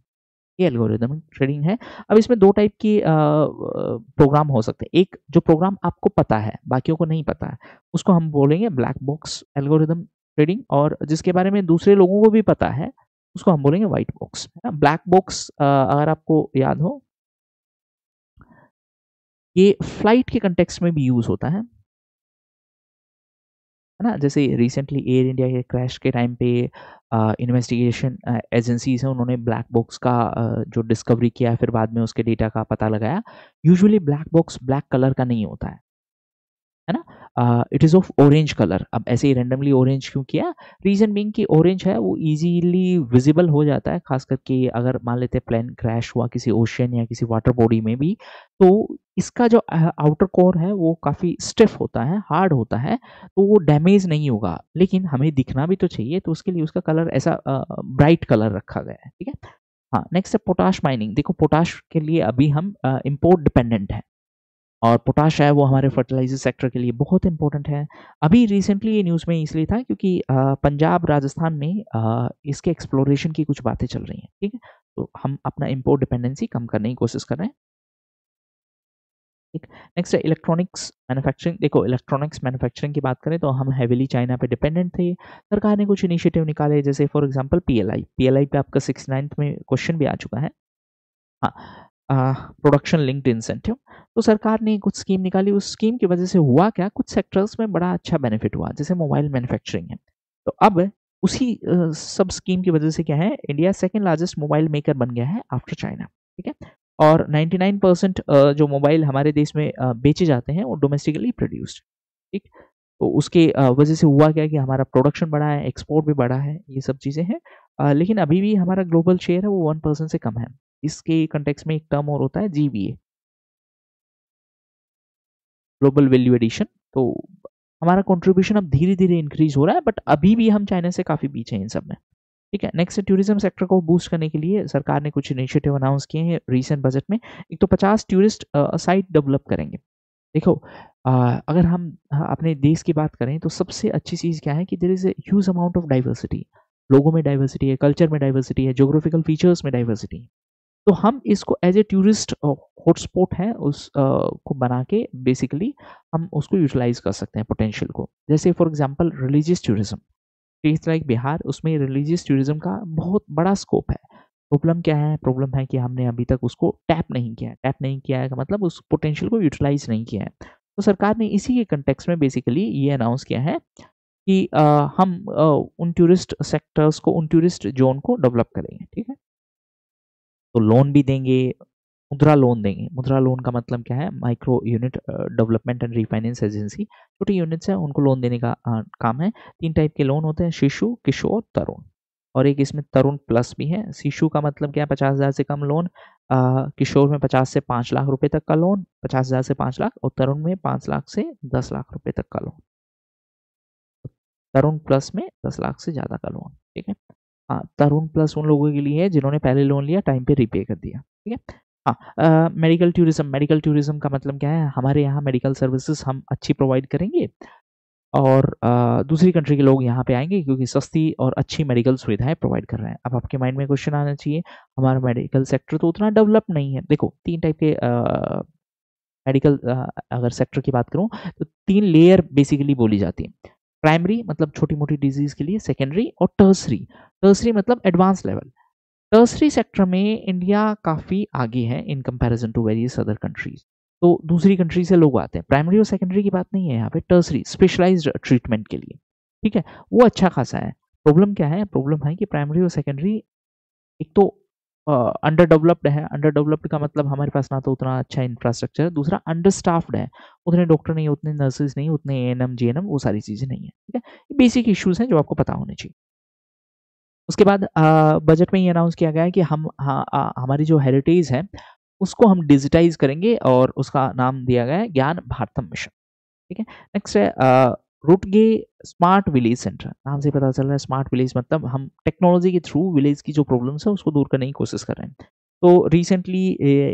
ये एल्गोरिदमिक ट्रेडिंग है। अब इसमें 2 टाइप की प्रोग्राम हो सकते हैं। एक जो प्रोग्राम आपको पता है, बाकियों को नहीं पता है, उसको हम बोलेंगे ब्लैक बॉक्स एल्गोरिदम ट्रेडिंग, और जिसके बारे में दूसरे लोगों को भी पता है उसको हम बोलेंगे व्हाइट बॉक्स। है ना? ब्लैक बॉक्स अगर आपको याद हो, ये फ्लाइट के कंटेक्स्ट में भी यूज होता है ना? जैसे रिसेंटली एयर इंडिया के क्रैश के टाइम पे इन्वेस्टिगेशन एजेंसीज हैं, उन्होंने ब्लैक बॉक्स का जो डिस्कवरी किया फिर बाद में उसके डेटा का पता लगाया। Usually black box black colour का नहीं होता है ना? It is of orange colour. अब ऐसे ही रैंडमली ऑरेंज क्यों किया? रीजन बीइंग कि ऑरेंज है वो इजीली विजिबल हो जाता है, खास करके अगर मान लेते हैं प्लेन क्रैश हुआ किसी ओशियन या किसी वाटर बॉडी में भी, तो इसका जो आउटर कोर है वो काफ़ी स्टिफ होता है, हार्ड होता है, तो वो डैमेज नहीं होगा। लेकिन हमें दिखना भी तो चाहिए, तो उसके लिए उसका कलर ऐसा ब्राइट कलर रखा गया है। ठीक है। हाँ, नेक्स्ट है पोटाश माइनिंग। देखो पोटाश के लिए अभी हम इम्पोर्ट डिपेंडेंट हैं, और पोटाश है वो हमारे फर्टिलाइजर सेक्टर के लिए बहुत इंपॉर्टेंट है। अभी रिसेंटली ये न्यूज़ में इसलिए था क्योंकि पंजाब राजस्थान में इसके एक्सप्लोरेशन की कुछ बातें चल रही हैं। ठीक है। तो हम अपना इम्पोर्ट डिपेंडेंसी कम करने की कोशिश कर रहे हैं। ठीक। नेक्स्ट है इलेक्ट्रॉनिक्स मैन्युफैक्चरिंग। देखो इलेक्ट्रॉनिक्स मैन्युफैक्चरिंग की बात करें तो हम हेविली चाइना पे डिपेंडेंट थे। सरकार ने कुछ इनिशिएटिव निकाले, जैसे फॉर एग्जांपल PLI। PLI पे आपका 69th में क्वेश्चन भी आ चुका है। हाँ, प्रोडक्शन लिंक्ड इंसेंटिव। तो सरकार ने कुछ स्कीम निकाली, उस स्कीम की वजह से हुआ क्या, कुछ सेक्टर्स में बड़ा अच्छा बेनिफिट हुआ, जैसे मोबाइल मैन्युफैक्चरिंग है। तो अब उसी सब स्कीम की वजह से क्या है, India second largest mobile maker बन गया है आफ्टर चाइना। ठीक है। और 99% जो मोबाइल हमारे देश में बेचे जाते हैं वो डोमेस्टिकली प्रोड्यूस्ड। ठीक। तो उसके वजह से हुआ क्या कि हमारा प्रोडक्शन बढ़ा है, एक्सपोर्ट भी बढ़ा है, ये सब चीज़ें हैं। लेकिन अभी भी हमारा ग्लोबल शेयर है वो 1% से कम है। इसके कंटेक्स्ट में एक टर्म और होता है GVA, ग्लोबल वैल्यू एडिशन। तो हमारा कंट्रीब्यूशन अब धीरे-धीरे इंक्रीज हो रहा है, बट अभी भी हम चाइना से काफ़ी पीछे हैं इन सब में। ठीक है। नेक्स्ट टूरिज्म सेक्टर को बूस्ट करने के लिए सरकार ने कुछ इनिशिएटिव अनाउंस किए हैं रीसेंट बजट में। एक तो 50 टूरिस्ट साइट डेवलप करेंगे। देखो अगर हम अपने देश की बात करें तो सबसे अच्छी चीज़ क्या है कि there is a huge amount of diversity. लोगों में डाइवर्सिटी है, कल्चर में डाइवर्सिटी है, ज्योग्राफिकल फीचर्स में डाइवर्सिटी है। तो हम इसको एज ए टूरिस्ट हॉटस्पॉट है उस को बना के बेसिकली हम उसको यूटिलाइज कर सकते हैं पोटेंशियल को। जैसे for example religious tourism, states like Bihar, उसमें रिलीजियस टूरिज्म का बहुत बड़ा स्कोप है। प्रॉब्लम क्या है? प्रॉब्लम है कि हमने अभी तक उसको टैप नहीं किया है। टैप नहीं किया है का मतलब उस पोटेंशियल को यूटिलाइज नहीं किया है। तो सरकार ने इसी के कंटेक्स्ट में बेसिकली ये अनाउंस किया है कि हम उन टूरिस्ट सेक्टर्स को, उन टूरिस्ट जोन को डेवलप करेंगे। ठीक है, तो लोन भी देंगे, मुद्रा लोन देंगे। मुद्रा लोन का मतलब क्या है? Micro unit development and refinance agency, छोटी यूनिट्स है उनको लोन देने का काम है। 3 टाइप के लोन होते हैं, शिशु, किशोर, तरुण, और एक इसमें तरुण प्लस भी है। शिशु का मतलब क्या है? 50,000 से कम लोन, किशोर में 50 से 5 लाख रुपए तक का लोन, 50,000 से 5 लाख, और तरुण में 5 लाख से 10 लाख रुपए तक का लोन। तरुण प्लस में 10 लाख से ज़्यादा का लोन। ठीक है, हाँ, तरुण प्लस उन लोगों के लिए है जिन्होंने पहले लोन लिया, टाइम पे रीपे कर दिया। ठीक है, हाँ, मेडिकल टूरिज्म। मेडिकल टूरिज्म का मतलब क्या है? हमारे यहाँ मेडिकल सर्विसेज हम अच्छी प्रोवाइड करेंगे और दूसरी कंट्री के लोग यहाँ पे आएंगे क्योंकि सस्ती और अच्छी मेडिकल सुविधाएं प्रोवाइड कर रहे हैं। अब आपके माइंड में क्वेश्चन आना चाहिए, हमारा मेडिकल सेक्टर तो उतना डेवलप नहीं है। देखो, 3 टाइप के मेडिकल अगर सेक्टर की बात करूँ तो 3 लेयर बेसिकली बोली जाती है। प्राइमरी मतलब छोटी मोटी डिजीज के लिए, सेकेंडरी और टर्सरी। टर्सरी मतलब एडवांस लेवल। टर्सरी सेक्टर में इंडिया काफ़ी आगे है in comparison to various other countries. तो दूसरी कंट्री से लोग आते हैं। प्राइमरी और सेकेंडरी की बात नहीं है यहाँ पे, टर्सरी स्पेशलाइज्ड ट्रीटमेंट के लिए। ठीक है, वो अच्छा खासा है। प्रॉब्लम क्या है? प्रॉब्लम है कि प्राइमरी और सेकेंडरी एक तो अंडर डेवलप्ड है। अंडर डेवलप्ड का मतलब हमारे पास ना तो उतना अच्छा इंफ्रास्ट्रक्चर है, दूसरा अंडर स्टाफ्ड है। उतने डॉक्टर नहीं, उतने नर्सेज नहीं, उतने एएनएम जीएनएम, वो सारी चीज़ें नहीं है। ठीक है, ये बेसिक इश्यूज हैं जो आपको पता होने चाहिए। उसके बाद बजट में ये अनाउंस किया गया है कि हम हमारी जो हेरिटेज है उसको हम डिजिटाइज करेंगे और उसका नाम दिया गया है ज्ञान भारतम मिशन। ठीक है, नेक्स्ट है रुटगे स्मार्ट विलेज सेंटर। नाम से पता चल रहा है स्मार्ट विलेज मतलब हम टेक्नोलॉजी के थ्रू विलेज की जो प्रॉब्लम्स है उसको दूर करने की कोशिश कर रहे हैं। तो रिसेंटली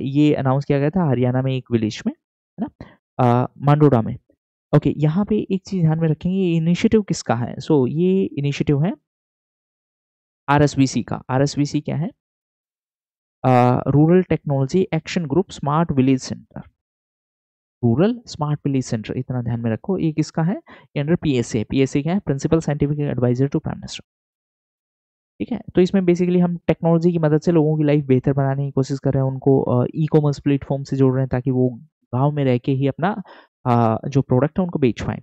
ये अनाउंस किया गया था हरियाणा में एक विलेज में, है ना, मांडोडा में। ओके, यहाँ पे एक चीज ध्यान में रखेंगे, ये इनिशिएटिव किसका है? सो ये इनिशिएटिव है आरएसवीसी का। आरएसवीसी क्या है? Rural technology action group smart village centre. Rural smart village centre, इतना ध्यान में रखो। ये किसका है? ये अंडर पीएसए। पीएसए क्या है? Principal scientific adviser to prime minister. ठीक है, तो इसमें बेसिकली हम टेक्नोलॉजी की मदद से लोगों की लाइफ बेहतर बनाने की कोशिश कर रहे हैं, उनको ई कॉमर्स प्लेटफॉर्म से जोड़ रहे हैं ताकि वो गांव में रह के ही अपना जो प्रोडक्ट है उनको बेच पाएं।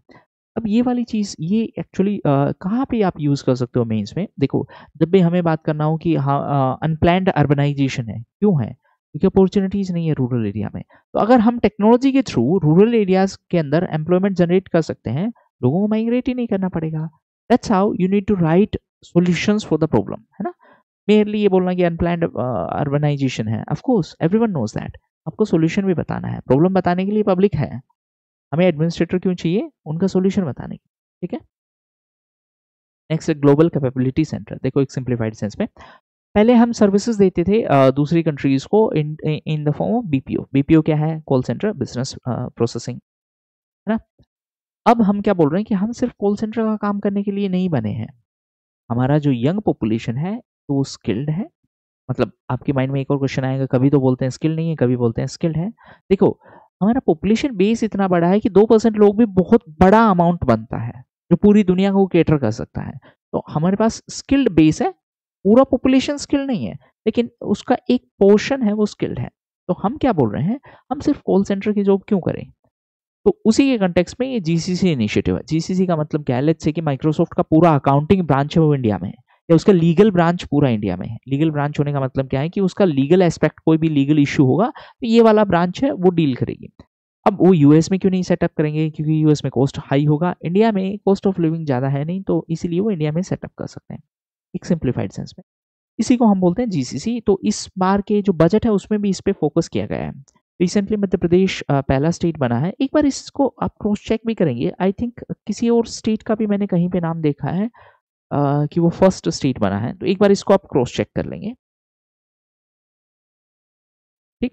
अब ये वाली चीज़ ये एक्चुअली कहाँ पे आप यूज़ कर सकते हो मेंस में? देखो, जब भी हमें बात करना हो कि हाँ अनप्लैन्ड अर्बनाइजेशन है, क्यों है? क्योंकि अपॉर्चुनिटीज़ नहीं है रूरल एरिया में। तो अगर हम टेक्नोलॉजी के थ्रू रूरल एरियाज़ के अंदर एम्प्लॉयमेंट जनरेट कर सकते हैं, लोगों को माइग्रेट ही नहीं करना पड़ेगा। That's how you need to write solutions for the problem, है ना? मेरली ये बोलना कि अनप्लैन्ड अर्बनाइजेशन है, of course everyone knows that. आपको सॉल्यूशन भी बताना है, प्रॉब्लम बताने के लिए पब्लिक है। हमें एडमिनिस्ट्रेटर क्यों चाहिए? उनका सॉल्यूशन बताने की। ठीक है, नेक्स्ट ग्लोबल कैपेबिलिटी सेंटर। देखो, एक सिंप्लीफाइड सेंस में पहले हम सर्विसेज देते थे दूसरी कंट्रीज को in in the form of BPO. BPO क्या है? कॉल सेंटर बिजनेस प्रोसेसिंग, है ना? अब हम क्या बोल रहे हैं कि हम सिर्फ कॉल सेंटर का काम करने के लिए नहीं बने हैं। हमारा जो यंग पॉपुलेशन है तो स्किल्ड है। मतलब आपके माइंड में एक और क्वेश्चन आएगा, कभी तो बोलते हैं स्किल नहीं है, कभी बोलते हैं स्किल्ड है। देखो, हमारा पॉपुलेशन बेस इतना बड़ा है कि 2% लोग भी बहुत बड़ा अमाउंट बनता है जो पूरी दुनिया को केटर कर सकता है। तो हमारे पास स्किल्ड बेस है, पूरा पॉपुलेशन स्किल्ड नहीं है, लेकिन उसका एक पोर्शन है वो स्किल्ड है। तो हम क्या बोल रहे हैं, हम सिर्फ कॉल सेंटर की जॉब क्यों करें? तो उसी के कंटेक्स्ट में ये जीसीसी इनिशिएटिव है। जीसीसी का मतलब क्या है? लेट्स से कि माइक्रोसॉफ्ट का पूरा अकाउंटिंग ब्रांच है वो इंडिया में है, या उसका लीगल ब्रांच पूरा इंडिया में है। लीगल ब्रांच होने का मतलब क्या है कि उसका लीगल एस्पेक्ट, कोई भी लीगल इश्यू होगा तो ये वाला ब्रांच है वो डील करेगी। अब वो यूएस में क्यों नहीं सेटअप करेंगे? क्योंकि यूएस में कॉस्ट हाई होगा, इंडिया में कॉस्ट ऑफ लिविंग ज़्यादा है नहीं, तो इसीलिए वो इंडिया में सेटअप कर सकते हैं एक सिंप्लीफाइड सेंस में। इसी को हम बोलते हैं जीसीसी। तो इस बार के जो बजट है उसमें भी इस पे फोकस किया गया है। रिसेंटली मध्य प्रदेश पहला स्टेट बना है। एक बार इसको आप क्रॉस चेक भी करेंगे, आई थिंक किसी और स्टेट का भी मैंने कहीं पे नाम देखा है कि वो फर्स्ट स्टेट बना है, तो एक बार इसको आप क्रॉस चेक कर लेंगे। ठीक,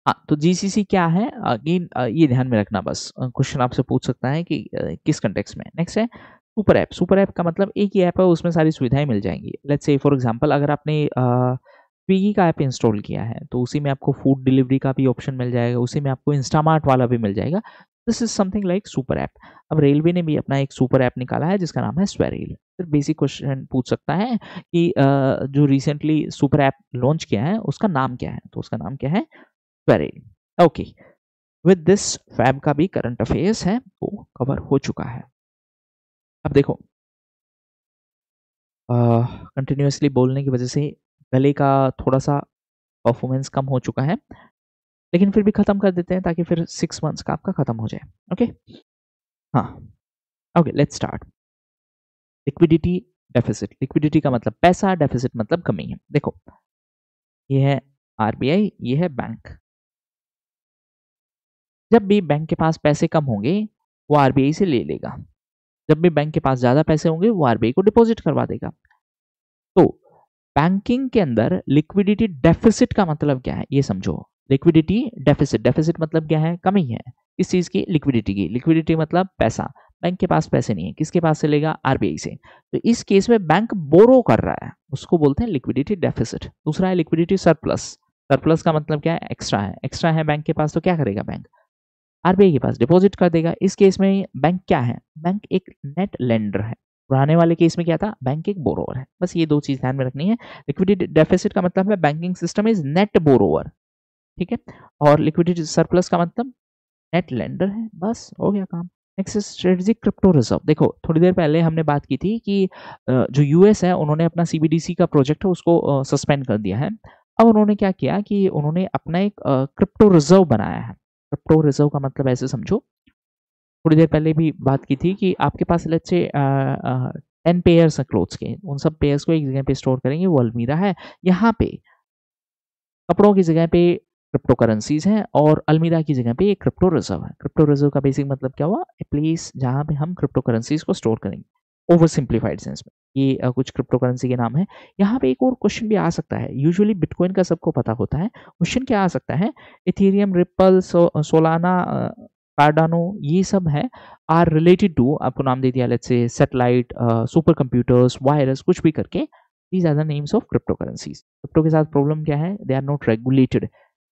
हाँ, तो जीसीसी क्या है अगेन ये ध्यान में रखना, बस क्वेश्चन आपसे पूछ सकता है कि किस कंटेक्स्ट में। नेक्स्ट है सुपर ऐप का मतलब एक ही ऐप है, उसमें सारी सुविधाएं मिल जाएंगी। लेट्स से फॉर एग्जांपल अगर आपने स्विगी का ऐप इंस्टॉल किया है तो उसी में आपको फूड डिलीवरी का भी ऑप्शन मिल जाएगा, उसी में आपको इंस्टामार्ट वाला भी मिल जाएगा। This is something like super app. अब रेलवे ने भी अपना एक सुपर ऐप निकाला है जिसका नाम है स्वेरेल। फिर बेसिक क्वेश्चन पूछ सकता है कि जो रिसेंटली सुपर ऐप लॉन्च किया है उसका नाम क्या है, तो उसका नाम क्या है, स्वेरेल। ओके, विद दिस फैब का भी करंट अफेयर्स है वो कवर हो चुका है। अब देखो कंटिन्यूअसली बोलने की वजह से गले का थोड़ा सा परफॉर्मेंस कम हो चुका है, लेकिन फिर भी खत्म कर देते हैं ताकि फिर 6 मंथ्स का आपका खत्म हो जाए। ओके, हाँ, okay, let's start. Liquidity deficit, liquidity का मतलब पैसा, डेफिसिट मतलब कमी है। देखो ये है आरबीआई, ये है बैंक। जब भी बैंक के पास पैसे कम होंगे वो आरबीआई से ले लेगा, जब भी बैंक के पास ज्यादा पैसे होंगे वो आरबीआई को डिपॉजिट करवा देगा। तो बैंकिंग के अंदर लिक्विडिटी डेफिसिट का मतलब क्या है ये समझो। लिक्विडिटी डेफिसिट, डेफिसिट मतलब क्या है, कमी है इस चीज की, लिक्विडिटी की। लिक्विडिटी मतलब पैसा, बैंक के पास पैसे नहीं है, किसके पास से लेगा, आरबीआई से। तो इस केस में बैंक बोरो कर रहा है, उसको बोलते हैं लिक्विडिटी डेफिसिट। दूसरा है लिक्विडिटी सरप्लस। सरप्लस का मतलब क्या है, एक्स्ट्रा है, एक्स्ट्रा है बैंक के पास तो क्या करेगा बैंक, आरबीआई के पास डिपॉजिट कर देगा। इस केस में बैंक क्या है, बैंक एक नेट लेंडर है। पुराने वाले केस में क्या था, बैंक एक बोरोवर है। बस ये दो चीज ध्यान में रखनी है। लिक्विडिटी डेफिसिट का मतलब है banking system is net borrower, ठीक है, और लिक्विडिटी सरप्लस का मतलब नेट लेंडर है। बस हो गया काम। Next strategic crypto reserve. देखो थोड़ी देर पहले हमने बात की थी कि जो यूएस है उन्होंने अपना सीबीडीसी का प्रोजेक्ट है उसको सस्पेंड कर दिया है। अब उन्होंने क्या किया कि उन्होंने अपना एक क्रिप्टो रिजर्व बनाया है। क्रिप्टो रिजर्व का मतलब ऐसे समझो, थोड़ी देर पहले भी बात की थी कि आपके पास लेट्स से 10 पेयर्स है क्लोथ्स के, उन सब पेयर्स को एक जगह पे स्टोर करेंगे, वो अलमीरा है। यहाँ पे कपड़ों की जगह पे क्रिप्टो करेंसीज हैं और अलमीरा की जगह पे एक क्रिप्टो रिजर्व है। क्रिप्टो रिजर्व का बेसिक मतलब क्या हुआ, ए प्लेस जहाँ पे हम क्रिप्टो करेंसीज को स्टोर करेंगे, ओवर सिंप्लीफाइड सेंस में। ये कुछ क्रिप्टो करेंसी के नाम है। यहाँ पे एक और क्वेश्चन भी आ सकता है, यूजुअली बिटकॉइन का सबको पता होता है, क्वेश्चन क्या आ सकता है, इथेरियम, रिपल, सोलाना, कार्डानो, ये सब है आर रिलेटेड टू, आपको नाम दे दिया let's say satellite, super computers, virus, कुछ भी करके, these are the names of cryptocurrencies। Crypto के साथ प्रॉब्लम क्या है, दे आर नॉट रेगुलेटेड,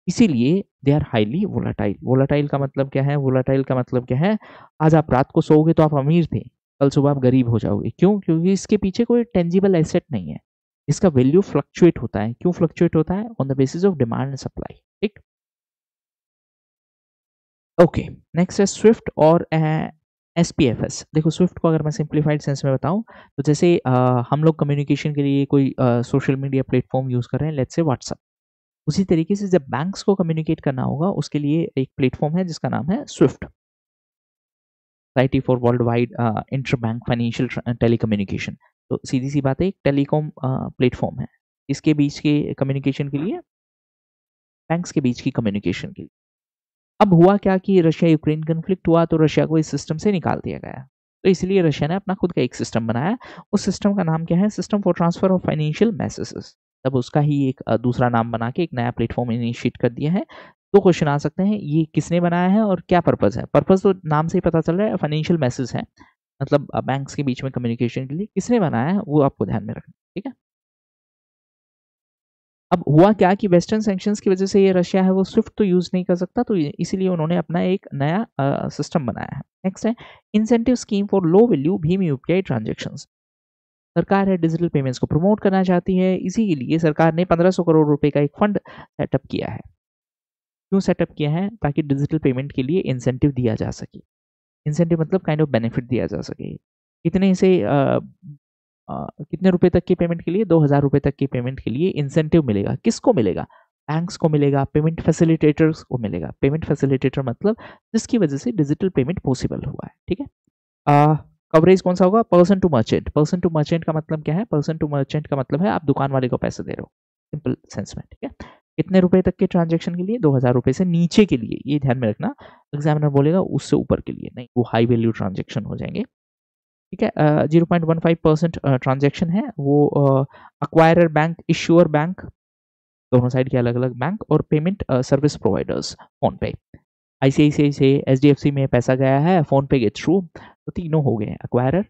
इसीलिए they are highly volatile. Volatile का मतलब क्या है, वोलाटाइल का मतलब क्या है, आज आप रात को सोओगे तो आप अमीर थे, कल सुबह आप गरीब हो जाओगे। क्यों, क्योंकि इसके पीछे कोई टेंजिबल एसेट नहीं है, इसका वैल्यू फ्लक्चुएट होता है। क्यों फ्लक्चुएट होता है, on the basis of demand and supply, ठीक। ओके, नेक्स्ट है स्विफ्ट और एसपीएफएस। देखो स्विफ्ट को अगर मैं सिंप्लीफाइड सेंस में बताऊं तो जैसे हम लोग कम्युनिकेशन के लिए कोई सोशल मीडिया प्लेटफॉर्म यूज कर रहे हैं, लेट्स से व्हाट्सएप, उसी तरीके से जब बैंक्स को कम्युनिकेट करना होगा उसके लिए एक प्लेटफॉर्म है जिसका नाम है Swift, society for world wide inter bank financial telecommunication. तो सीधी सी बात है, एक टेलीकॉम प्लेटफॉर्म है, इसके बीच के कम्युनिकेशन के लिए, बैंक्स के बीच की कम्युनिकेशन के लिए। अब हुआ क्या कि रशिया यूक्रेन कन्फ्लिक्ट हुआ तो रशिया को इस सिस्टम से निकाल दिया गया, तो इसलिए रशिया ने अपना खुद का एक सिस्टम बनाया। उस सिस्टम का नाम क्या है, system for transfer of financial messages. तब उसका ही एक दूसरा नाम बना के एक नया प्लेटफॉर्म इनिशिएट कर दिया है। तो क्वेश्चन आ सकते हैं ये किसने बनाया है और क्या पर्पज है। पर्पज तो नाम से ही पता चल रहा है, फाइनेंशियल मैसेज है, मतलब बैंक्स के बीच में कम्युनिकेशन के लिए। किसने बनाया है वो आपको ध्यान में रखना, ठीक है। अब हुआ क्या कि वेस्टर्न सैंक्शंस की वजह से ये रशिया है वो स्विफ्ट तो यूज नहीं कर सकता, तो इसीलिए उन्होंने अपना एक नया सिस्टम बनाया है। नेक्स्ट है incentive scheme for low value Bhim UPI transactions. सरकार है डिजिटल पेमेंट्स को प्रमोट करना चाहती है, इसी के लिए सरकार ने 1500 करोड़ रुपए का एक फंड सेटअप किया है। क्यों सेटअप किया है, ताकि डिजिटल पेमेंट के लिए इंसेंटिव दिया जा सके। इंसेंटिव मतलब काइंड ऑफ बेनिफिट दिया जा सके। कितने से कितने रुपए तक की पेमेंट के लिए, 2000 रुपए तक की पेमेंट के लिए इंसेंटिव मिलेगा। किसको मिलेगा, बैंक्स को मिलेगा, पेमेंट फैसिलिटेटर्स को मिलेगा। पेमेंट फैसिलिटेटर मतलब जिसकी वजह से डिजिटल पेमेंट पॉसिबल हुआ है, ठीक है। कवरेज कौन सा होगा, person to merchant. Person to merchant का मतलब क्या है, पर्सन टू मर्चेंट का मतलब है आप दुकान वाले को पैसे दे रहे हो, सिंपल सेंस में, ठीक है। कितने रुपए तक के ट्रांजेक्शन के लिए, 2000 रुपए से नीचे के लिए, ये ध्यान में रखना, एग्जामिनर बोलेगा उससे ऊपर के लिए नहीं, वो हाई वैल्यू ट्रांजेक्शन हो जाएंगे, ठीक है। 0.15% ट्रांजेक्शन है वो अक्वायरर बैंक, इश्यूअर बैंक, दोनों साइड के अलग अलग बैंक, और पेमेंट सर्विस प्रोवाइडर्स, फोन पे, आईसीआईसीआई से एचडीएफसी में पैसा गया है फोन पे के थ्रू, तो तीनों हो गए, अक्वायरर,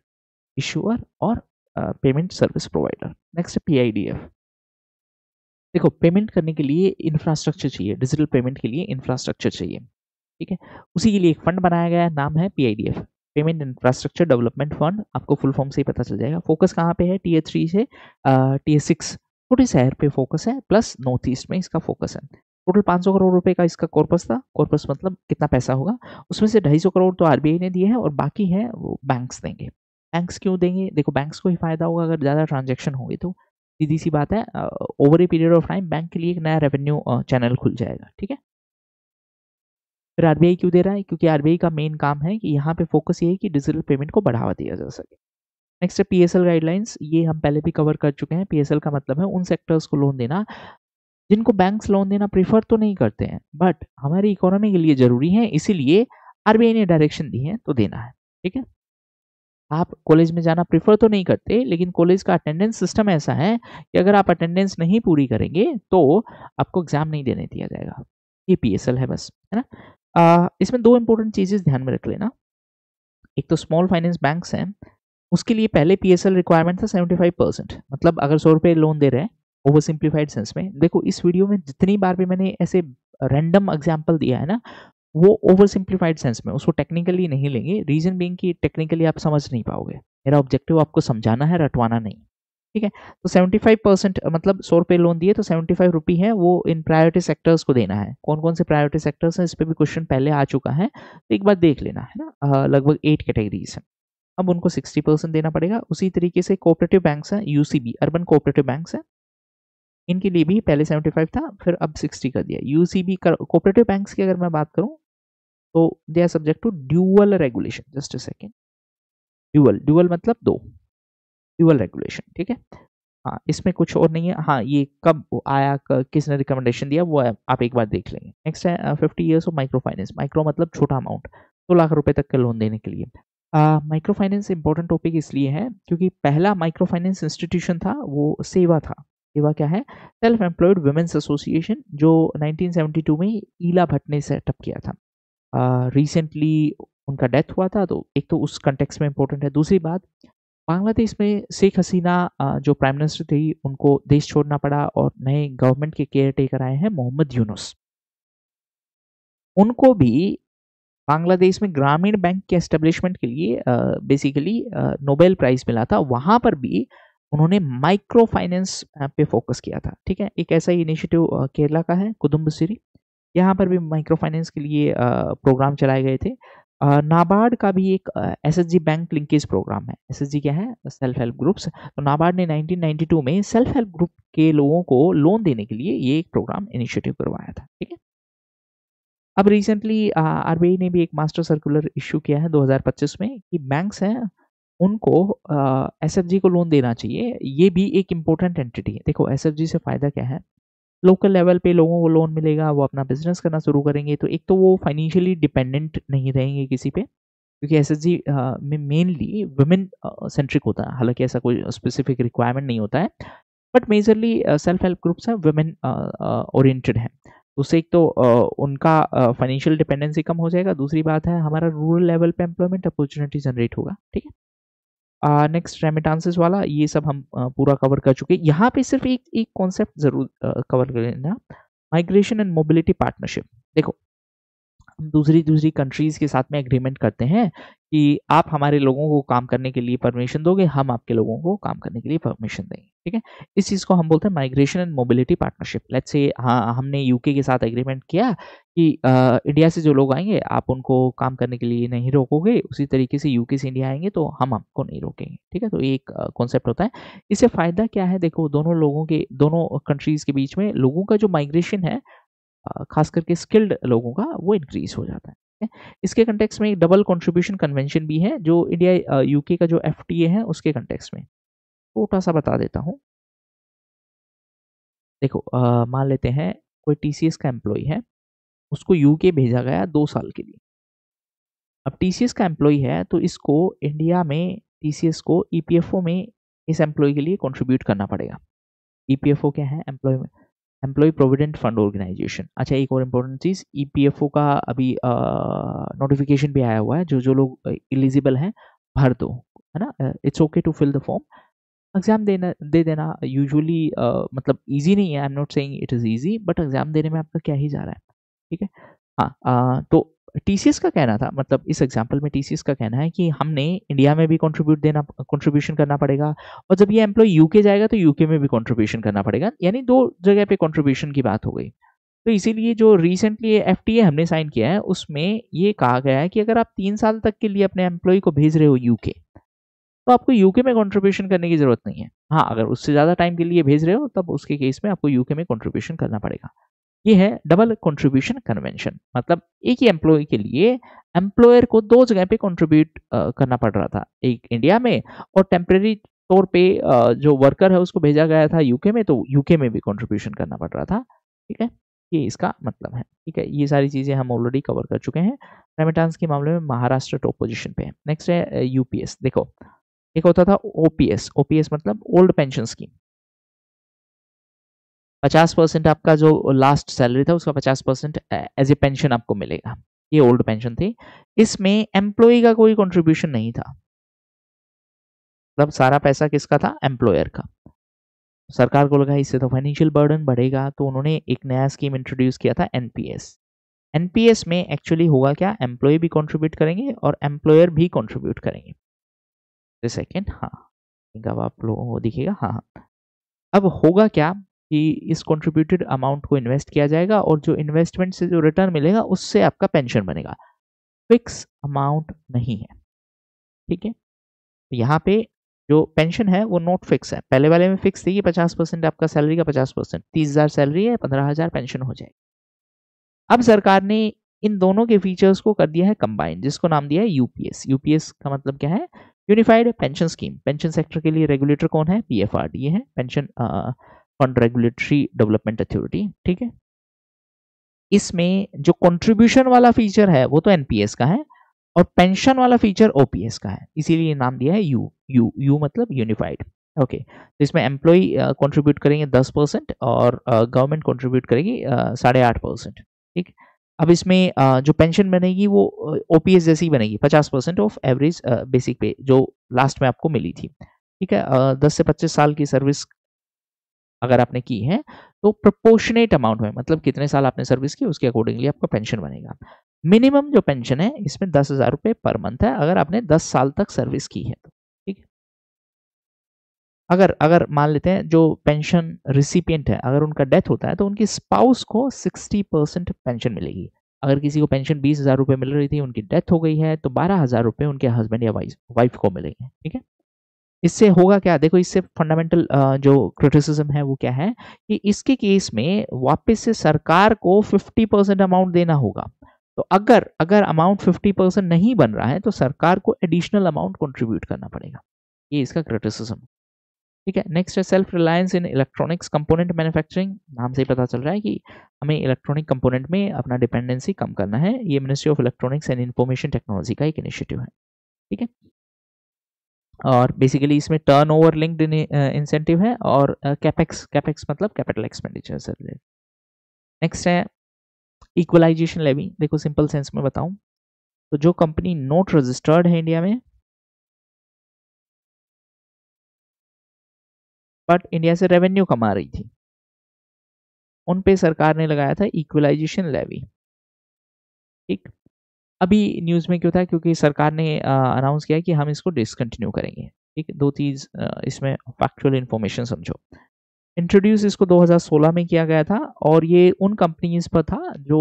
इशूअर और payment service provider. Next PIDF। देखो, पेमेंट करने के लिए इंफ्रास्ट्रक्चर चाहिए, डिजिटल पेमेंट के लिए इंफ्रास्ट्रक्चर चाहिए, ठीक है। उसी के लिए एक फंड बनाया गया है, नाम है PIDF, payment infrastructure development fund. आपको फुल फॉर्म से ही पता चल जाएगा। फोकस कहाँ पे है? Tier 3 से Tier 6 छोटे शहर पे फोकस है, प्लस नॉर्थ ईस्ट में इसका फोकस है। टोटल 500 करोड़ रुपए का इसका कॉर्पस था। कॉर्पस मतलब कितना पैसा होगा, उसमें से 250 करोड़ तो RBI ने दिए हैं और बाकी है वो बैंक्स देंगे। बैंक्स क्यों देंगे? देखो, बैंक्स को ही फायदा होगा अगर ज़्यादा ट्रांजेक्शन होंगे तो। सीधी सी बात है, over a period of time bank के लिए एक नया रेवेन्यू चैनल खुल जाएगा, ठीक है। फिर RBI क्यों दे रहा है? क्योंकि RBI का मेन काम है कि यहाँ पे फोकस ये है कि डिजिटल पेमेंट को बढ़ावा दिया जा सके। नेक्स्ट है PSL गाइडलाइंस। ये हम पहले भी कवर कर चुके हैं। PSL का मतलब है उन सेक्टर्स को लोन देना जिनको बैंक्स लोन देना प्रीफर तो नहीं करते हैं, बट हमारी इकोनॉमी के लिए जरूरी है, इसीलिए RBI ने डायरेक्शन दी है तो देना है, ठीक है। आप कॉलेज में जाना प्रेफर तो नहीं करते, लेकिन कॉलेज का अटेंडेंस सिस्टम ऐसा है कि अगर आप अटेंडेंस नहीं पूरी करेंगे तो आपको एग्जाम नहीं देने दिया जाएगा। ये PSL है बस, है ना। इसमें दो इंपॉर्टेंट चीजेस ध्यान में रख लेना। एक तो स्मॉल फाइनेंस बैंक्स हैं, उसके लिए पहले PSL रिक्वायरमेंट था 75%। मतलब अगर 100 रुपये लोन दे रहे हैं, ओवर सिंप्लीफाइड सेंस में। देखो, इस वीडियो में जितनी बार भी मैंने ऐसे रैंडम एग्जाम्पल दिया है ना, वो ओवर सिंप्लीफाइड सेंस में, उसको टेक्निकली नहीं लेंगे। रीजन बीइंग कि टेक्निकली आप समझ नहीं पाओगे। मेरा ऑब्जेक्टिव आपको समझाना है, रटवाना नहीं, ठीक है। तो 75% मतलब 100 रुपये लोन दिए तो 75 रुपये है वो इन प्रायोरिटी सेक्टर्स को देना है। कौन कौन से प्रायोरिटी सेक्टर्स हैं, इस पर भी क्वेश्चन पहले आ चुका है, तो एक बार देख लेना, है ना। लगभग 8 कैटेगरीज हैं। अब उनको 60% देना पड़ेगा। उसी तरीके से कोऑपरेटिव बैंक्स हैं, UCB अर्बन कोऑपरेटिव बैंक्स हैं, इनके लिए भी पहले 75 था, फिर अब 60 कर दिया। UCB कोऑपरेटिव बैंक्स की अगर मैं बात करूं तो they are subject to dual regulation. Just a second, dual dual मतलब दो, ड्यूअल रेगुलेशन, ठीक है। हाँ, इसमें कुछ और नहीं है। हाँ, ये कब आया, किसने रिकमेंडेशन दिया, वो आप एक बार देख लेंगे। नेक्स्ट है 50 years of micro finance. Micro मतलब छोटा अमाउंट, 2 लाख रुपए तक का लोन देने के लिए। माइक्रो फाइनेंस इंपॉर्टेंट टॉपिक इसलिए है क्योंकि पहला माइक्रो फाइनेंस इंस्टीट्यूशन था वो सेवा था। सेवा क्या है? सेल्फ एम्प्लॉयड वुमेन्स एसोसिएशन, जो 1972 में ईला भट्ट ने सेटअप किया था। रिसेंटली उनका डेथ हुआ था, तो एक तो उस कंटेक्स्ट में इंपॉर्टेंट है। दूसरी बात, बांग्लादेश में शेख हसीना जो प्राइम मिनिस्टर थी, उनको देश छोड़ना पड़ा और नए गवर्नमेंट के केयर टेकर आए हैं मोहम्मद यूनुस। उनको भी बांग्लादेश में ग्रामीण बैंक के एस्टेब्लिशमेंट के लिए बेसिकली नोबेल प्राइज मिला था। वहां पर भी उन्होंने माइक्रो फाइनेंस पे फोकस किया था, ठीक है। एक ऐसा ही इनिशिएटिव केरला का है, कुदुम्बसिरी। यहाँ पर भी माइक्रो फाइनेंस के लिए प्रोग्राम चलाए गए थे। नाबार्ड का भी एक SHG बैंक लिंकेज प्रोग्राम है। SHG क्या है? Self help groups. तो नाबार्ड ने 1992 में सेल्फ हेल्प ग्रुप के लोगों को लोन देने के लिए ये एक प्रोग्राम इनिशिएटिव करवाया था, ठीक है। अब रिसेंटली RBI ने भी एक मास्टर सर्कुलर इश्यू किया है 2025 में कि बैंक्स हैं उनको SFG को लोन देना चाहिए। ये भी एक इम्पोर्टेंट एंटिटी है। देखो, SFG से फायदा क्या है? लोकल लेवल पे लोगों को लोन मिलेगा, वो अपना बिजनेस करना शुरू करेंगे, तो एक तो वो फाइनेंशियली डिपेंडेंट नहीं रहेंगे किसी पे, क्योंकि SHG में मेनली वुमेन सेंट्रिक होता है। हालांकि ऐसा कोई स्पेसिफिक रिक्वायरमेंट नहीं होता है, but majorly self help groups हैं, वुमेन ओरिएंटेड हैं। उससे एक तो उनका फाइनेंशियल डिपेंडेंसी कम हो जाएगा। दूसरी बात है, हमारा रूरल लेवल पे एम्प्लॉयमेंट अपॉर्चुनिटी जनरेट होगा, ठीक है। नेक्स्ट रेमिटांसेस वाला, ये सब हम पूरा कवर कर चुके हैं। यहाँ पे सिर्फ एक एक कॉन्सेप्ट जरूर कवर कर लेना, माइग्रेशन एंड मोबिलिटी पार्टनरशिप। देखो, हम दूसरी दूसरी कंट्रीज के साथ में एग्रीमेंट करते हैं कि आप हमारे लोगों को काम करने के लिए परमिशन दोगे, हम आपके लोगों को काम करने के लिए परमिशन देंगे, ठीक है। इस चीज़ को हम बोलते हैं migration and mobility partnership. Let's say हाँ, हमने यूके के साथ एग्रीमेंट किया कि इंडिया से जो लोग आएंगे आप उनको काम करने के लिए नहीं रोकोगे, उसी तरीके से यूके से इंडिया आएंगे तो हम आपको नहीं रोकेंगे, ठीक है। तो एक कॉन्सेप्ट होता है। इससे फ़ायदा क्या है? देखो, दोनों लोगों के, दोनों कंट्रीज़ के बीच में लोगों का जो माइग्रेशन है, खास करके स्किल्ड लोगों का, वो इंक्रीज हो जाता है, ठीक है? इसके कंटेक्स्ट में एक डबल कंट्रीब्यूशन कन्वेंशन भी है जो इंडिया यूके का जो FTA है उसके कंटेक्स्ट में। छोटा सा बता देता हूँ। देखो, मान लेते हैं कोई TCS का एम्प्लॉय है, उसको यूके भेजा गया 2 साल के लिए। अब TCS का एम्प्लॉय है तो इसको इंडिया में TCS को EPFO में इस एम्प्लॉय के लिए कंट्रीब्यूट करना पड़ेगा। EPFO क्या है? Employ provident fund organisation. अच्छा, एक और इम्पोर्टेंट चीज़, EPFO का अभी नोटिफिकेशन भी आया हुआ है, जो जो लोग एलिजिबल हैं भर दो। है ना, it's okay to fill the form, exam दे देना यूजुअली मतलब इजी नहीं है, I am not saying it is easy, but exam देने में आपका क्या ही जा रहा है, ठीक है। हाँ, तो टीसीएस का कहना था, मतलब इस एग्जांपल में टीसीएस का कहना है कि हमने इंडिया में भी कंट्रीब्यूशन करना पड़ेगा, और जब ये एम्प्लॉय यूके जाएगा तो यूके में भी कंट्रीब्यूशन करना पड़ेगा, यानी दो जगह पे कंट्रीब्यूशन की बात हो गई। तो इसीलिए जो रिसेंटली एफटीए हमने साइन किया है उसमें ये कहा गया है कि अगर आप 3 साल तक के लिए अपने एम्प्लॉय को भेज रहे हो यूके, तो आपको यूके में कंट्रीब्यूशन करने की जरूरत नहीं है। हाँ, अगर उससे ज्यादा टाइम के लिए भेज रहे हो तब उसके केस में आपको यूके में कंट्रीब्यूशन करना पड़ेगा। ये है डबल कंट्रीब्यूशन कन्वेंशन, मतलब एक ही एम्प्लॉय के लिए एम्प्लॉयर को दो जगह पे कंट्रीब्यूट करना पड़ रहा था, एक इंडिया में और टेम्परेरी तौर पे जो वर्कर है उसको भेजा गया था यूके में, तो यूके में भी कंट्रीब्यूशन करना पड़ रहा था, ठीक है। ये इसका मतलब है, ठीक है। ये सारी चीजें हम ऑलरेडी कवर कर चुके हैं। रेमिटेंस के मामले में महाराष्ट्र टॉप पोजीशन पे है। नेक्स्ट है यूपीएस। देखो, एक होता था ओपीएस, ओपीएस मतलब ओल्ड पेंशन स्कीम। 50% आपका जो लास्ट सैलरी था उसका 50% एज ए पेंशन आपको मिलेगा, ये ओल्ड पेंशन थी। इसमें एम्प्लॉय का कोई कंट्रीब्यूशन नहीं था, मतलब सारा पैसा किसका था, एम्प्लॉयर का। सरकार को लगा इससे तो फाइनेंशियल बर्डन बढ़ेगा, तो उन्होंने एक नया स्कीम इंट्रोड्यूस किया था, एनपीएस। एनपीएस में एक्चुअली होगा क्या, एम्प्लॉय भी कंट्रीब्यूट करेंगे और एम्प्लॉयर भी कंट्रीब्यूट करेंगे। सेकेंड, हाँ, अब आप लोगों को दिखेगा, हाँ हाँ। अब होगा क्या कि इस कंट्रीब्यूटेड अमाउंट को इन्वेस्ट किया जाएगा और जो इन्वेस्टमेंट से जो रिटर्न मिलेगा उससे आपका पेंशन बनेगा, फिक्स अमाउंट नहीं है, ठीक है। यहाँ पे जो पेंशन है वो नॉट फिक्स है, पहले वाले में फिक्स थी कि 50% आपका सैलरी का 50%, 30,000 सैलरी है, 15,000 पेंशन हो जाएगी। अब सरकार ने इन दोनों के फीचर्स को कर दिया है कंबाइन, जिसको नाम दिया है यूपीएस। यूपीएस का मतलब क्या है, unified pension scheme. Pension sector के लिए रेगुलेटर कौन है, पीएफआरडी है, pension fund regulatory development authority, ठीक है। इसमें जो कंट्रीब्यूशन वाला फीचर है वो तो एनपीएस का है और पेंशन वाला फीचर ओपीएस का है, इसीलिए नाम दिया है यू यू यू मतलब यूनिफाइड। ओके, तो इसमें एम्प्लॉय कंट्रीब्यूट करेंगे 10% और गवर्नमेंट कंट्रीब्यूट करेगी 8.5%, ठीक। अब इसमें जो पेंशन बनेगी वो ओपीएस जैसी ही बनेगी, 50% ऑफ एवरेज बेसिक पे जो लास्ट में आपको मिली थी, ठीक है। 10 से 25 साल की सर्विस अगर आपने की है तो प्रोपोर्शनेट अमाउंट में, मतलब कितने साल आपने सर्विस की उसके अकॉर्डिंगली आपका पेंशन बनेगा। मिनिमम जो पेंशन है इसमें 10,000 रुपये पर मंथ है, अगर आपने 10 साल तक सर्विस की है तो, ठीक है। अगर अगर मान लेते हैं जो पेंशन रिसिपिएंट है अगर उनका डेथ होता है तो उनकी स्पाउस को 60% पेंशन मिलेगी। अगर किसी को पेंशन 20,000 रुपये मिल रही थी, उनकी डेथ हो गई है, तो 12,000 रुपये उनके हस्बैंड या वाइफ को मिलेंगे, ठीक है। इससे होगा क्या, देखो इससे फंडामेंटल जो क्रिटिसिज्म है वो क्या है कि इसके केस में वापस से सरकार को 50% अमाउंट देना होगा। तो अगर अगर अमाउंट 50% नहीं बन रहा है तो सरकार को एडिशनल अमाउंट कंट्रीब्यूट करना पड़ेगा, ये इसका क्रिटिसिज्म, ठीक है। नेक्स्ट है self reliance in electronics component manufacturing. नाम से ही पता चल रहा है कि हमें इलेक्ट्रॉनिक कंपोनेंट में अपना डिपेंडेंसी कम करना है। ये ministry of electronics and information technology का एक इनिशिएटिव है, ठीक है। और बेसिकली इसमें टर्नओवर लिंक्ड इंसेंटिव है और कैपेक्स, कैपेक्स मतलब कैपिटल एक्सपेंडिचर से रिलेटेड। नेक्स्ट है इक्वलाइजेशन लेवी। देखो सिंपल सेंस में बताऊं तो जो कंपनी नोट रजिस्टर्ड है इंडिया में बट इंडिया से रेवेन्यू कमा रही थी, उन पे सरकार ने लगाया था इक्वलाइजेशन लेवी, ठीक। अभी न्यूज में क्यों था, क्योंकि सरकार ने अनाउंस किया कि हम इसको डिसकंटिन्यू करेंगे, ठीक। दो चीज इसमें फैक्चुअल इंफॉर्मेशन समझो। इंट्रोड्यूस इसको 2016 में किया गया था और ये उन कंपनीज पर था जो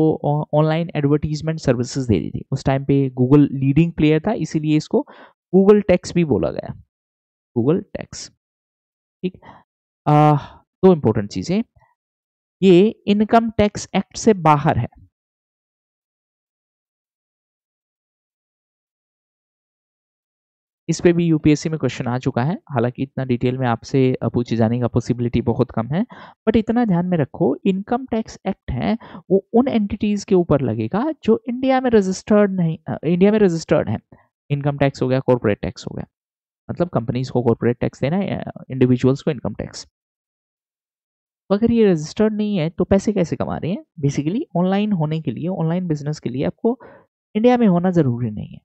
ऑनलाइन एडवर्टीजमेंट सर्विसेज दे रही थी। उस टाइम पे गूगल लीडिंग प्लेयर था, इसीलिए इसको गूगल टैक्स भी बोला गया, गूगल टैक्स, ठीक। दो इंपॉर्टेंट चीजें, ये इनकम टैक्स एक्ट से बाहर है, इस पे भी यूपीएससी में क्वेश्चन आ चुका है। हालांकि इतना डिटेल में आपसे पूछे जाने का पॉसिबिलिटी बहुत कम है, बट इतना ध्यान में रखो इनकम टैक्स एक्ट है वो उन एंटिटीज के ऊपर लगेगा जो इंडिया में रजिस्टर्ड नहीं, इंडिया में रजिस्टर्ड है। इनकम टैक्स हो गया, कॉर्पोरेट टैक्स हो गया, मतलब कंपनीज को कॉर्पोरेट टैक्स देना है, इंडिविजुअल्स को इनकम टैक्स। तो अगर ये रजिस्टर्ड नहीं है तो पैसे कैसे कमा रहे हैं, बेसिकली ऑनलाइन होने के लिए, ऑनलाइन बिजनेस के लिए आपको इंडिया में होना जरूरी नहीं है,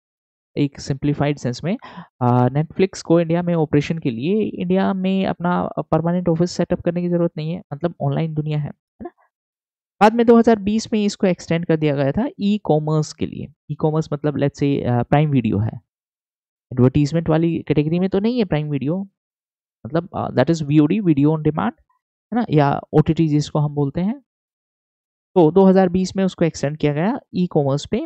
एक सिंप्लीफाइड सेंस में नेटफ्लिक्स को इंडिया में ऑपरेशन के लिए इंडिया में अपना परमानेंट ऑफिस सेटअप करने की ज़रूरत नहीं है, मतलब ऑनलाइन दुनिया है ना? बाद में 2020 में इसको एक्सटेंड कर दिया गया था ई-कॉमर्स के लिए। ई-कॉमर्स मतलब लेट्स से प्राइम वीडियो है। एडवर्टाइज़मेंट वाली कैटेगरी में तो नहीं है प्राइम वीडियो, मतलब that is VOD, video on demand, है ना? या ओटीटी जिसको हम बोलते हैं। तो 2020 में उसको एक्सटेंड किया गया ई-कॉमर्स पे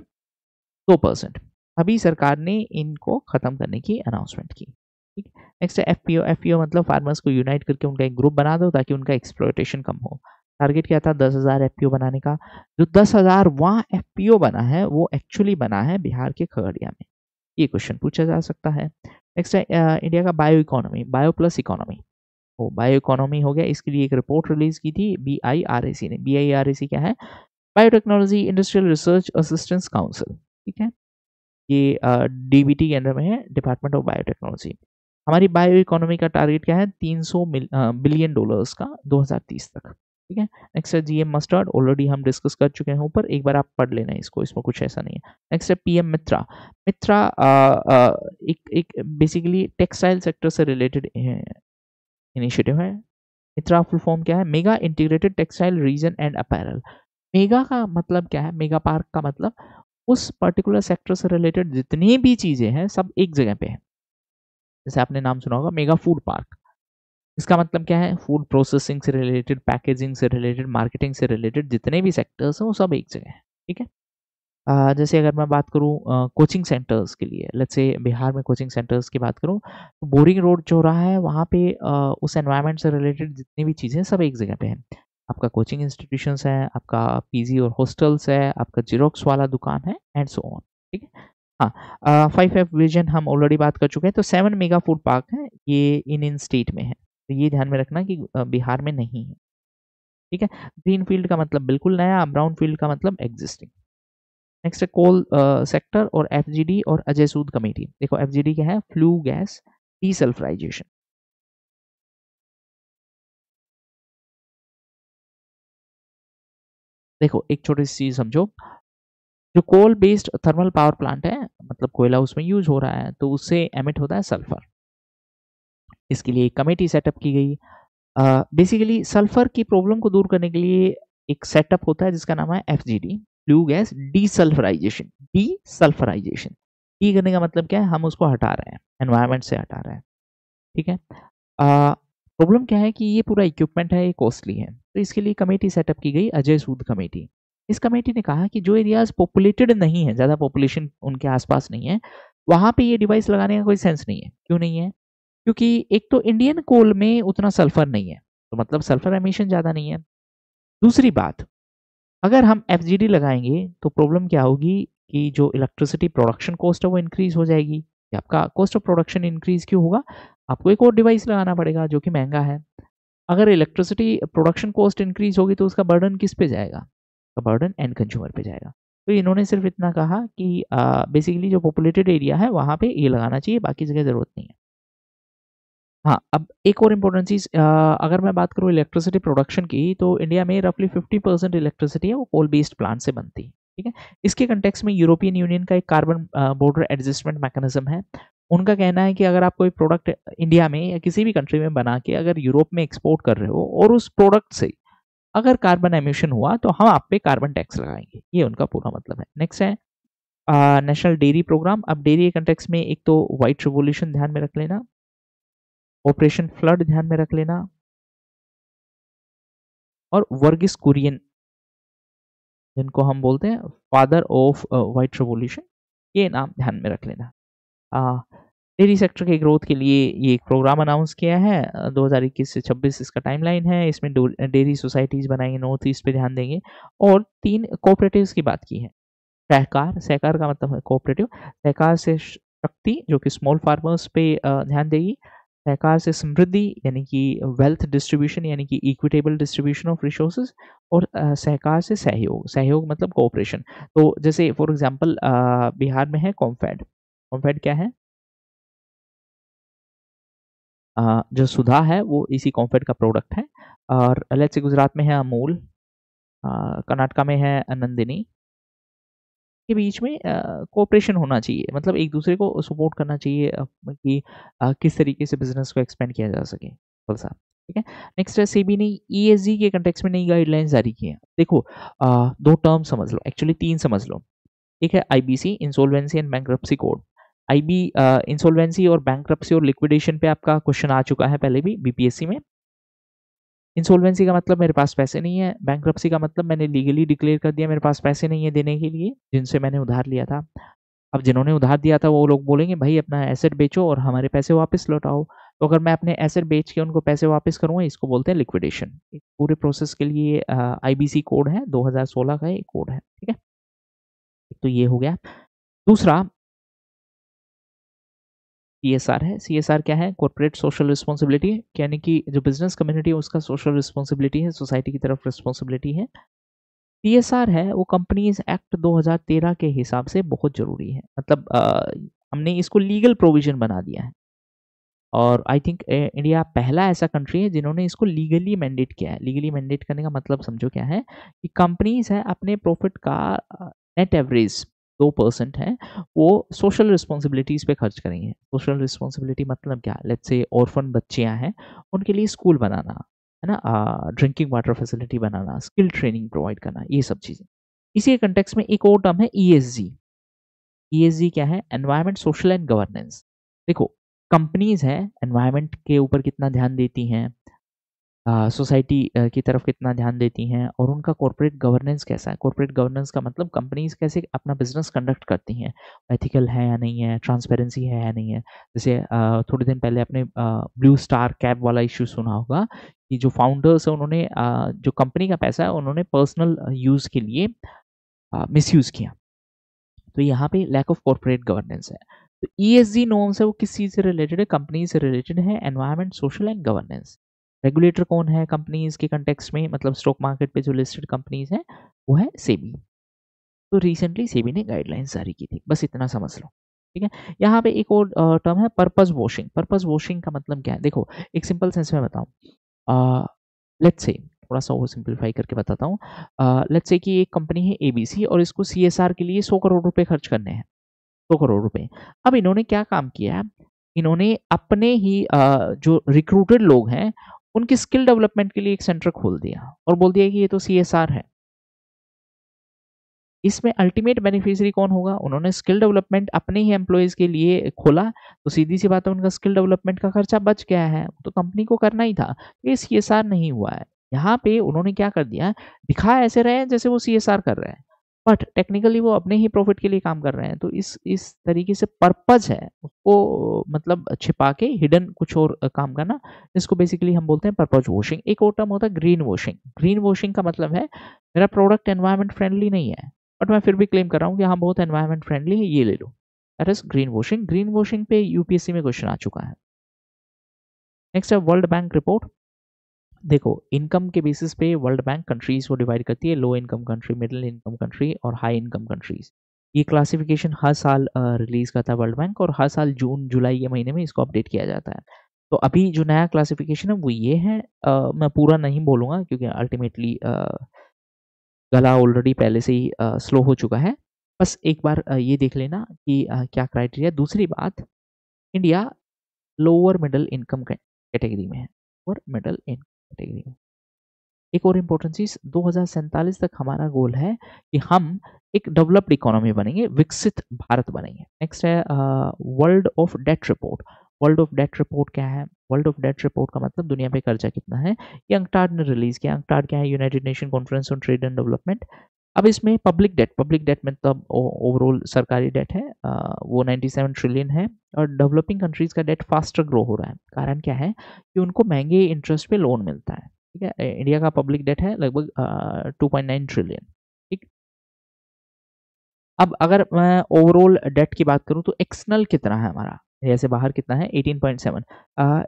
2%। अभी सरकार ने इनको खत्म करने की अनाउंसमेंट की। ठीक। नेक्स्ट है एफपीओ। एफपीओ मतलब फार्मर्स को यूनाइट करके उनका एक ग्रुप बना दो ताकि उनका एक्सप्लॉयटेशन कम हो। टारगेट क्या था? 10,000 एफपीओ बनाने का। जो 10,000वां एफपीओ बना है वो एक्चुअली बना है बिहार के खगड़िया में। ये क्वेश्चन पूछा जा सकता है। नेक्स्ट है इंडिया का bio economy, bio plus economy. वो बायो इकोनॉमी हो गया, इसके लिए एक रिपोर्ट रिलीज की थी बीआईआरएसी ने। बीआईआरएसी क्या है? Biotechnology industrial research assistance council. ठीक है, ये डीबीटी के अंडर में है, डिपार्टमेंट ऑफ बायोटेक्नोलॉजी। हमारी बायो इकोनॉमी का टारगेट क्या है? 300 बिलियन डॉलर्स का 2030 तक। ठीक है। नेक्स्ट है जीएम मस्टर्ड, ऑलरेडी हम डिस्कस कर चुके हैं ऊपर, एक बार आप पढ़ लेना इसको, इसमें कुछ ऐसा नहीं है। नेक्स्ट है पीएम मित्रा। मित्रा एक बेसिकली टेक्सटाइल सेक्टर से रिलेटेड इनिशिएटिव है। मित्रा फुल फॉर्म क्या है? Mega integrated textile reason and apparel. Mega का मतलब क्या है? मेगा पार्क का मतलब उस पर्टिकुलर सेक्टर से रिलेटेड जितनी भी चीजें हैं सब एक जगह पे है। जैसे आपने नाम सुना होगा मेगा फूड पार्क। इसका मतलब क्या है? फूड प्रोसेसिंग से रिलेटेड, पैकेजिंग से रिलेटेड, मार्केटिंग से रिलेटेड जितने भी सेक्टर्स हैं वो सब एक जगह है। ठीक है। जैसे अगर मैं बात करूँ कोचिंग सेंटर्स के लिए, लेट्स से बिहार में कोचिंग सेंटर्स की बात करूँ तो बोरिंग रोड जो रहा है वहाँ पे उस एनवायरनमेंट से रिलेटेड जितनी भी चीज़ें सब एक जगह पे हैं। आपका कोचिंग इंस्टीट्यूशंस है, आपका पीजी और हॉस्टल्स है, आपका जेरोक्स वाला दुकान है एंड सो ऑन। ठीक है। हाँ, 5F विजन हम ऑलरेडी बात कर चुके हैं। तो 7 मेगा फूड पार्क है, ये इन स्टेट में है। तो ये ध्यान में रखना कि बिहार में नहीं है। ठीक है। ग्रीन फील्ड का मतलब बिल्कुल नया, ब्राउन फील्ड का मतलब एग्जिस्टिंग। नेक्स्ट है कोल सेक्टर और एफजीडी और अजय सूद कमेटी। देखो एफजीडी क्या है? Flue gas desulphurisation. देखो एक छोटी सी चीज समझो, जो coal based thermal power plant है, मतलब कोयला उसमें यूज हो रहा है, तो उससे एमिट होता है सल्फर। इसके लिए एक कमेटी सेटअप की गई। बेसिकली सल्फर की प्रॉब्लम को दूर करने के लिए एक सेटअप होता है जिसका नाम है FGD, flu gas desulphurisation. Desulphurisation D करने का मतलब क्या है? हम उसको हटा रहे हैं, एनवायरनमेंट से हटा रहे हैं। ठीक है। प्रॉब्लम क्या है कि ये पूरा इक्विपमेंट है, ये कॉस्टली है, तो इसके लिए कमेटी सेटअप की गई, अजय सूद कमेटी। इस कमेटी ने कहा कि जो एरियाज पॉपुलेटेड नहीं है, ज़्यादा पॉपुलेशन उनके आसपास नहीं है, वहाँ पे ये डिवाइस लगाने का कोई सेंस नहीं है। क्यों नहीं है? क्योंकि एक तो इंडियन कोल में उतना सल्फर नहीं है, तो मतलब सल्फर एमिशन ज़्यादा नहीं है। दूसरी बात, अगर हम एफजीडी लगाएंगे तो प्रॉब्लम क्या होगी कि जो इलेक्ट्रिसिटी प्रोडक्शन कॉस्ट है वो इंक्रीज हो जाएगी। कि आपका कॉस्ट ऑफ प्रोडक्शन इंक्रीज क्यों होगा? आपको एक और डिवाइस लगाना पड़ेगा जो कि महंगा है। अगर इलेक्ट्रिसिटी प्रोडक्शन कॉस्ट इंक्रीज होगी तो उसका बर्डन किस पे जाएगा? का बर्डन एंड कंज्यूमर पे जाएगा। तो इन्होंने सिर्फ इतना कहा कि बेसिकली जो पॉपुलेटेड एरिया है वहाँ पे ये लगाना चाहिए, बाकी जगह ज़रूरत नहीं है। हाँ, अब एक और इम्पोर्टेंट चीज़, अगर मैं बात करूँ इलेक्ट्रिसिटी प्रोडक्शन की, तो इंडिया में रफली 50% इलेक्ट्रिसिटी है वो कोल बेस्ड प्लांट से बनती है। ठीक है। इसके कंटेक्स्ट में यूरोपियन यूनियन का एक कार्बन बॉर्डर एडजस्टमेंट मैकेनिज्म है। उनका कहना है कि अगर आप कोई प्रोडक्ट इंडिया में या किसी भी कंट्री में बना के अगर यूरोप में एक्सपोर्ट कर रहे हो और उस प्रोडक्ट से अगर कार्बन एमिशन हुआ तो हम आप पे कार्बन टैक्स लगाएंगे, ये उनका पूरा मतलब है। नेक्स्ट है नेशनल डेयरी प्रोग्राम। अब डेयरी के कंटेक्स्ट में एक तो व्हाइट रिवोल्यूशन ध्यान में रख लेना, ऑपरेशन फ्लड ध्यान में रख लेना, और वर्गीस कुरियन जिनको हम बोलते हैं फादर ऑफ व्हाइट रिवॉल्यूशन, ये नाम ध्यान में रख लेना। डेयरी सेक्टर के ग्रोथ के लिए ये एक प्रोग्राम अनाउंस किया है, 2021 से 26 इसका टाइमलाइन है। इसमें डेयरी सोसाइटीज बनाएंगे, नॉर्थ ईस्ट पे ध्यान देंगे, और 3 कोऑपरेटिव्स की बात की है। सहकार, सहकार का मतलब है कोऑपरेटिव। सहकार से शक्ति जो कि स्मॉल फार्मर्स पे ध्यान देगी। सहकार से समृद्धि यानी कि वेल्थ डिस्ट्रीब्यूशन यानी कि इक्विटेबल डिस्ट्रीब्यूशन ऑफ रिसोर्सेज। और सहकार से सहयोग, सहयोग मतलब कोऑपरेशन। तो जैसे फॉर एग्जांपल बिहार में है कॉम्फेड। कॉम्फेड क्या है? जो सुधा है वो इसी कॉम्फेड का प्रोडक्ट है। और लेट्स से गुजरात में है अमूल, कर्नाटका में है नंदिनी, के बीच में कोऑपरेशन होना चाहिए, मतलब एक दूसरे को सपोर्ट करना चाहिए कि किस तरीके से बिजनेस को एक्सपेंड किया जा सके। सा ठीक है। नेक्स्ट है सेबी ने ईएसजी के कंटेक्स्ट में नई गाइडलाइंस जारी की हैं। देखो दो टर्म समझ लो, एक्चुअली तीन समझ लो। एक है IBC, insolvency and bankruptcy code. IB insolvency और बैंक्रप्सी और लिक्विडेशन पे आपका क्वेश्चन आ चुका है पहले भी बीपीएससी में। इंसॉल्वेंसी का मतलब मेरे पास पैसे नहीं है, बैंक्रप्सी का मतलब मैंने लीगली डिक्लेयर कर दिया मेरे पास पैसे नहीं है देने के लिए जिनसे मैंने उधार लिया था। अब जिन्होंने उधार दिया था वो लोग बोलेंगे भाई अपना एसेट बेचो और हमारे पैसे वापस लौटाओ। तो अगर मैं अपने एसेट बेच के उनको पैसे वापस करूंगा, इसको बोलते हैं लिक्विडेशन। पूरे प्रोसेस के लिए आईबीसी कोड है, 2016 का एक कोड है, ठीक है। तो ये हो गया। दूसरा सीएसआर है। सीएसआर क्या है? कॉर्पोरेट सोशल रिस्पॉन्सिबिलिटी, यानी कि जो बिजनेस कम्युनिटी है उसका सोशल रिस्पॉन्सिबिलिटी है, सोसाइटी की तरफ रिस्पॉन्सिबिलिटी है। सीएसआर है वो कंपनीज एक्ट 2013 के हिसाब से बहुत जरूरी है, मतलब हमने इसको लीगल प्रोविजन बना दिया है और आई थिंक इंडिया पहला ऐसा कंट्री है जिन्होंने इसको लीगली मैंडेट किया है। लीगली मैंडेट करने का मतलब समझो क्या है कि कंपनीज है अपने प्रॉफिट का नेट एवरेज 2% है वो सोशल रिस्पॉन्सिबिलिटीज पे खर्च करेंगे। सोशल रिस्पॉन्सिबिलिटी मतलब क्या? लेट्स से ऑर्फन बच्चियां हैं उनके लिए स्कूल बनाना है ना, ड्रिंकिंग वाटर फैसिलिटी बनाना, स्किल ट्रेनिंग प्रोवाइड करना, ये सब चीजें। इसी कंटेक्स्ट में एक और टर्म है ईएसजी। ईएसजी क्या है? Environment social and governance. देखो कंपनीज हैं एनवायरमेंट के ऊपर कितना ध्यान देती हैं, सोसाइटी की तरफ कितना ध्यान देती हैं और उनका कॉर्पोरेट गवर्नेंस कैसा है। कॉर्पोरेट गवर्नेंस का मतलब कंपनीज कैसे अपना बिजनेस कंडक्ट करती हैं, एथिकल है या नहीं है, ट्रांसपेरेंसी है या नहीं है। जैसे थोड़े दिन पहले आपने ब्लू स्टार कैब वाला इश्यू सुना होगा कि जो फाउंडर्स है उन्होंने जो कंपनी का पैसा है उन्होंने पर्सनल यूज के लिए मिसयूज किया। तो यहाँ पे लैक ऑफ कॉर्पोरेट गवर्नेंस है। तो ईएसजी नॉर्म्स है वो किस चीज से रिलेटेड है? कंपनी से रिलेटेड है, environment social and governance. Regulator कौन है कंपनीज के कंटेक्स्ट में, मतलब स्टॉक मार्केट पे जो लिस्टेड कंपनीज है वो है सेबी। तो रिसेंटली सेबी ने गाइडलाइंस जारी की थी, बस इतना समझ लो, ठीक है। यहाँ पे एक और टर्म है पर्पस वॉशिंग। पर्पस वॉशिंग का मतलब क्या है? देखो एक सिंपल सेंस में बताऊं, लेट्स से थोड़ा सा ओवर सिंप्लीफाई करके बताता हूँ। लेट्स से कि एक कंपनी है एबीसी और इसको सीएसआर के लिए 100 करोड़ रुपए खर्च करने हैं, 100 करोड़ रुपए। अब इन्होंने क्या काम किया है, इन्होंने अपने ही जो रिक्रूटेड लोग हैं उनकी स्किल डेवलपमेंट के लिए एक सेंटर खोल दिया और बोल दिया कि ये तो सीएसआर है। इसमें अल्टीमेट बेनिफिशियरी कौन होगा? उन्होंने स्किल डेवलपमेंट अपने ही एम्प्लॉयज के लिए खोला, तो सीधी सी बात है उनका स्किल डेवलपमेंट का खर्चा बच गया है, तो कंपनी को करना ही था। ये सीएसआर नहीं हुआ है। यहाँ पे उन्होंने क्या कर दिया, दिखा ऐसे रहे हैं जैसे वो सीएसआर कर रहे हैं, बट टेक्निकली वो अपने ही प्रॉफिट के लिए काम कर रहे हैं। तो इस तरीके से पर्पज है उसको मतलब छिपा के हिडन कुछ और काम करना, इसको बेसिकली हम बोलते हैं पर्पज वॉशिंग। एक और टर्म होता है ग्रीन वॉशिंग। ग्रीन वॉशिंग का मतलब है मेरा प्रोडक्ट एनवायरमेंट फ्रेंडली नहीं है बट मैं फिर भी क्लेम कर रहा हूँ कि हाँ बहुत एनवायरमेंट फ्रेंडली है, ये ले लो। That is green washing. Green washing पे यूपीएससी में क्वेश्चन आ चुका है। नेक्स्ट है वर्ल्ड बैंक रिपोर्ट। देखो इनकम के बेसिस पे वर्ल्ड बैंक कंट्रीज को डिवाइड करती है, low income country, middle income country और हाई इनकम कंट्रीज। ये क्लासिफिकेशन हर साल रिलीज करता है वर्ल्ड बैंक और हर साल जून जुलाई के महीने में इसको अपडेट किया जाता है। तो अभी जो नया क्लासिफिकेशन है वो ये है, मैं पूरा नहीं बोलूंगा क्योंकि अल्टीमेटली गला ऑलरेडी पहले से ही स्लो हो चुका है। बस एक बार ये देख लेना कि क्या क्राइटेरिया। दूसरी बात, India lower middle income category में है, लोअर मिडिल इनकम कैटेगरी में। एक और इम्पोर्टेंट चीज, 2047 तक हमारा गोल है कि हम एक डेवलप्ड इकोनॉमी बनेंगे, विकसित भारत बनेंगे। नेक्स्ट है world of debt report. World of debt report क्या है? वर्ल्ड ऑफ डेट रिपोर्ट का मतलब दुनिया पे कर्जा कितना है, ये अंकटाड ने रिलीज किया। अंकटाड क्या है? United nation conference on trade and development. अब इसमें पब्लिक डेट, पब्लिक डेट मतलब ओवरऑल सरकारी डेट है, वो 97 ट्रिलियन है और डेवलपिंग कंट्रीज का डेट फास्टर ग्रो हो रहा है। कारण क्या है कि उनको महंगे इंटरेस्ट पे लोन मिलता है, ठीक है। इंडिया का पब्लिक डेट है लगभग 2.9 ट्रिलियन, ठीक। अब अगर मैं ओवरऑल डेट की बात करूं तो एक्सटर्नल कितना है हमारा, जैसे बाहर कितना है 18.7।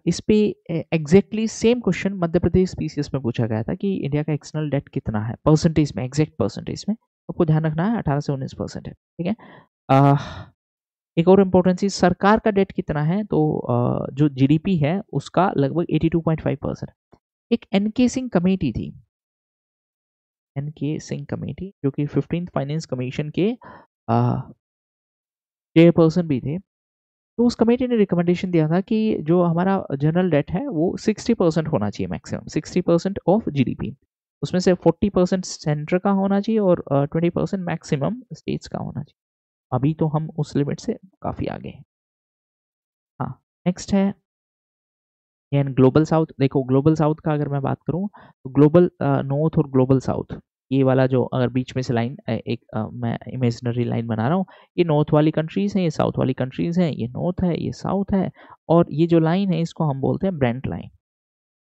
इस पे exactly same question Madhya Pradesh PCS में पूछा गया था कि इंडिया का एक्सटर्नल डेट कितना है परसेंटेज में, एग्जैक्ट परसेंटेज में। आपको ध्यान रखना है 18 से 19% है, ठीक है। एक और इम्पोर्टेंट चीज, सरकार का डेट कितना है? तो जो जीडीपी है उसका लगभग 82.5%। एक एनके सिंह कमेटी थी, एनके सिंह कमेटी, जो कि 15th फाइनेंस कमीशन के चेयरपर्सन भी थे। तो उस कमेटी ने रिकमेंडेशन दिया था कि जो हमारा जनरल डेट है वो 60% होना चाहिए, मैक्सिमम 60% ऑफ जीडीपी। उसमें से 40% सेंटर का होना चाहिए और 20% मैक्सिमम स्टेट्स का होना चाहिए। अभी तो हम उस लिमिट से काफ़ी आगे हैं। हाँ, नेक्स्ट है एंड ग्लोबल साउथ। देखो ग्लोबल साउथ का अगर मैं बात करूँ तो ग्लोबल नॉर्थ और ग्लोबल साउथ, ये वाला जो अगर बीच में से लाइन एक मैं इमेजिनरी लाइन बना रहा हूँ, ये नॉर्थ वाली कंट्रीज़ हैं, ये साउथ वाली कंट्रीज़ हैं, ये नॉर्थ है, ये साउथ है, और ये जो लाइन है इसको हम बोलते हैं ब्रेंट लाइन।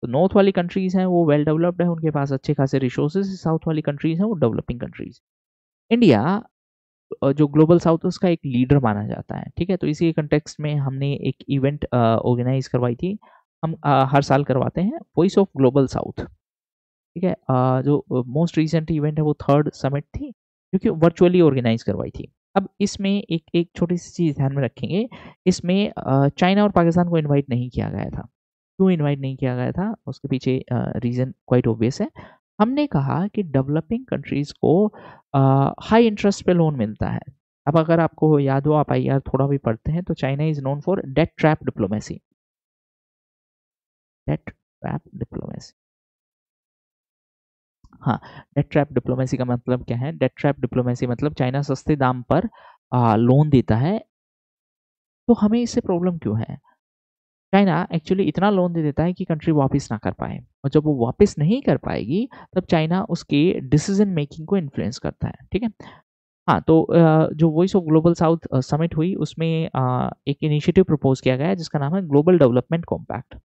तो नॉर्थ वाली कंट्रीज़ हैं वो वेल डेवलप्ड है, उनके पास अच्छे खासे रिसोर्सेज, साउथ वाली कंट्रीज़ हैं वो डेवलपिंग कंट्रीज़। इंडिया जो ग्लोबल साउथ है उसका एक लीडर माना जाता है, ठीक है। तो इसी कंटेक्स्ट में हमने एक इवेंट ऑर्गेनाइज करवाई थी। हम हर साल करवाते हैं वॉइस ऑफ ग्लोबल साउथ, ठीक है। जो मोस्ट रिसेंट इवेंट है वो थर्ड समिट थी जो कि वर्चुअली ऑर्गेनाइज करवाई थी। अब इसमें एक एक छोटी सी चीज़ ध्यान में रखेंगे, इसमें चाइना और पाकिस्तान को इनवाइट नहीं किया गया था। क्यों इनवाइट नहीं किया गया था, उसके पीछे रीज़न क्वाइट ऑब्वियस है। हमने कहा कि डेवलपिंग कंट्रीज़ को हाई इंटरेस्ट पे लोन मिलता है। अब अगर आपको याद हो, आप आईआर थोड़ा भी पढ़ते हैं, तो China is known for debt trap diplomacy. Debt trap diplomacy, हाँ, डेट ट्रैप डिप्लोमेसी का मतलब क्या है? डेट ट्रैप डिप्लोमेसी मतलब चाइना सस्ते दाम पर लोन देता है। तो हमें इससे प्रॉब्लम क्यों है? चाइना एक्चुअली इतना लोन दे देता है कि कंट्री वापस ना कर पाए, और जब वो वापस नहीं कर पाएगी तब चाइना उसके डिसीजन मेकिंग को इन्फ्लुएंस करता है, ठीक है। हाँ, तो जो voice of global south summit हुई उसमें एक इनिशिएटिव प्रपोज किया गया है जिसका नाम है global development compact.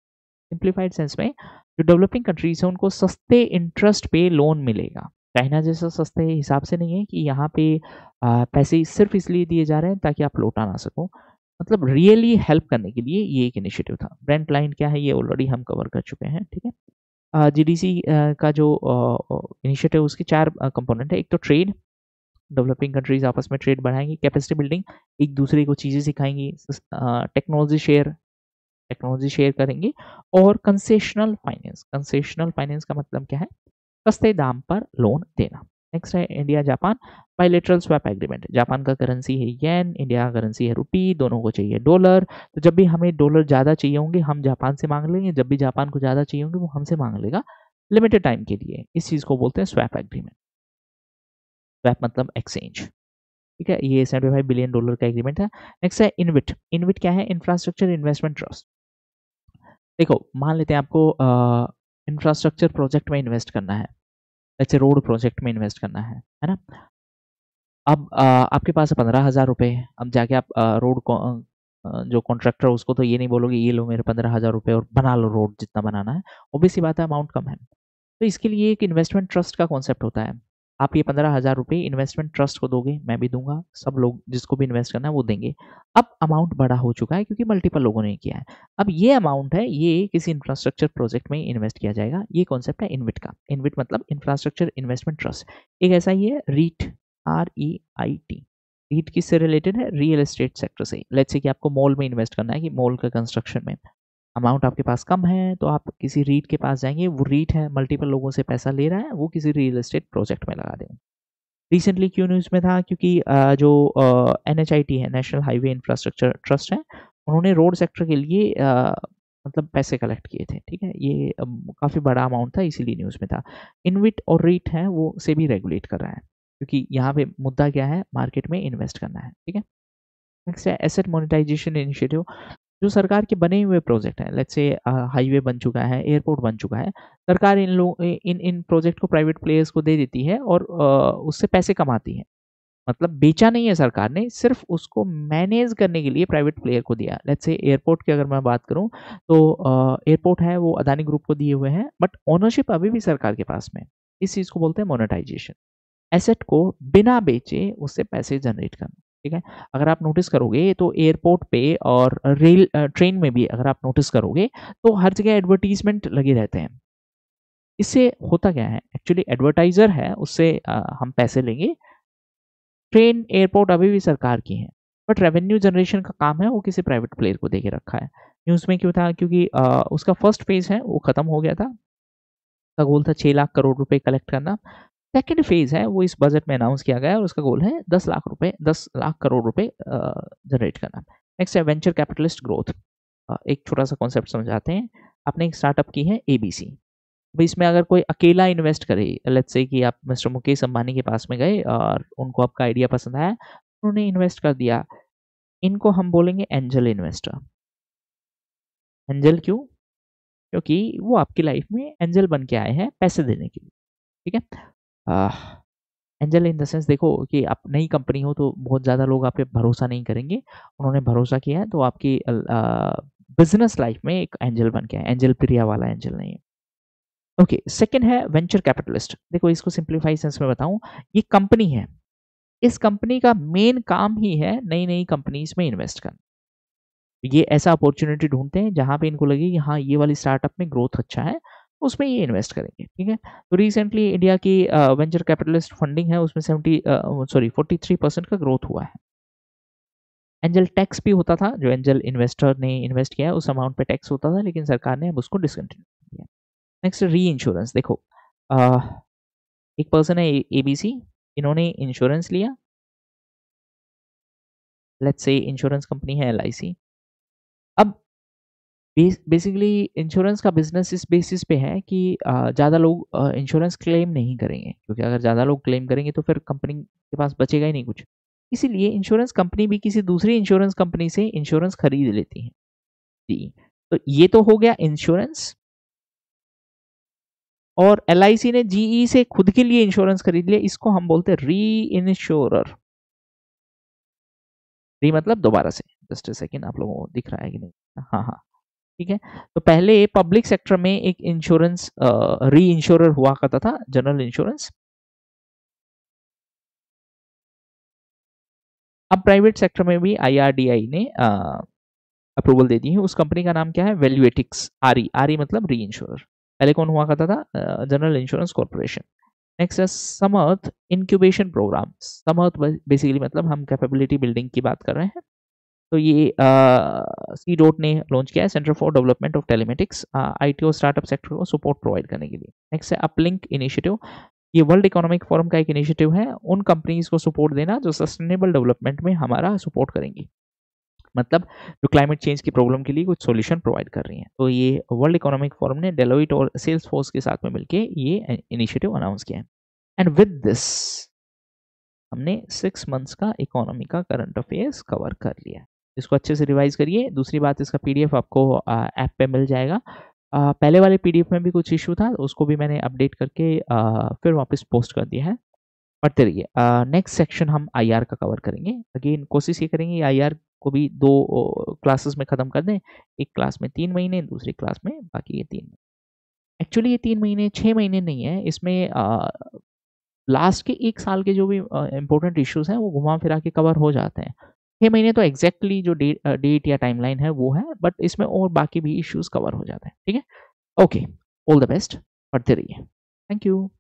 Simplified sense में जो डेवलपिंग कंट्रीज हैं उनको सस्ते इंटरेस्ट पे लोन मिलेगा। चाइना जैसा सस्ते हिसाब से नहीं है कि यहाँ पे पैसे सिर्फ इसलिए दिए जा रहे हैं ताकि आप लौटा ना सको, मतलब रियली हेल्प करने के लिए ये एक इनिशिएटिव था। ब्रेंट लाइन क्या है ये ऑलरेडी हम कवर कर चुके हैं, ठीक है। जीडीसी का जो इनिशिएटिव उसके 4 कंपोनेंट है। एक तो ट्रेड, डेवलपिंग कंट्रीज आपस में ट्रेड बढ़ाएंगी, कैपेसिटी बिल्डिंग, एक दूसरे को चीज़ें सिखाएंगी, टेक्नोलॉजी शेयर करेंगी, और कंसेशनल फाइनेंस का मतलब क्या है? सस्ते दाम पर लोन देना। नेक्स्ट है India Japan bilateral swap agreement. Japan का करेंसी है येन, इंडिया का करेंसी है रुपी, दोनों को चाहिए डॉलर। तो जब भी हमें डॉलर ज़्यादा चाहिए होंगे हम जापान से मांग लेंगे, जब भी जापान को ज़्यादा चाहिए होंगे वो हमसे मांग लेगा लिमिटेड टाइम के लिए। इस चीज़ को बोलते हैं स्वैप एग्रीमेंट। स्वैप मतलब एक्सचेंज, ठीक है। ये $75 बिलियन का एग्रीमेंट है। नेक्स्ट है इनविट। इनविट क्या है? Infrastructure investment trust. देखो मान लेते हैं आपको इंफ्रास्ट्रक्चर प्रोजेक्ट में इन्वेस्ट करना है, जैसे रोड प्रोजेक्ट में इन्वेस्ट करना है ना। अब आपके पास 15,000 रुपये। अब जाके आप रोड को जो कॉन्ट्रैक्टर है उसको तो ये नहीं बोलोगे ये लो मेरे 15,000 रुपये और बना लो रोड जितना बनाना है। ऑब्वियस सी बात है अमाउंट कम है। तो इसके लिए एक इन्वेस्टमेंट ट्रस्ट का कॉन्सेप्ट होता है। आप ये 15,000 रुपये इन्वेस्टमेंट ट्रस्ट को दोगे, मैं भी दूंगा, सब लोग जिसको भी इन्वेस्ट करना है वो देंगे। अब अमाउंट बड़ा हो चुका है क्योंकि मल्टीपल लोगों ने किया है। अब ये अमाउंट है ये किसी इंफ्रास्ट्रक्चर प्रोजेक्ट में इन्वेस्ट किया जाएगा। ये कॉन्सेप्ट है इनविट का। इनविट मतलब इंफ्रास्ट्रक्चर इन्वेस्टमेंट ट्रस्ट। एक ऐसा ही है रीट, REIT। रीट किससे रिलेटेड है? रियल एस्टेट सेक्टर से। लेट्स से कि आपको मॉल में इन्वेस्ट करना है, कि मॉल का कंस्ट्रक्शन में अमाउंट आपके पास कम है तो आप किसी रीट के पास जाएंगे, वो रीट है मल्टीपल लोगों से पैसा ले रहा है, वो किसी रियल एस्टेट प्रोजेक्ट में लगा देंगे। रिसेंटली क्यों न्यूज़ में था? क्योंकि जो NHIT है, नेशनल हाईवे इंफ्रास्ट्रक्चर ट्रस्ट है, उन्होंने रोड सेक्टर के लिए मतलब पैसे कलेक्ट किए थे, ठीक है। ये काफ़ी बड़ा अमाउंट था इसीलिए न्यूज़ में था। इनविट और रीट है वो सेबी रेगुलेट कर रहा है क्योंकि यहाँ पे मुद्दा क्या है? मार्केट में इन्वेस्ट करना है, ठीक है। नेक्स्ट है एसेट मोनेटाइजेशन इनिशिएटिव। जो सरकार के बने हुए प्रोजेक्ट हैं, लेट्स से हाईवे बन चुका है, एयरपोर्ट बन चुका है, सरकार इन प्रोजेक्ट को प्राइवेट प्लेयर्स को दे देती है और उससे पैसे कमाती है। मतलब बेचा नहीं है सरकार ने, सिर्फ उसको मैनेज करने के लिए प्राइवेट प्लेयर को दिया। लेट्स से एयरपोर्ट की अगर मैं बात करूं तो एयरपोर्ट है वो अदानी ग्रुप को दिए हुए हैं, बट ओनरशिप अभी भी सरकार के पास में। इस चीज़ को बोलते हैं मोनेटाइजेशन। एसेट को बिना बेचे उससे पैसे जनरेट करना, ठीक है। अगर आप नोटिस करोगे तो एयरपोर्ट पे और ट्रेन में भी अगर आप नोटिस करोगे तो हर जगह एडवर्टीजमेंट लगे रहते हैं। इससे होता क्या है? एक्चुअली एडवर्टाइजर है उससे हम पैसे लेंगे। ट्रेन एयरपोर्ट अभी भी सरकार की है, बट रेवेन्यू जनरेशन का काम है वो किसी प्राइवेट प्लेयर को दे के रखा है। न्यूज़ में क्यों था? क्योंकि उसका फर्स्ट फेज है वो खत्म हो गया था। उसका गोल था 6 लाख करोड़ रुपए कलेक्ट करना। सेकेंड फेज है वो इस बजट में अनाउंस किया गया है और उसका गोल है 10 लाख करोड़ रुपए जनरेट करना। नेक्स्ट है वेंचर कैपिटलिस्ट ग्रोथ। एक छोटा सा कॉन्सेप्ट समझाते हैं। आपने एक स्टार्टअप की है एबीसी। भाई इसमें अगर कोई अकेला इन्वेस्ट करे, लेट्स से कि आप मिस्टर मुकेश अंबानी के पास में गए और उनको आपका आइडिया पसंद आया, उन्होंने इन्वेस्ट कर दिया, इनको हम बोलेंगे एंजल इन्वेस्टर। एंजल क्यों? क्योंकि वो आपकी लाइफ में एंजल बन के आए हैं पैसे देने के लिए। ठीक है, एंजल इन द सेंस देखो कि आप नई कंपनी हो तो बहुत ज़्यादा लोग आप पे भरोसा नहीं करेंगे। उन्होंने भरोसा किया है तो आपकी बिजनेस लाइफ में एक एंजल बन के आए। एंजल प्रिया वाला एंजल नहीं है। ओके, सेकंड है वेंचर कैपिटलिस्ट। देखो इसको सिंप्लीफाई सेंस में बताऊं, ये कंपनी है, इस कंपनी का मेन काम ही है नई नई कंपनीज में इन्वेस्ट करना। ये ऐसा अपॉर्चुनिटी ढूंढते हैं जहां पे इनको लगे कि हाँ ये वाली स्टार्टअप में ग्रोथ अच्छा है, उसमें ये इन्वेस्ट करेंगे। ठीक है, तो रिसेंटली इंडिया की वेंचर कैपिटलिस्ट फंडिंग है उसमें 43% का ग्रोथ हुआ है। एंजल टैक्स भी होता था, जो एंजल इन्वेस्टर ने इन्वेस्ट किया है उस अमाउंट पे टैक्स होता था, लेकिन सरकार ने अब उसको डिसकंटिन्यू किया। नेक्स्ट री इंश्योरेंस। देखो एक पर्सन है एबीसी, इन्होंने इंश्योरेंस लिया, लेट्स से इंश्योरेंस कंपनी है एलआईसी। अब बेसिकली इंश्योरेंस का बिजनेस इस बेसिस पे है कि ज़्यादा लोग इंश्योरेंस क्लेम नहीं करेंगे, क्योंकि अगर ज़्यादा लोग क्लेम करेंगे तो फिर कंपनी के पास बचेगा ही नहीं कुछ। इसीलिए इंश्योरेंस कंपनी भी किसी दूसरी इंश्योरेंस कंपनी से इंश्योरेंस खरीद लेती है। जी, तो ये तो हो गया इंश्योरेंस। और एलआईसी ने जीई से खुद के लिए इंश्योरेंस खरीद लिया, इसको हम बोलते हैं री इंश्योरर। री मतलब दोबारा से। जस्ट अ सेकेंड, आप लोगों को दिख रहा है कि नहीं? हाँ हाँ, ठीक है। तो पहले पब्लिक सेक्टर में एक इंश्योरेंस री इंश्योरर हुआ करता था, जनरल इंश्योरेंस। अब प्राइवेट सेक्टर में भी आईआरडीआई ने अप्रूवल दे दी है। उस कंपनी का नाम क्या है? वैल्यूएटिक्स। आरई, आरई मतलब री इंश्योरर। पहले कौन हुआ करता था? General insurance corporation. नेक्स्ट है समर्थ इंक्यूबेशन प्रोग्राम। समर्थ बेसिकली मतलब हम कैपेबिलिटी बिल्डिंग की बात कर रहे हैं। तो ये सी डॉट ने लॉन्च किया है, centre for development of telematics, IT और स्टार्टअप सेक्टर को सपोर्ट प्रोवाइड करने के लिए। नेक्स्ट है अपलिंक इनिशिएटिव। ये वर्ल्ड इकोनॉमिक फोरम का एक इनिशिएटिव है, उन कंपनीज को सपोर्ट देना जो सस्टेनेबल डेवलपमेंट में हमारा सपोर्ट करेंगी, मतलब जो क्लाइमेट चेंज की प्रॉब्लम के लिए कुछ सॉल्यूशन प्रोवाइड कर रही हैं। तो ये वर्ल्ड इकोनॉमिक फोरम ने डेलोइट और सेल्स फोर्स के साथ में मिलकर ये इनिशिएटिव अनाउंस किया है। एंड विद दिस हमने 6 मंथ्स का इकोनॉमी का करंट अफेयर्स कवर कर लिया। इसको अच्छे से रिवाइज करिए। दूसरी बात, इसका पीडीएफ आपको ऐप पे मिल जाएगा। पहले वाले पीडीएफ में भी कुछ इशू था, उसको भी मैंने अपडेट करके फिर वापस पोस्ट कर दिया है। पढ़ते रहिए। नेक्स्ट सेक्शन हम आईआर का कवर करेंगे। अगेन कोशिश ये करेंगे आईआर को भी 2 क्लासेस में ख़त्म कर दें। एक क्लास में 3 महीने, दूसरी क्लास में बाकी ये 3 महीने। एक्चुअली ये 3 महीने 6 महीने नहीं है, इसमें लास्ट के 1 साल के जो भी इम्पोर्टेंट इश्यूज़ हैं वो घुमा फिरा के कवर हो जाते हैं। 6 महीने तो एग्जैक्टली जो डेट या टाइमलाइन है वो है, बट इसमें और बाकी भी इश्यूज़ कवर हो जाते हैं। ठीक है? Okay, all the best. पढ़ते रहिए। Thank you.